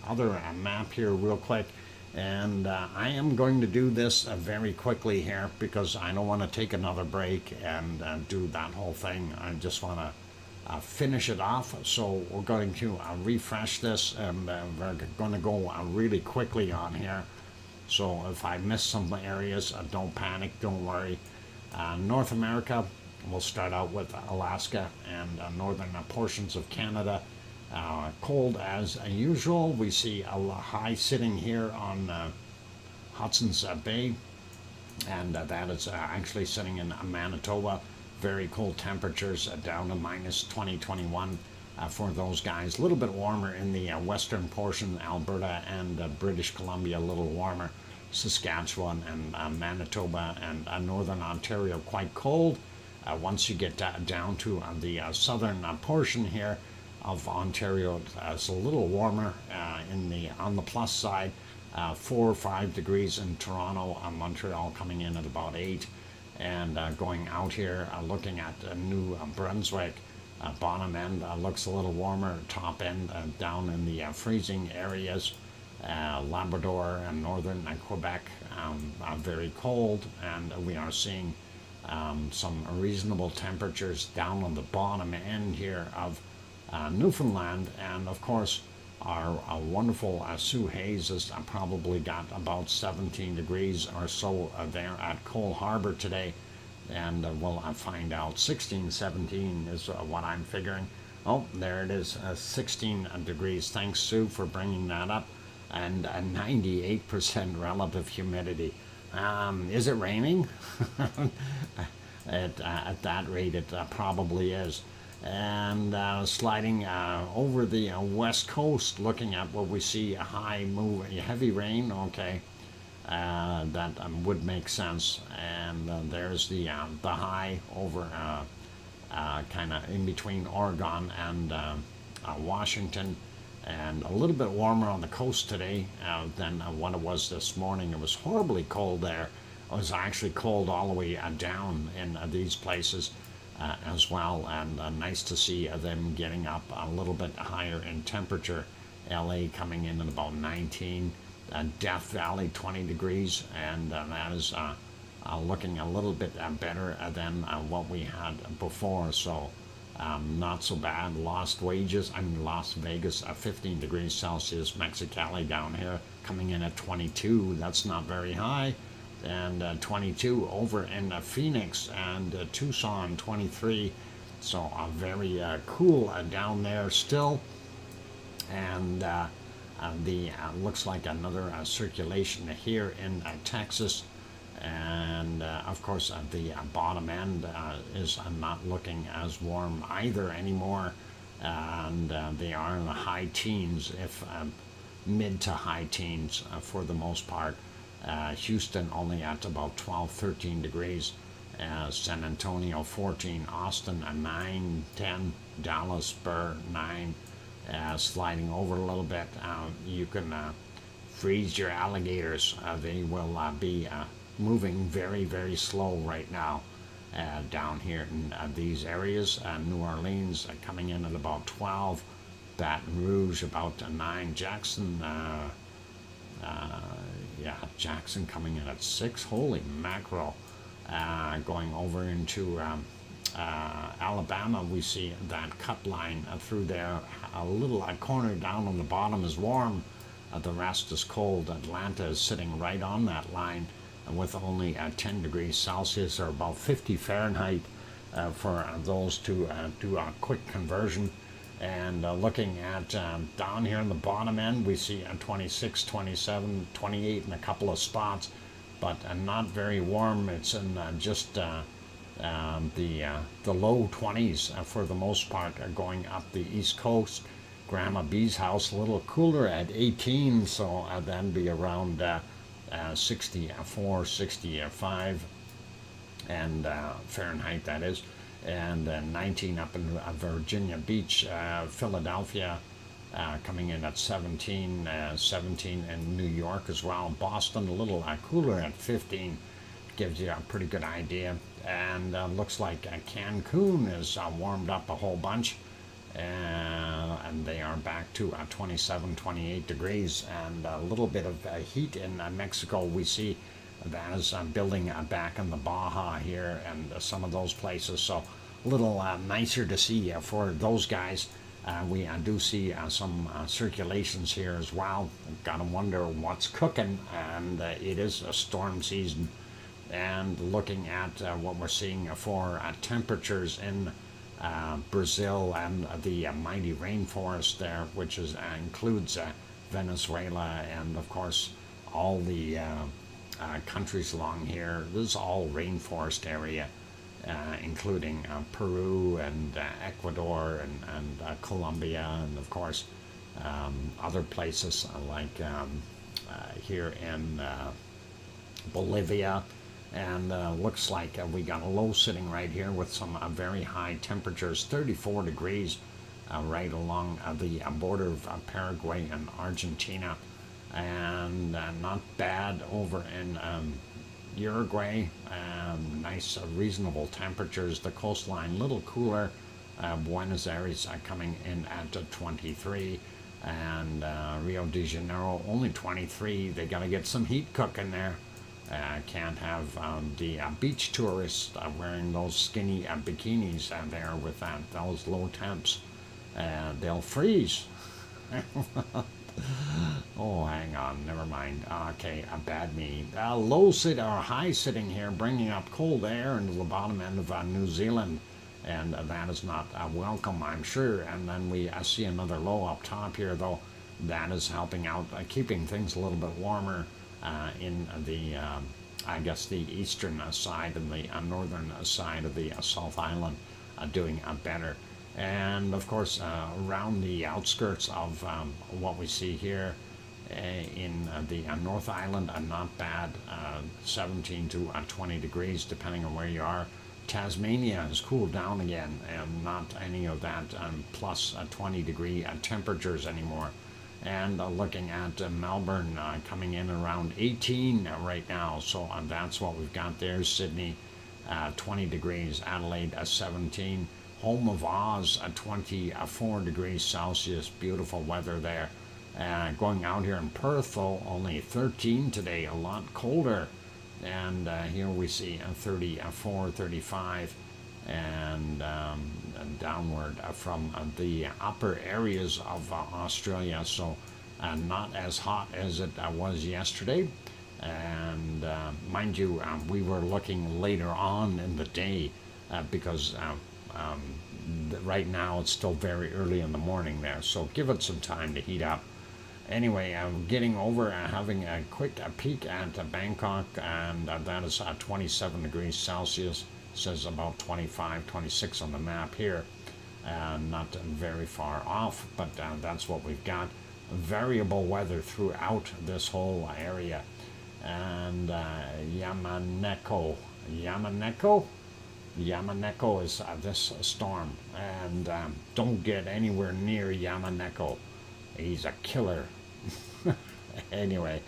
other map here real quick. And I am going to do this very quickly here, because I don't want to take another break and do that whole thing. I just want to finish it off. So we're going to refresh this, and we're going to go really quickly on here. So if I miss some areas, don't panic, don't worry. North America, we'll start out with Alaska and northern portions of Canada. Cold as usual. We see a high sitting here on Hudson's Bay, and that is actually sitting in Manitoba. Very cold temperatures, down to minus 20, 21 for those guys. A little bit warmer in the western portion, Alberta and British Columbia, a little warmer. Saskatchewan and Manitoba and northern Ontario, quite cold. Once you get down to the southern portion here of Ontario, it's a little warmer on the plus side. 4 or 5 degrees in Toronto, Montreal coming in at about 8. And going out here, looking at New Brunswick, bottom end looks a little warmer, top end down in the freezing areas. Labrador and northern Quebec, very cold, and we are seeing some reasonable temperatures down on the bottom end here of Newfoundland. And of course, our wonderful Sue Hayes has probably got about 17 degrees or so there at Cole Harbor today, and we'll find out. 16, 17 is what I'm figuring. Oh, there it is, 16 degrees. Thanks, Sue, for bringing that up. And 98% relative humidity. Is it raining? At that rate, it probably is. And sliding over the west coast, looking at what we see, a high move, heavy rain. Okay, that would make sense. And there's the high over kind of in between Oregon and Washington. And a little bit warmer on the coast today than what it was this morning. It was horribly cold there. It was actually cold all the way down in these places as well. And nice to see them getting up a little bit higher in temperature. LA coming in at about 19. Death Valley 20 degrees. And that is looking a little bit better than what we had before. So not so bad. Las Vegas 15 degrees Celsius. Mexicali down here coming in at 22. That's not very high. And 22 over in Phoenix and Tucson 23. So very cool down there still. And looks like another circulation here in Texas. And of course the bottom end is not looking as warm either anymore, and they are in the high teens, if mid to high teens for the most part. Houston only at about 12-13 degrees, San Antonio 14, Austin 9, 10, Dallas, Burr 9, sliding over a little bit. You can freeze your alligators. They will be moving very, very slow right now down here in these areas. New Orleans coming in at about 12, Baton Rouge about 9, Jackson, Jackson coming in at 6, holy mackerel. Going over into Alabama, we see that cut line through there. A little corner down on the bottom is warm, the rest is cold. Atlanta is sitting right on that line with only 10 degrees Celsius, or about 50 Fahrenheit, for those to do a quick conversion. And looking at down here in the bottom end, we see 26, 27, 28 in a couple of spots, but not very warm. It's in just the low 20s for the most part, going up the East Coast. Grandma B's house a little cooler at 18, so that'd be around 64, 65 and Fahrenheit, that is. And 19 up in Virginia Beach. Philadelphia coming in at 17, 17 in New York as well. Boston a little cooler at 15, gives you a pretty good idea. And looks like Cancun is warmed up a whole bunch, and they are back to 27, 28 degrees, and a little bit of heat in Mexico. We see that is building back in the Baja here and some of those places, so a little nicer to see for those guys. We do see some circulations here as well. Gotta wonder what's cooking, and it is a storm season. And looking at what we're seeing for temperatures in Brazil and the mighty rainforest there, which includes Venezuela and of course all the countries along here. This is all rainforest area, including Peru and Ecuador and Colombia, and of course other places like here in Bolivia. And looks like we got a low sitting right here with some very high temperatures, 34 degrees right along the border of Paraguay and Argentina. And not bad over in Uruguay. Nice reasonable temperatures. The coastline a little cooler. Buenos Aires coming in at 23, and Rio de Janeiro only 23. They got to get some heat cooking there. Can't have the beach tourists wearing those skinny bikinis there with those low temps. They'll freeze. Oh, hang on, never mind. Okay, bad me. Low sit or high sitting here, bringing up cold air into the bottom end of New Zealand, and that is not welcome, I'm sure. And then we see another low up top here, though. That is helping out, keeping things a little bit warmer in the, I guess, the eastern side and the northern side of the South Island, doing better. And of course, around the outskirts of what we see here in the North Island, not bad, 17 to 20 degrees depending on where you are. Tasmania has cooled down again, and not any of that plus 20 degree temperatures anymore. And looking at Melbourne coming in around 18 right now, so that's what we've got there. Sydney 20 degrees, Adelaide 17, home of Oz 24 degrees Celsius, beautiful weather there. Going out here in Perth, though, only 13 today, a lot colder. and here we see 34, 35, and downward from the upper areas of Australia. So not as hot as it was yesterday. And mind you, we were looking later on in the day because right now it's still very early in the morning there. So give it some time to heat up. Anyway, I'm getting over having a quick peek at Bangkok, and that is 27 degrees Celsius. Says about 25, 26 on the map here. Not very far off, but that's what we've got. Variable weather throughout this whole area. And Yamaneko is this storm. And don't get anywhere near Yamaneko. He's a killer. Anyway,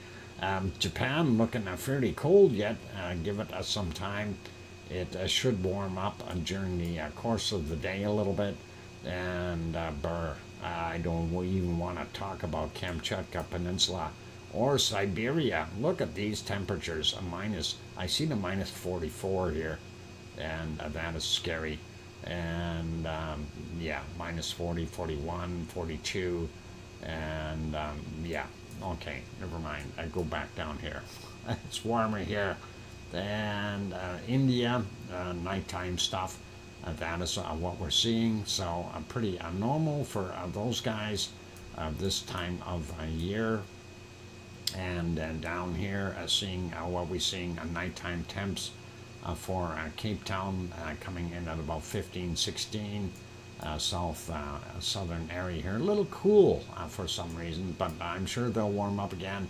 Japan looking fairly cold yet. Give it some time. It should warm up during the course of the day a little bit. And I don't even want to talk about Kamchatka Peninsula or Siberia. Look at these temperatures. I see the minus 44 here, and that is scary. And yeah, minus 40, 41, 42, and yeah, okay, never mind. I go back down here. It's warmer here. And India, nighttime stuff. That is what we're seeing. So pretty normal for those guys this time of year. And down here, seeing what we're seeing nighttime temps for Cape Town coming in at about 15, 16. Southern area here. A little cool for some reason, but I'm sure they'll warm up again.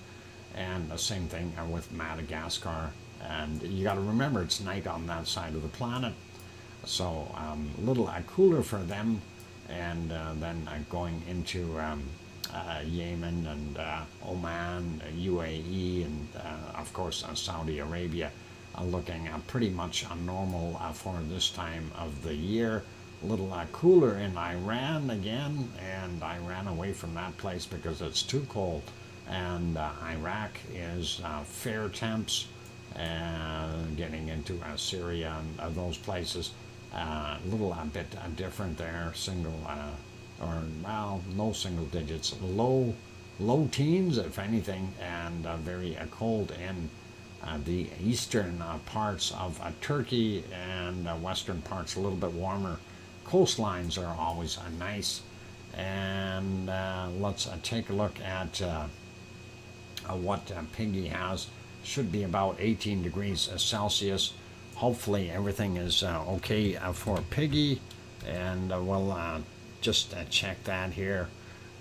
And the same thing with Madagascar. And you got to remember, it's night on that side of the planet. So a little cooler for them. And then going into Yemen and Oman, UAE, and of course Saudi Arabia, looking pretty much normal for this time of the year. A little cooler in Iran again, and I ran away from that place because it's too cold. And Iraq is fair temps, and getting into Syria and those places. A little bit different there, single or well, no single digits, low teens if anything, and very cold in the eastern parts of Turkey, and western parts a little bit warmer. Coastlines are always nice. And let's take a look at what Piggy has. Should be about 18 degrees Celsius. Hopefully everything is okay for Piggy, and we'll just check that here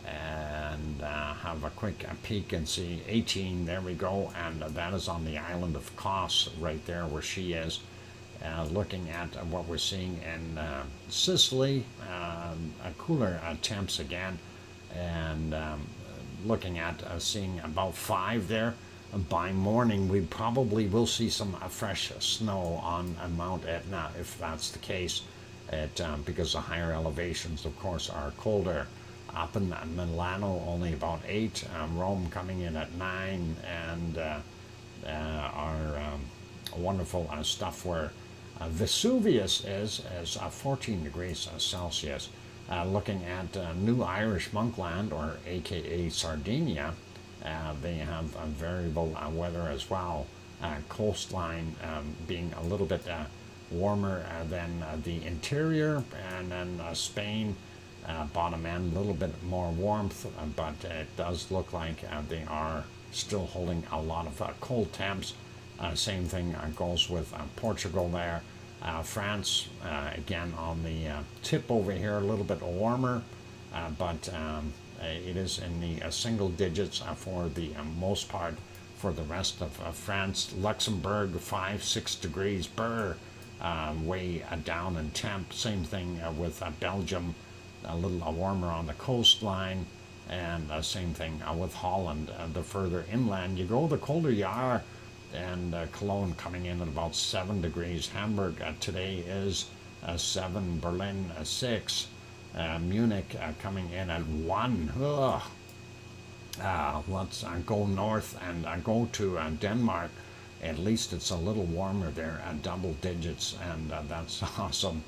and have a quick peek and see 18. There we go, and that is on the island of Kos right there where she is. Looking at what we're seeing in Sicily, cooler temps again, and looking at seeing about 5 there. By morning, we probably will see some fresh snow on Mount Etna, if that's the case, because the higher elevations, of course, are colder. Up in Milano, only about 8. Rome coming in at 9, and our wonderful stuff where Vesuvius is 14 degrees Celsius. Looking at New Irish Monkland, or aka Sardinia, they have variable weather as well. Coastline being a little bit warmer than the interior, and then Spain, bottom end, a little bit more warmth, but it does look like they are still holding a lot of cold temps. Same thing goes with Portugal there. France, again on the tip over here, a little bit warmer, but it is in the single digits for the most part for the rest of France. Luxembourg, 5-6 degrees. Way down in temp. Same thing with Belgium, a little warmer on the coastline, and same thing with Holland. The further inland you go, the colder you are. And Cologne coming in at about 7 degrees. Hamburg today is 7. Berlin 6. Munich coming in at 1. Let's go north and go to Denmark. at least it's a little warmer there at double digits, and that's awesome.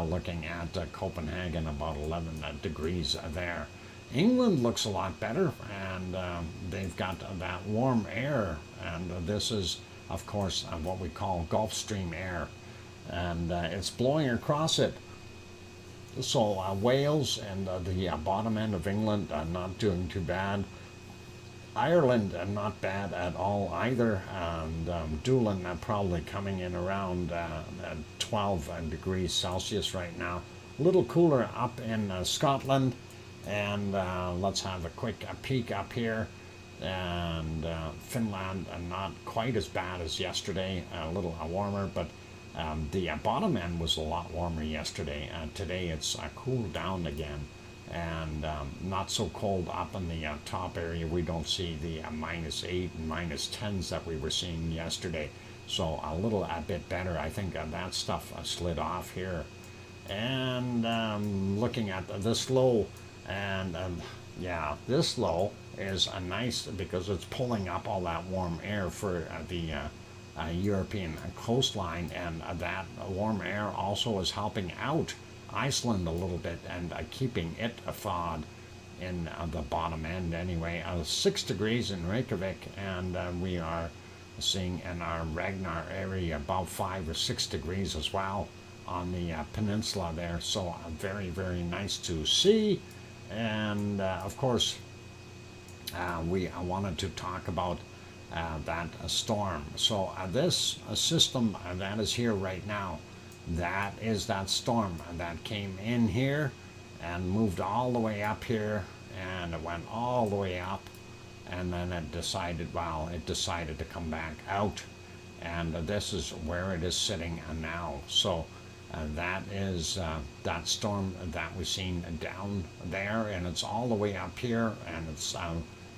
Looking at Copenhagen, about 11 degrees there. England looks a lot better, and they've got that warm air, and this is, of course, what we call Gulf Stream air, and it's blowing across it. So Wales and the bottom end of England not doing too bad. Ireland not bad at all either, and Doolin probably coming in around 12 degrees Celsius right now. A little cooler up in Scotland, and let's have a quick peek up here. And Finland not quite as bad as yesterday, a little warmer, but the bottom end was a lot warmer yesterday. Today it's cooled down again, and not so cold up in the top area. We don't see the -8 and -10s that we were seeing yesterday, so a little bit better. I think that stuff slid off here. And looking at this low, and yeah, this low is nice because it's pulling up all that warm air for the European coastline, and that warm air also is helping out Iceland a little bit and keeping it thawed in the bottom end anyway. 6 degrees in Reykjavik, and we are seeing in our Ragnar area about 5 or 6 degrees as well on the peninsula there. So very, very nice to see. And of course, we wanted to talk about that storm. So this system that is here right now, that is that storm that came in here and moved all the way up here, and it went all the way up, and then it decided, well, it decided to come back out, and this is where it is sitting now. So that is that storm that we've seen down there, and it's all the way up here, and it's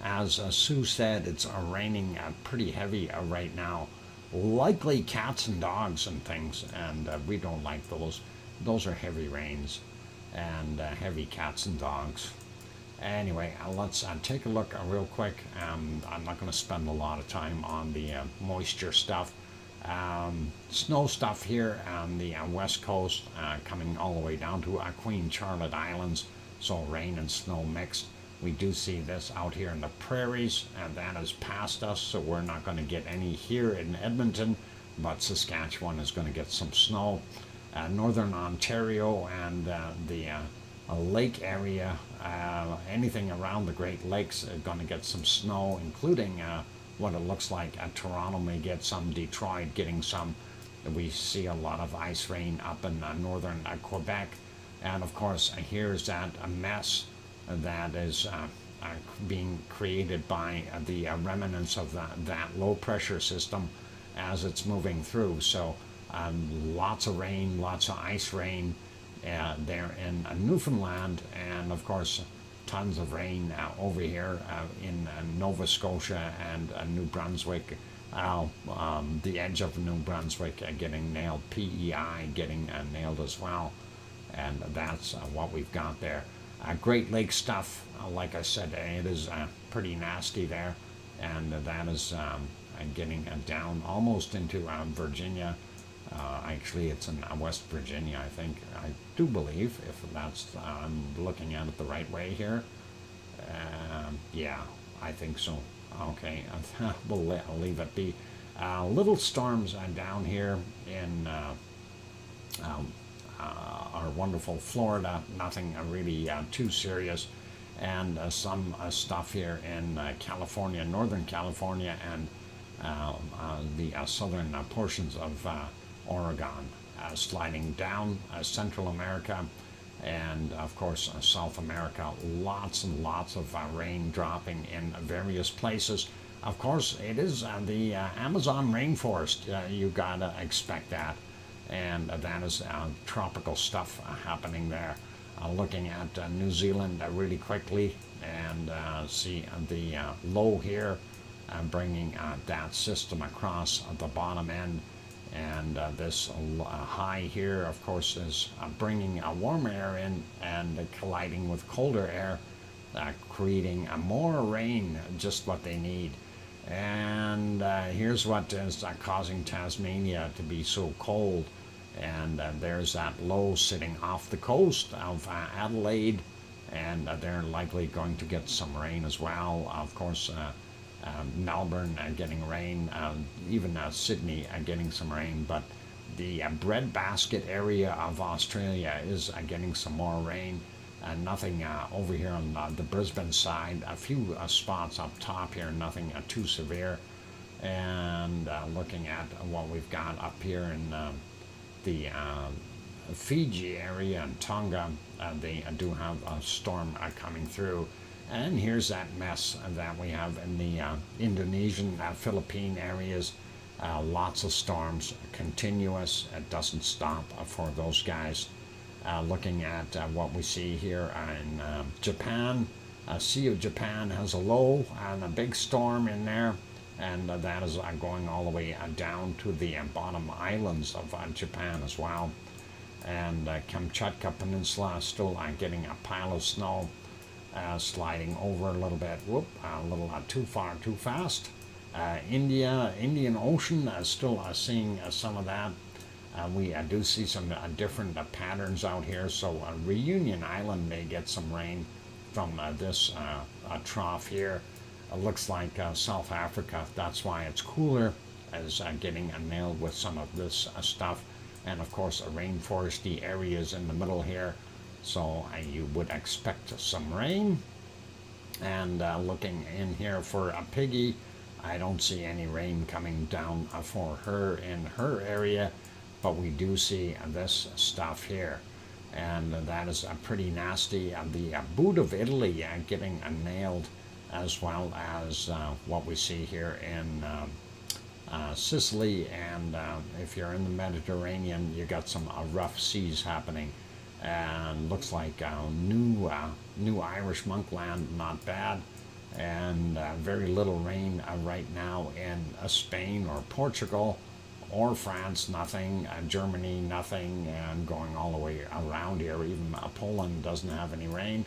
as Sue said, it's raining pretty heavy right now. Likely cats and dogs and things, and we don't like those. Those are heavy rains and heavy cats and dogs. Anyway, let's take a look real quick. I'm not going to spend a lot of time on the moisture stuff. Snow stuff here on the west coast, coming all the way down to Queen Charlotte Islands, so rain and snow mixed. We do see this out here in the prairies, and that is past us, so we're not going to get any here in Edmonton, but Saskatchewan is going to get some snow. Northern Ontario and the lake area, anything around the Great Lakes are going to get some snow, including what it looks like Toronto may get some, Detroit getting some. We see a lot of ice rain up in northern Quebec, and of course here's that mess that is being created by the remnants of that low pressure system as it's moving through. So lots of rain, lots of ice rain there in Newfoundland, and of course tons of rain over here in Nova Scotia and New Brunswick. The edge of New Brunswick getting nailed, PEI getting nailed as well, and that's what we've got there. Great Lake stuff, like I said, it is pretty nasty there, and that is getting down almost into Virginia. Actually, it's in West Virginia, I think. I do believe, if that's, I'm looking at it the right way here. Yeah, I think so. Okay, I'll leave it be. Little storms down here in our wonderful Florida, nothing really too serious, and some stuff here in California, Northern California, and the southern portions of Oregon, sliding down Central America, and of course South America. Lots and lots of rain dropping in various places. Of course, it is the Amazon rainforest. You gotta expect that. And that is tropical stuff happening there. Looking at New Zealand really quickly, and see the low here, bringing that system across the bottom end, and this high here, of course, is bringing warm air in and colliding with colder air, creating more rain, just what they need. And here's what is causing Tasmania to be so cold. And there's that low sitting off the coast of Adelaide, and they're likely going to get some rain as well. Of course, Melbourne getting rain, even Sydney getting some rain, but the breadbasket area of Australia is getting some more rain. Nothing over here on the Brisbane side, a few spots up top here, nothing too severe. And looking at what we've got up here in the Fiji area and Tonga, they do have a storm coming through. And here's that mess that we have in the Indonesian, Philippine areas. Lots of storms, continuous. It doesn't stop for those guys. Looking at what we see here in Japan, Sea of Japan has a low and a big storm in there, and that is going all the way down to the bottom islands of Japan as well. And Kamchatka Peninsula still getting a pile of snow, sliding over a little bit. Whoop, a little too far, too fast. Indian Ocean still seeing some of that. We do see some different patterns out here, so Reunion Island may get some rain from this trough here. It looks like South Africa, that's why it's cooler, is getting nailed with some of this stuff. And of course, rainforesty areas in the middle here, so you would expect some rain. And looking in here for a Piggy, I don't see any rain coming down for her in her area, but we do see this stuff here, and that is pretty nasty. The boot of Italy getting nailed, as well as what we see here in Sicily, and if you're in the Mediterranean, you got some rough seas happening. And looks like new Irish Monkland, not bad, and very little rain right now in Spain or Portugal or France, nothing. Germany, nothing. And going all the way around here, even Poland doesn't have any rain.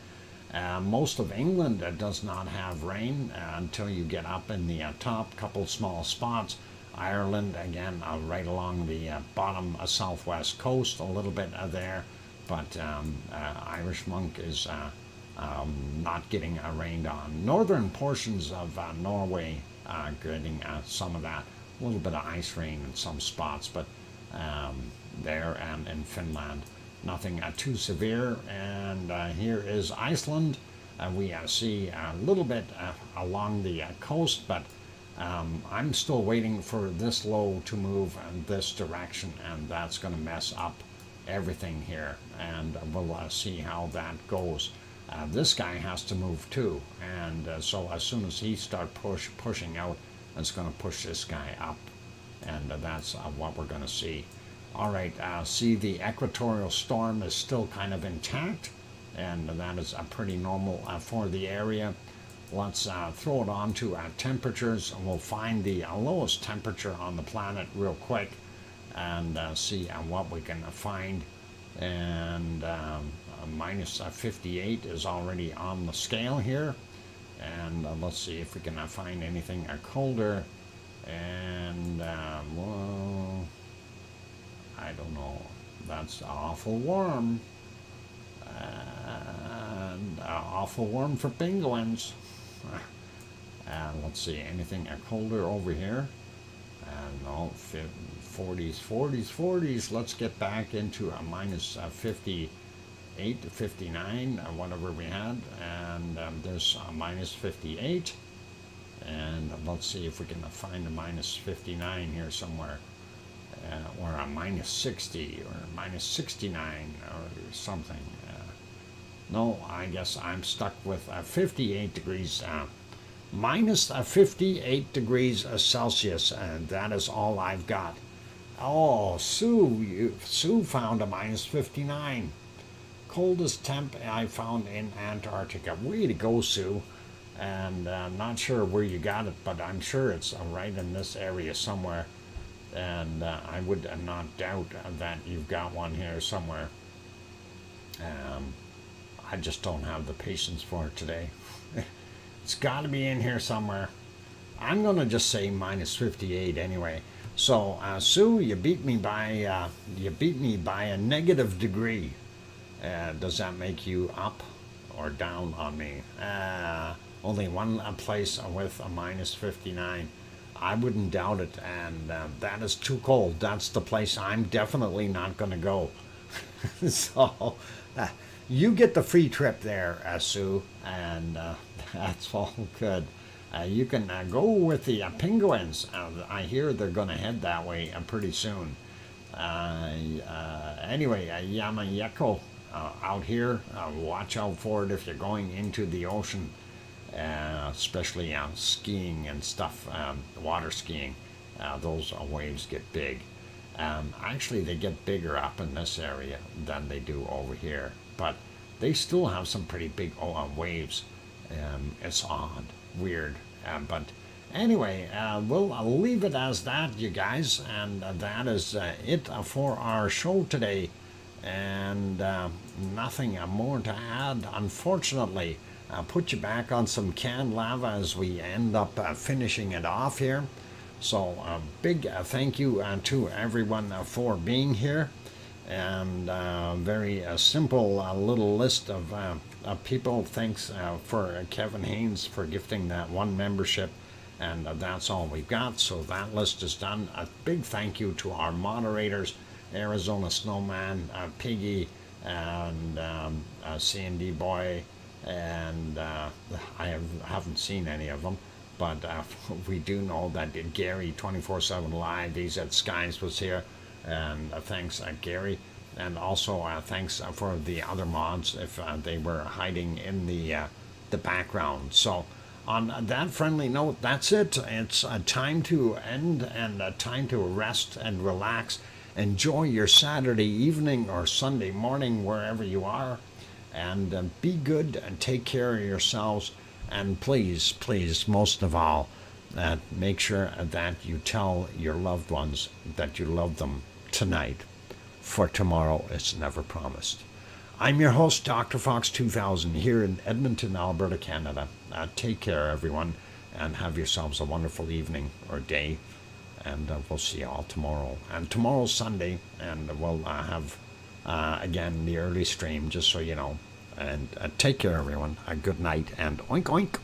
Most of England does not have rain until you get up in the top couple small spots. Ireland, again, right along the bottom southwest coast, a little bit there. But Irish Monk is not getting rained on. Northern portions of Norway getting some of that. A little bit of ice rain in some spots, but there and in Finland, nothing too severe. And here is Iceland. We see a little bit along the coast, but I'm still waiting for this low to move in this direction, and that's going to mess up everything here, and we'll see how that goes. This guy has to move too, and so as soon as he starts pushing out, it's going to push this guy up, and that's what we're going to see. All right, see, the equatorial storm is still kind of intact, and that is pretty normal for the area. Let's throw it on to temperatures, and we'll find the lowest temperature on the planet real quick, and see what we can find. And minus 58 is already on the scale here, and let's see if we can find anything colder. And well, I don't know, that's awful warm, and awful warm for penguins. Let's see, anything colder over here? No, 40s, 40s, 40s. Let's get back into a minus 58 to 59, whatever we had, and there's a minus 58, and let's see if we can find a minus 59 here somewhere, or a minus 60, or minus 69, or something. No, I guess I'm stuck with 58 degrees, minus 58 degrees Celsius, and that is all I've got. Oh, Sue found a minus 59. Coldest temp I found in Antarctica. Way to go, Sue. And not sure where you got it, but I'm sure it's right in this area somewhere. And I would not doubt that you've got one here somewhere. I just don't have the patience for it today. It's got to be in here somewhere. I'm gonna just say minus 58 anyway. So Sue, you beat me by a negative degree. Does that make you up or down on me? Only one place with a minus 59. I wouldn't doubt it, and that is too cold. That's the place I'm definitely not going to go. So you get the free trip there, Sue, and that's all good. You can go with the penguins. I hear they're going to head that way pretty soon. Anyway, Yamayeko out here, watch out for it if you're going into the ocean, especially skiing and stuff, water skiing. Those waves get big. Actually, they get bigger up in this area than they do over here, but they still have some pretty big waves. It's odd, weird, but anyway, we'll leave it as that, you guys, and that is it for our show today, and nothing more to add, unfortunately. Put you back on some canned lava as we end up finishing it off here. So a big thank you to everyone for being here, and very simple little list of people. Thanks for Kevin Haynes for gifting that one membership, and that's all we've got. So that list is done. A big thank you to our moderators, Arizona Snowman, Piggy, and C&D Boy, and I haven't seen any of them, but we do know that Gary 24/7 Live, he's at Skies, was here, and thanks Gary, and also thanks for the other mods if they were hiding in the background. So on that friendly note, that's it. It's time to end and time to rest and relax. Enjoy your Saturday evening or Sunday morning wherever you are, and be good and take care of yourselves, and please, please, most of all, make sure that you tell your loved ones that you love them tonight, for tomorrow is never promised. I'm your host, DrFox2000, here in Edmonton, Alberta, Canada. Take care, everyone, and have yourselves a wonderful evening or day, and we'll see you all tomorrow. And tomorrow's Sunday, and we'll have again the early stream, just so you know. And take care, everyone. Good night, and oink oink.